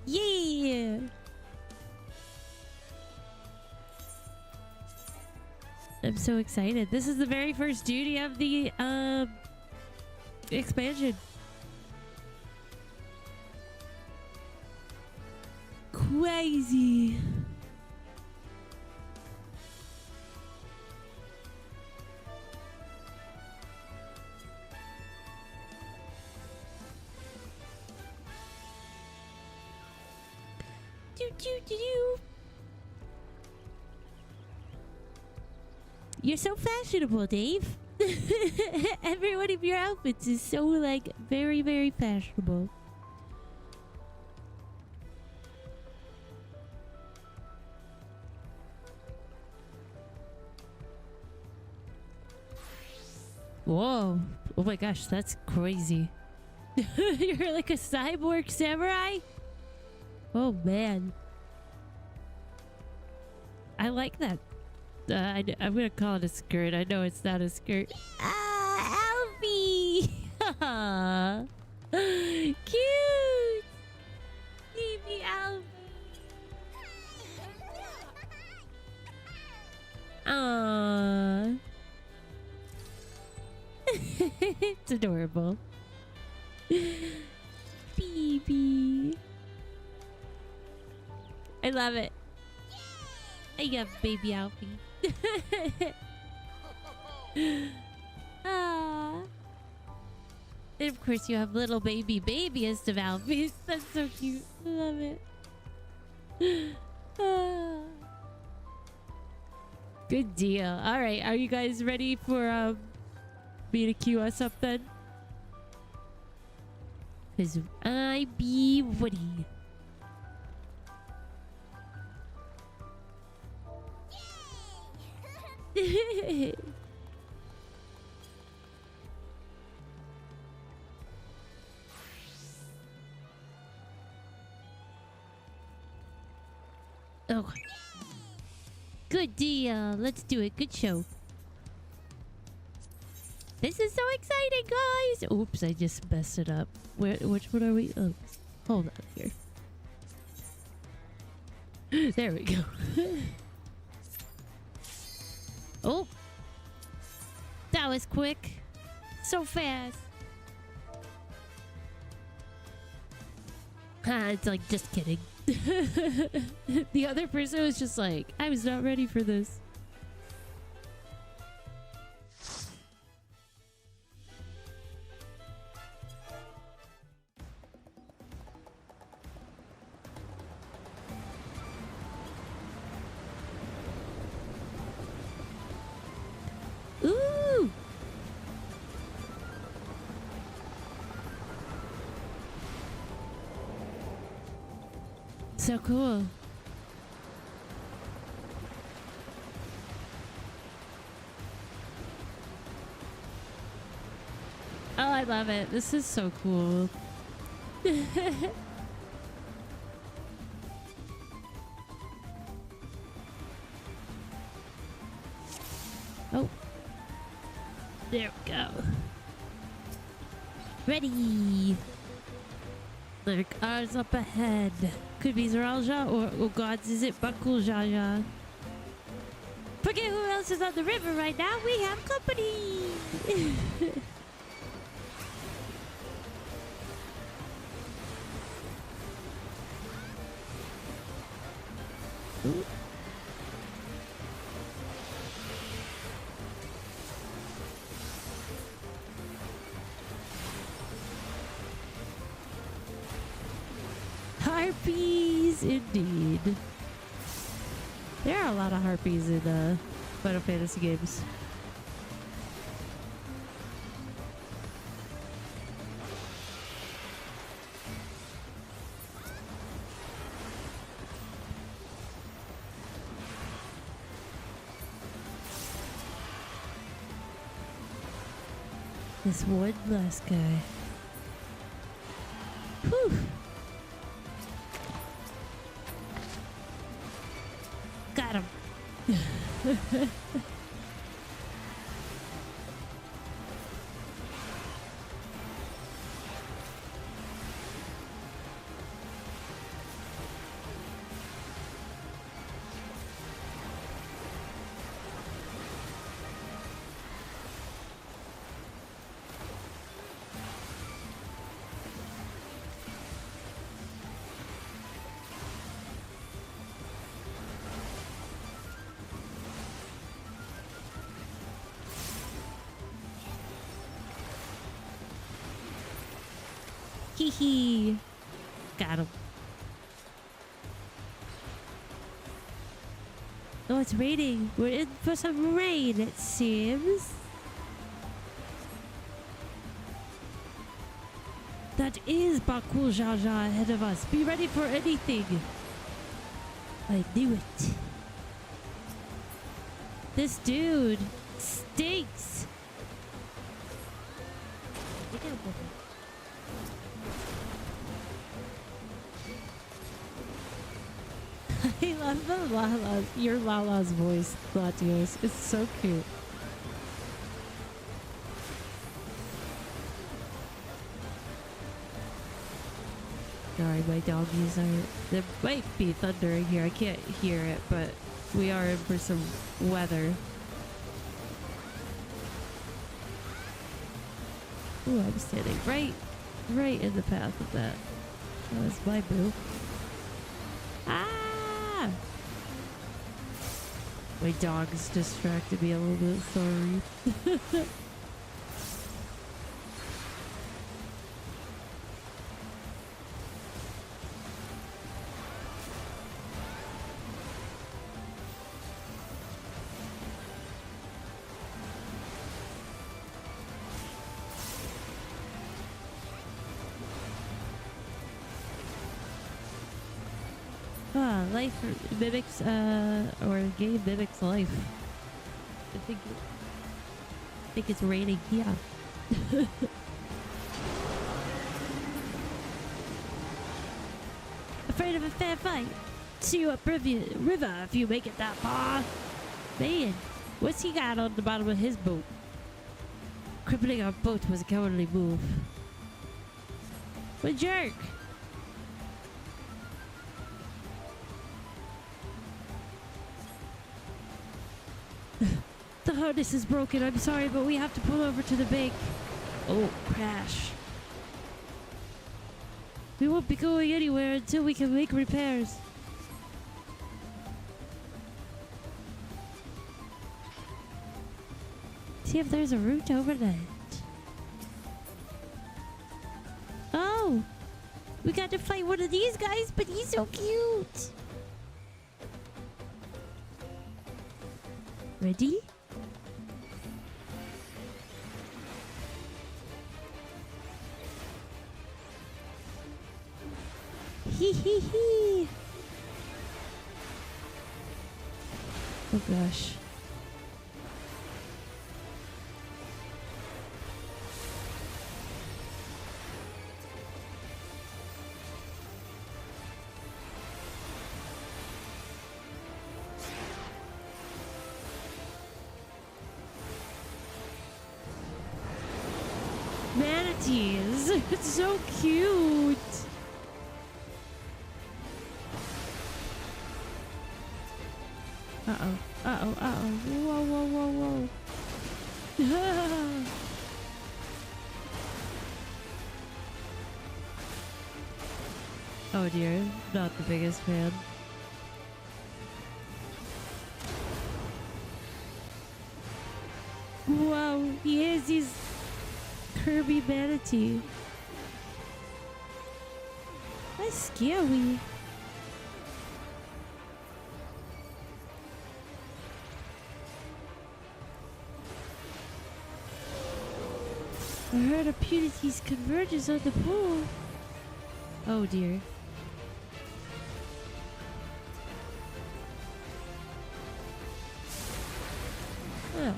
A: Yeah. I'm so excited. This is the very first duty of the expansion. Crazy. Do. You're so fashionable, Dave. Every one of your outfits is so, like, very, very fashionable. Whoa. Oh my gosh, that's crazy. You're like a cyborg samurai? Oh, man. I like that. I'm gonna call it a skirt. I know it's not a skirt. Ah, Alfie! Cute! Baby Alfie! Aww. It's adorable. Baby. I love it. I got baby Alfie. Ah. And of course you have little babyest of Alfies. That's so cute. I love it. Ah. Good deal. Alright, are you guys ready for me to queue us up then? Because I be Woody. Oh, good deal. Let's do it. Good show. This is so exciting, guys! Oops, I just messed it up. Which one are we? Oh, hold on here. There we go. Oh! That was quick. So fast. It's like, just kidding. The other person was just like, I was not ready for this. Ooh! So cool. Oh, I love it. This is so cool. Oh. There we go. Ready. Look, ours up ahead. Could be Zeralja or, oh gods, is it Bakuljaja? Forget who else is on the river right now. We have company. Ooh. Harpies, indeed. There are a lot of harpies in Final Fantasy games. This one last guy. Whew. Got him. Hee. Got him. Oh, it's raining. We're in for some rain, it seems. That is Bakul Jaja ahead of us. Be ready for anything. I knew it. This dude stinks. Look at him. I love the Lala's, your Lala's voice, Latios. It's so cute. Sorry, my doggies are... There might be thundering here. I can't hear it, but we are in for some weather. Ooh, I'm standing right in the path of that. That was my boo. Ah! My dog's distracted me a little bit, sorry. Life mimics, or a game mimics life. I think it's raining, yeah. Afraid of a fair fight? See you up river if you make it that far. Man, what's he got on the bottom of his boat? Crippling our boat was a cowardly move. What a jerk! The harness is broken. I'm sorry, but we have to pull over to the bank. Oh, crash. We won't be going anywhere until we can make repairs. See if there's a route overland. Oh! We got to fight one of these guys, but he's so cute! Ready? Hee hee hee! Oh gosh. Manatees! It's so cute! Uh-oh. Uh-oh. Uh-oh. Whoa, whoa, whoa, whoa. Oh dear. Not the biggest fan. Wow. He is. He's Kirby Manatee. That's scary. I heard a Punity's converges on the pool. Oh dear. Oh.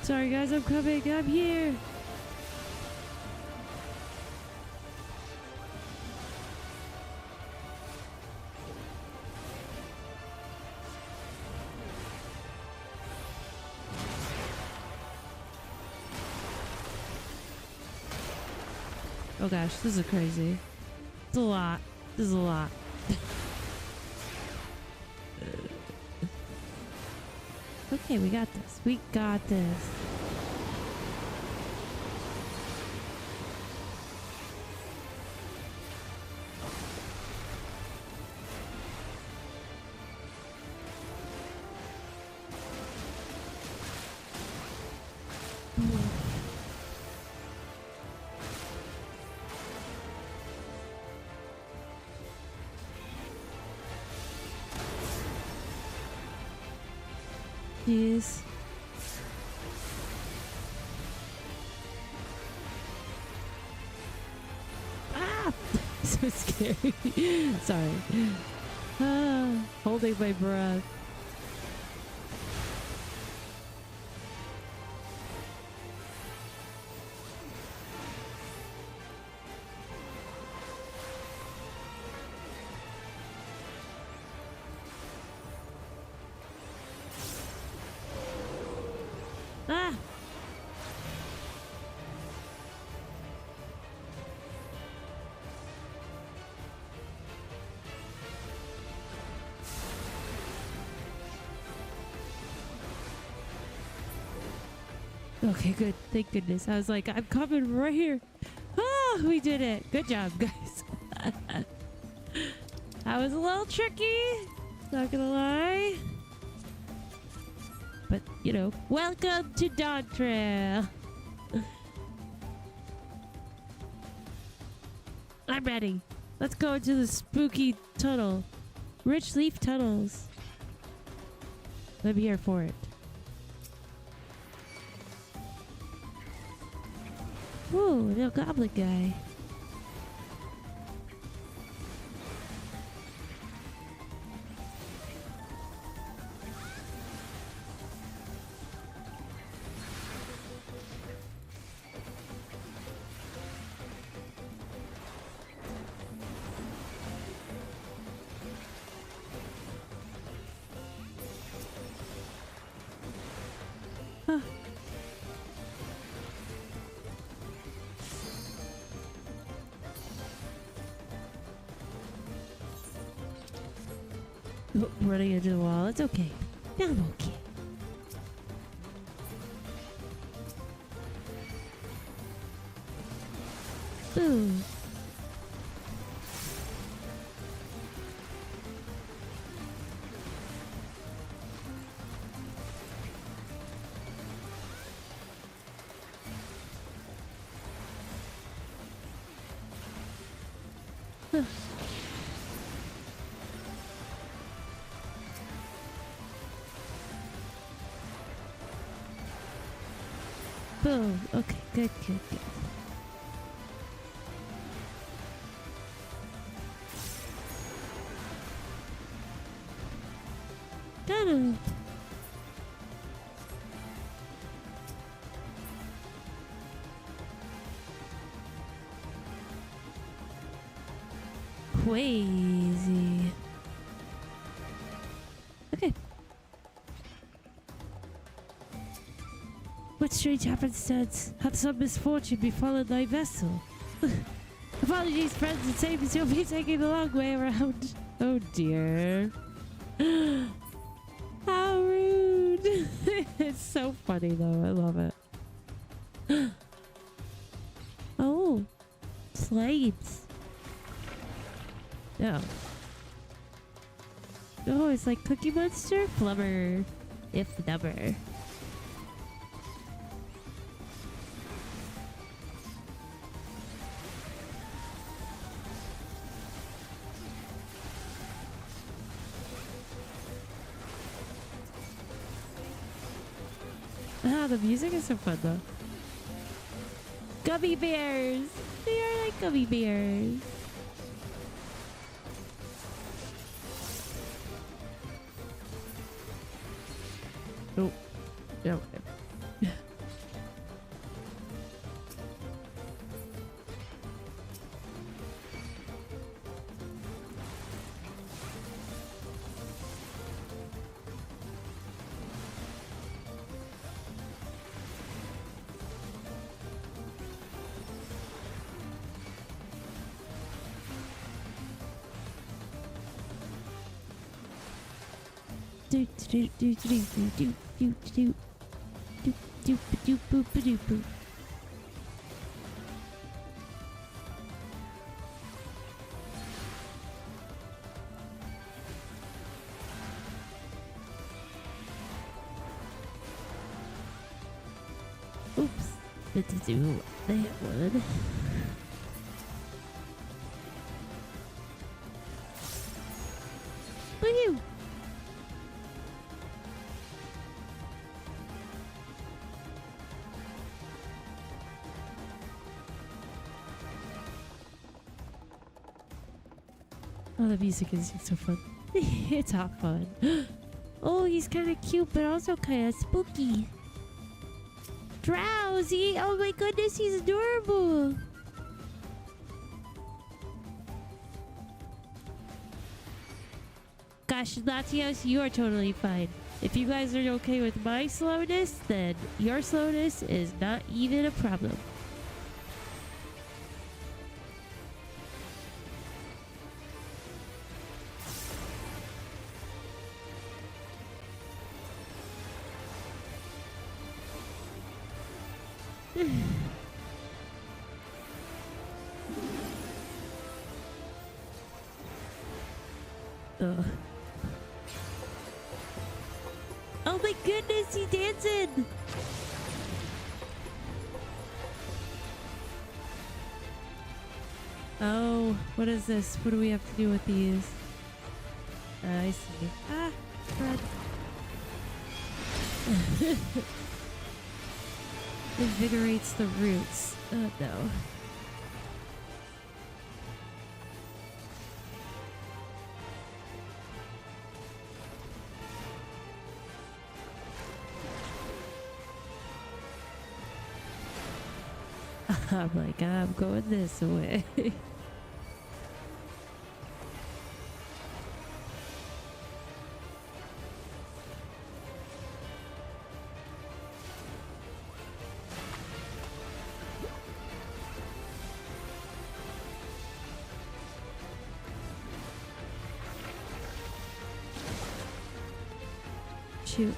A: Sorry guys, I'm coming. I'm here. Oh gosh, this is crazy. It's a lot. This is a lot. Okay, we got this. We got this. Jeez. Ah! So scary. Sorry. Holding my breath. Ah! Okay, good. Thank goodness. I was like, I'm coming right here. Ah, we did it. Good job, guys. That was a little tricky. Not gonna lie. But, you know, welcome to Dawntrail. I'm ready. Let's go into the spooky tunnel. Rich leaf tunnels. I'm here for it. Whoa, little goblin guy. Running into the wall. It's okay. I'm okay. Boom. Boom. Okay, good, good, good. Got him. Crazy. Okay. What strange happenstance hath some misfortune befallen thy vessel? Apologies, friends, and saviors, you'll be taking the long way around. Oh dear. How rude. It's so funny though, I love it. Oh, slaves. No. Oh, it's like Cookie Monster? Flubber. If number. Ah, the music is so fun though. Gummy bears! They are like gummy bears. Oh, no. Do do do do do do do do do do do do do do do. Oops, meant to do that one. Woohoo! Oh, the music is so fun. It's hot fun. Oh, he's kind of cute, but also kind of spooky. Drowsy! Oh my goodness, he's adorable! Gosh, Latios, you are totally fine. If you guys are okay with my slowness, then your slowness is not even a problem. Ugh. Oh my goodness, he's dancing! Oh, what is this? What do we have to do with these? I see. Ah, crud. Invigorates the roots. Oh no. I'm like, I'm going this way. shoot.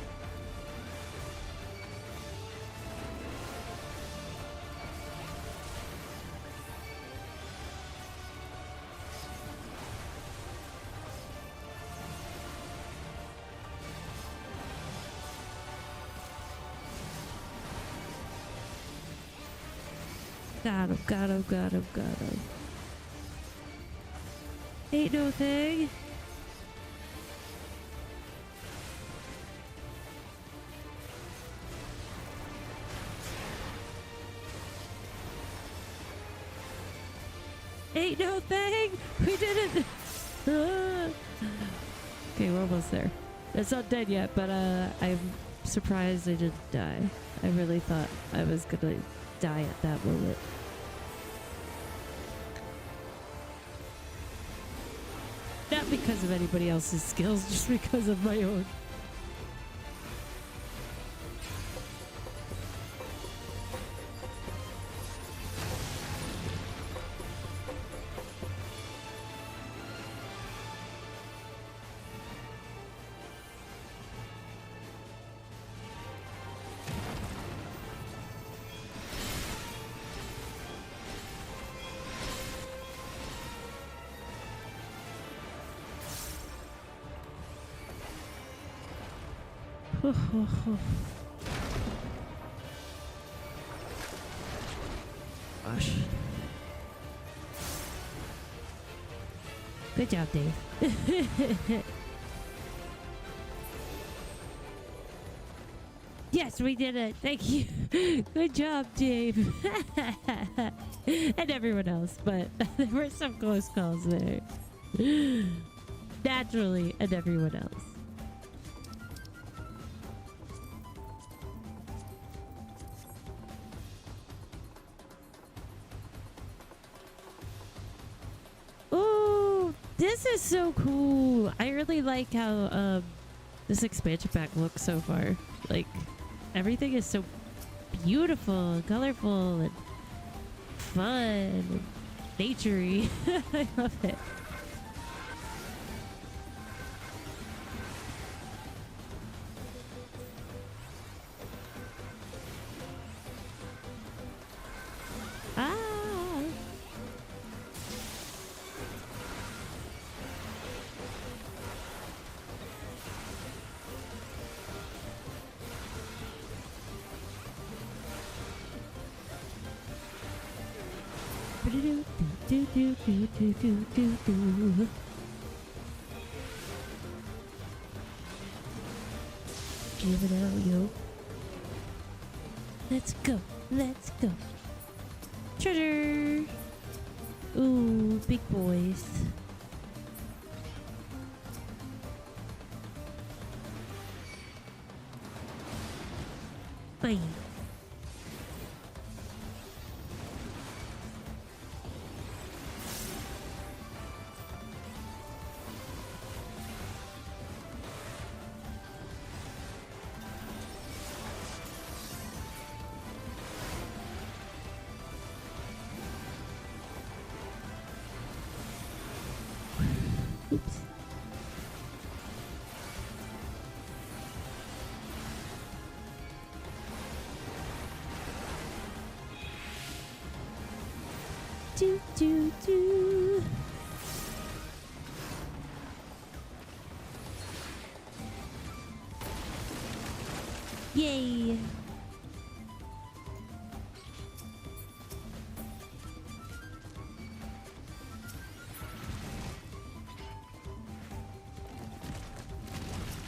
A: Got him, got him, got him, got him. Ain't no thing. Ain't no thing. We did it. Okay, we're almost there. It's not dead yet, but I'm surprised I didn't die. I really thought I was gonna die at that moment. Not because of anybody else's skills, just because of my own. Gosh. Good job, Dave. Yes, we did it. Thank you. Good job, Dave. And everyone else, but there were some close calls there. Naturally, and everyone else. This is so cool. I really like how this expansion pack looks so far. Like, everything is so beautiful and colorful and fun and naturey. I love it. Give it out, yo. Let's go. Let's go. Treasure. Ooh, big boys. Bye. Oops. Do, do, do. Yay.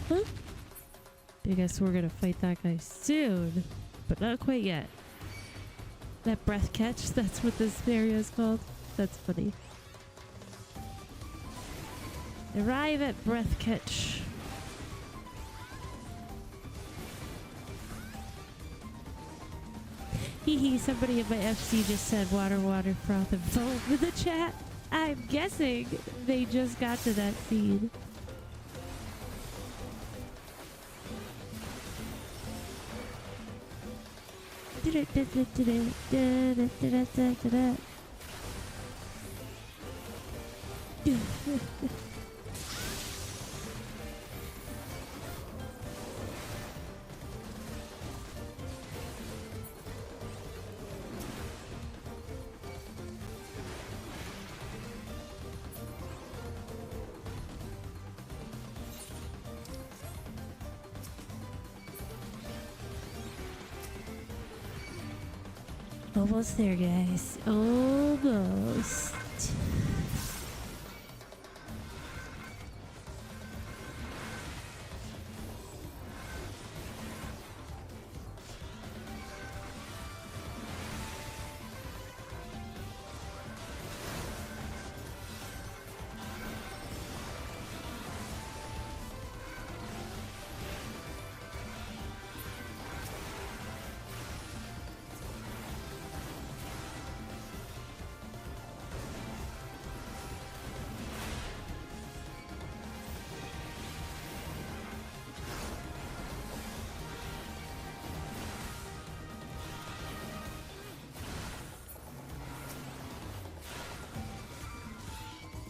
A: Huh? I guess we're gonna fight that guy soon, but not quite yet. That breath catch, that's what this area is called. That's funny. Arrive at breath catch. Hehe, somebody in my FC just said water, water, froth, and foam in the chat. I'm guessing they just got to that scene. Almost there, guys. Almost.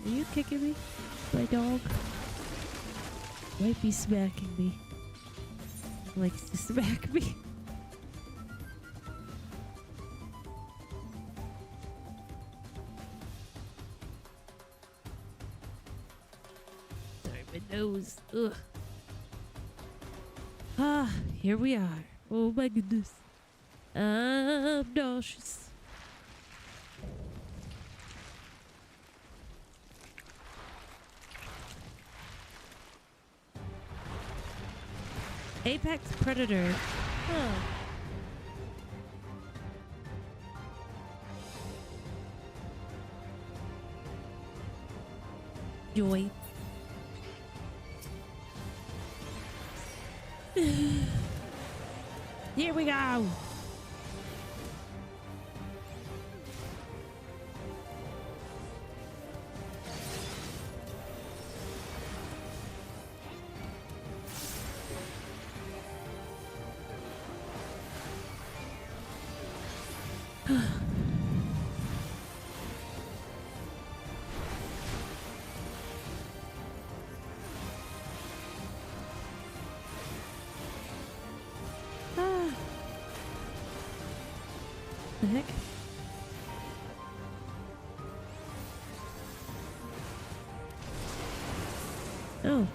A: Are you kicking me? My dog might be smacking me. He likes to smack me. Sorry, my nose. Ugh. Ah, here we are. Oh my goodness. I'm nauseous. Apex Predator. Huh. Joy. Here we go. The heck? Oh.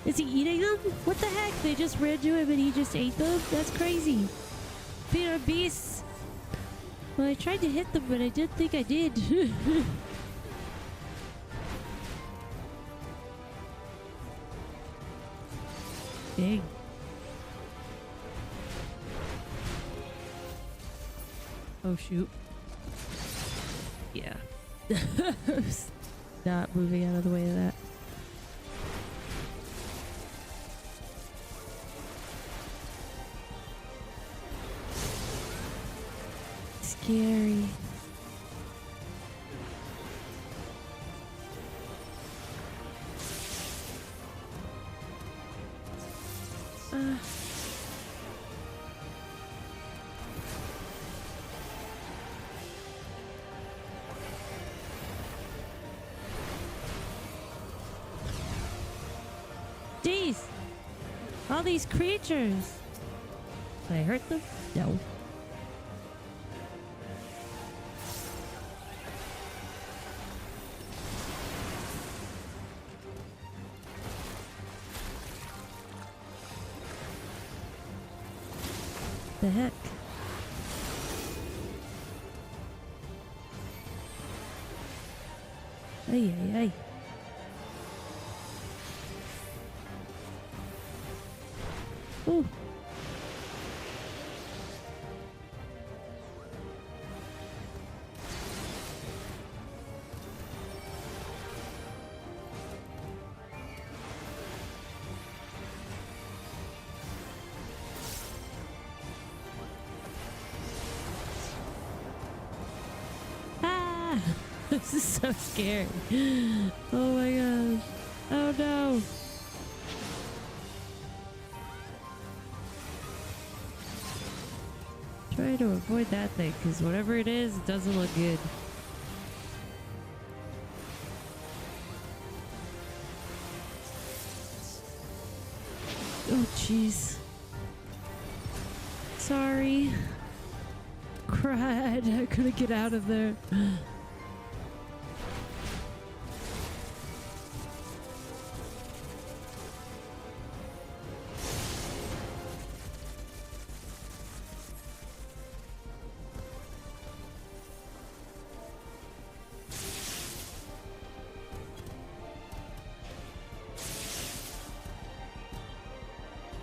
A: Is he eating them? What the heck? They just ran to him and he just ate them? That's crazy. Peter beasts. Well, I tried to hit them, but I didn't think I did. Dang. Oh shoot. Yeah. Not moving out of the way of that. Scary. Jeez! All these creatures! Did I hurt them? No. The heck? Ay, ay, ay. Ooh. Ah! This is so scary. Oh my gosh. Oh no. Try to avoid that thing, because whatever it is, it doesn't look good. Oh jeez. Sorry. Cried. I couldn't get out of there.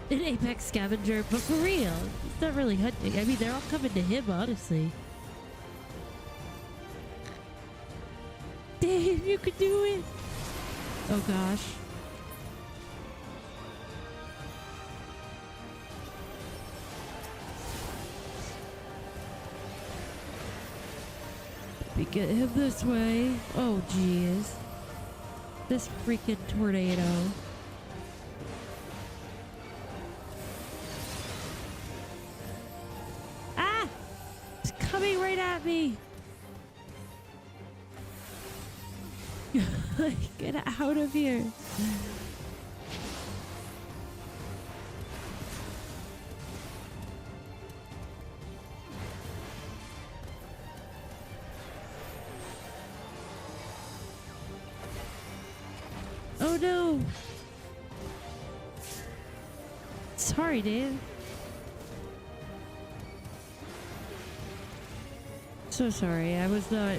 A: an apex scavenger, but for real, he's not really hunting. I mean, they're all coming to him, honestly. Dave, you could do it. Oh gosh. We get him this way. Oh jeez. This freaking tornado. Ah! It's coming right at me. Get out of here. Oh no. Sorry, Dave. So sorry. I was not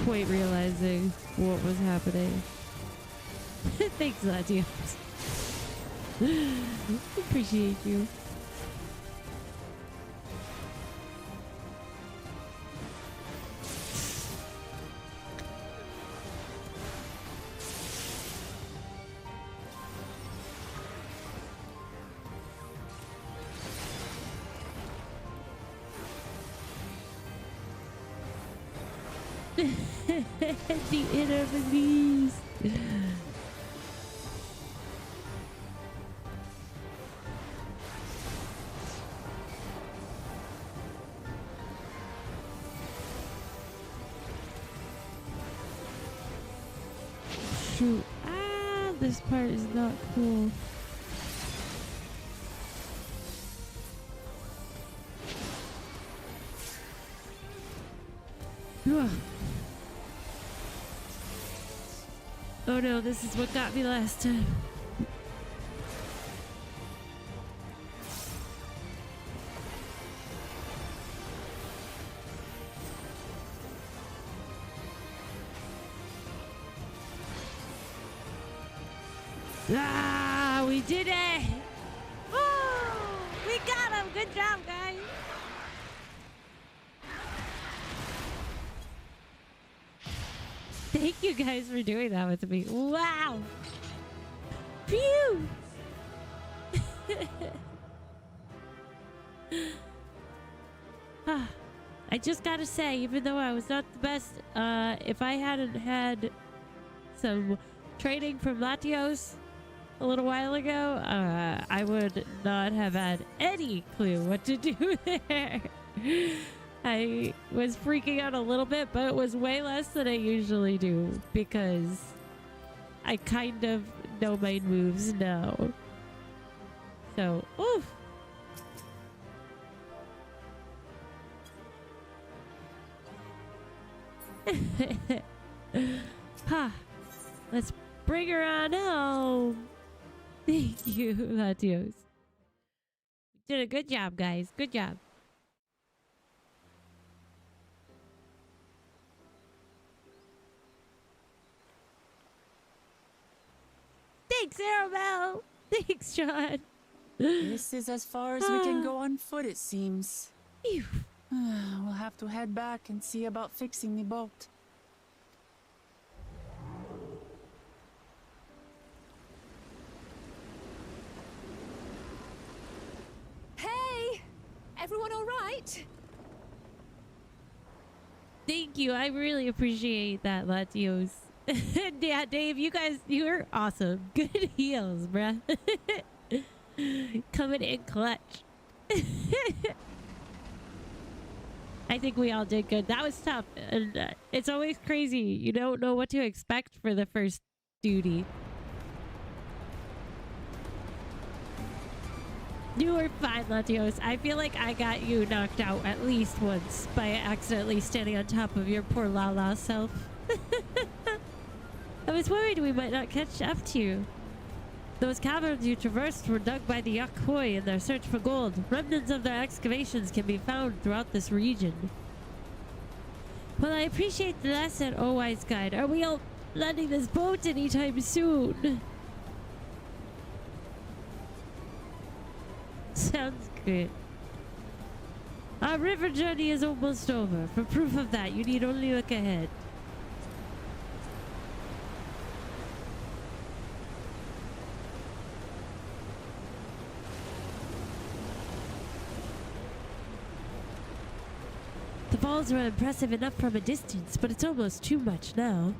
A: quite realizing what was happening. Thanks, Latios. Appreciate you. The enemies. Shoot. Ah, this part is not cool. Ugh. Oh no, this is what got me last time. Ah, we did it! Oh, we got him! Good job, guys! Thank you guys for doing that with me. Wow! Phew! I just gotta say, even though I was not the best, if I hadn't had some training from Latios a little while ago, I would not have had any clue what to do there. I was freaking out a little bit, but it was way less than I usually do because I kind of know my moves now. So, oof. Ha. Let's bring her on home. Thank you, Latios. Did a good job, guys. Good job. Thanks, Arabelle. Thanks, Sean.
C: This is as far as we can go on foot, it seems.
A: Phew.
C: We'll have to head back and see about fixing the boat.
G: Hey! Everyone all right?
A: Thank you. I really appreciate that, Latios. Yeah, Dave, you guys, you're awesome. Good heals, bruh. Coming in clutch. I think we all did good. That was tough. And it's always crazy. You don't know what to expect for the first duty. You were fine, Latios. I feel like I got you knocked out at least once by accidentally standing on top of your poor Lala self. I was worried we might not catch up to you. Those caverns you traversed were dug by the Yakhoi in their search for gold. Remnants of their excavations can be found throughout this region. Well, I appreciate the lesson, oh wise guide. Are we all landing this boat anytime soon? Sounds good. Our river journey is almost over. For proof of that, you need only look ahead. The falls were impressive enough from a distance, but it's almost too much now.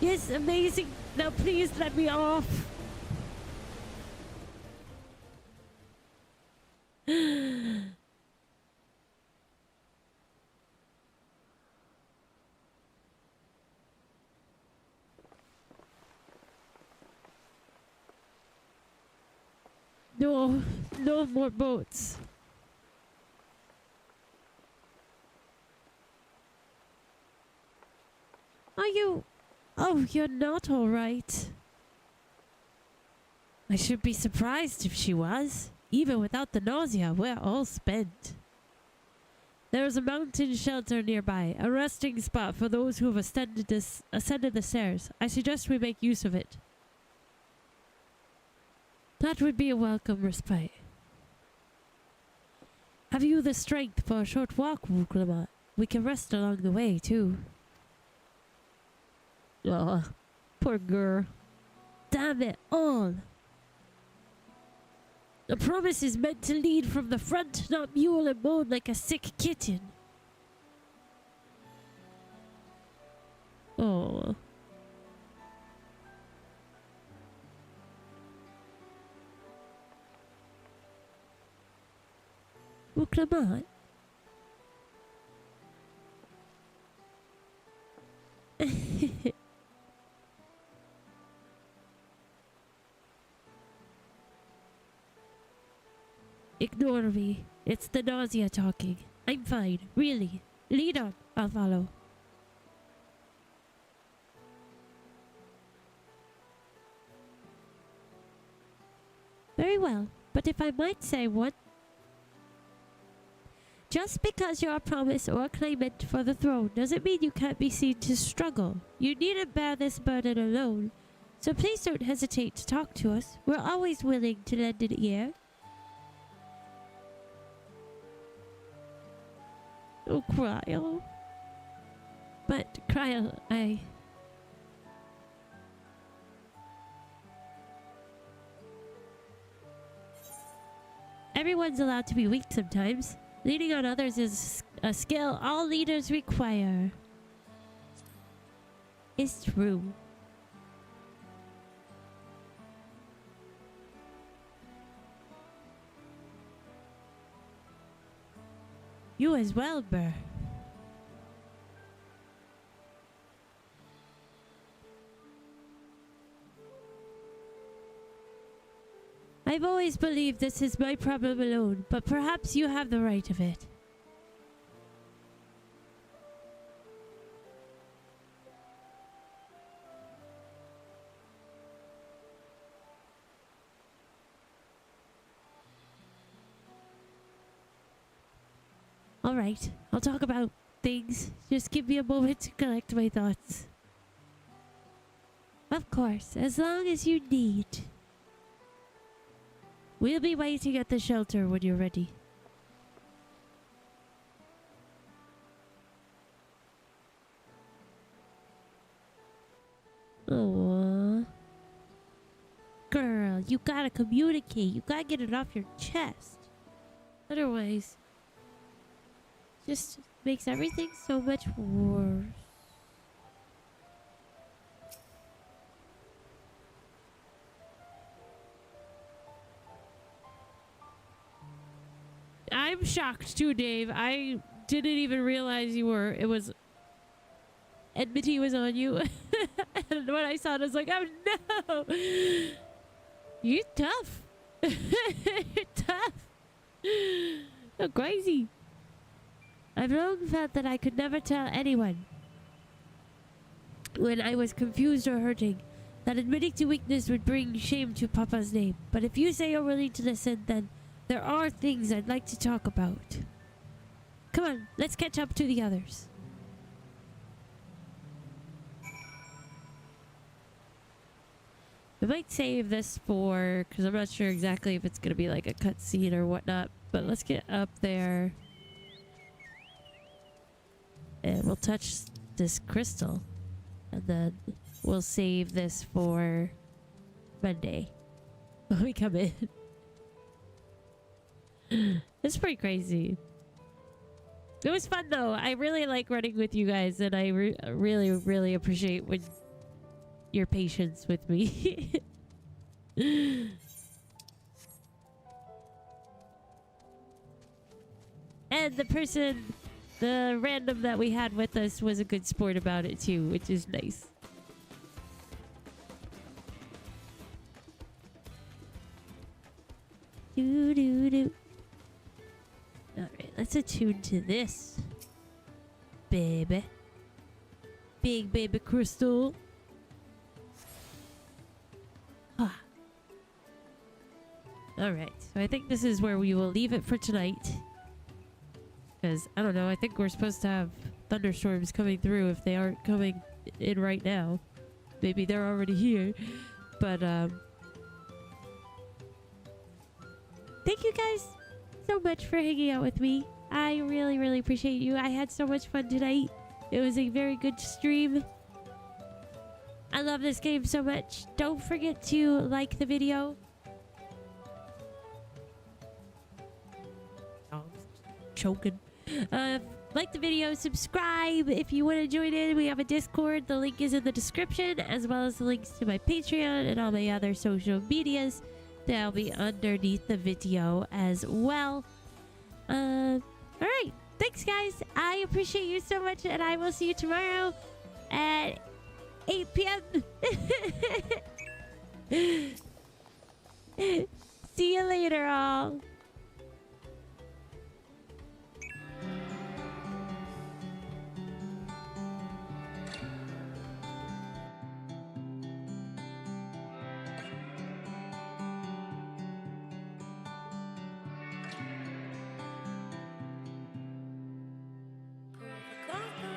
A: Yes, amazing. Now please let me off. No, no more boats. Are you... Oh, you're not all right. I should be surprised if she was. Even without the nausea, we're all spent. There is a mountain shelter nearby, a resting spot for those who have ascended the stairs. I suggest we make use of it. That would be a welcome respite. Have you the strength for a short walk, Wuklamat? We can rest along the way, too. Oh, poor girl. Damn it all. The promise is meant to lead from the front, not mule and moan like a sick kitten. Oh. Wuklamat? Ignore me. It's the nausea talking. I'm fine, really. Lead on. I'll follow. Very well, but if I might say one... Just because you're a promise or a claimant for the throne doesn't mean you can't be seen to struggle. You needn't bear this burden alone. So please don't hesitate to talk to us. We're always willing to lend an ear. Oh, Cryle. But, Cryle, Everyone's allowed to be weak sometimes. Leaning on others is a skill all leaders require. It's true. You as well, Burr. I've always believed this is my problem alone, but perhaps you have the right of it. Alright, I'll talk about things. Just give me a moment to collect my thoughts. Of course, as long as you need. We'll be waiting at the shelter when you're ready. Aww. Girl, you gotta communicate. You gotta get it off your chest. Otherwise, just makes everything so much worse. I'm shocked too, Dave. I didn't even realize you were. It was... Enmity was on you. And when I saw it, I was like, oh no! You're tough. You're tough. So crazy. I've long felt that I could never tell anyone when I was confused or hurting, that admitting to weakness would bring shame to Papa's name. But if you say you're willing to listen, then there are things I'd like to talk about. Come on, let's catch up to the others. I might save this for, because I'm not sure exactly if it's going to be like a cutscene or whatnot, but let's get up there. And we'll touch this crystal. And then we'll save this for Monday when we come in. It's pretty crazy. It was fun though. I really like running with you guys, and I really appreciate when your patience with me. And the random that we had with us was a good sport about it too, which is nice. Doo doo doo. Alright, let's attune to this. Baby. Big baby crystal. Ah. Alright, so I think this is where we will leave it for tonight. Because, I don't know, I think we're supposed to have thunderstorms coming through if they aren't coming in right now. Maybe they're already here. But, thank you guys so much for hanging out with me. I really appreciate you. I had so much fun tonight. It was a very good stream. I love this game so much. Don't forget to like the video. Oh, choking. Like the video, subscribe if you want to join in. We have a Discord. The link is in the description, as well as the links to my Patreon and all my other social medias. They'll be underneath the video as well. Alright. Thanks, guys. I appreciate you so much, and I will see you tomorrow at 8 p.m. See you later, all.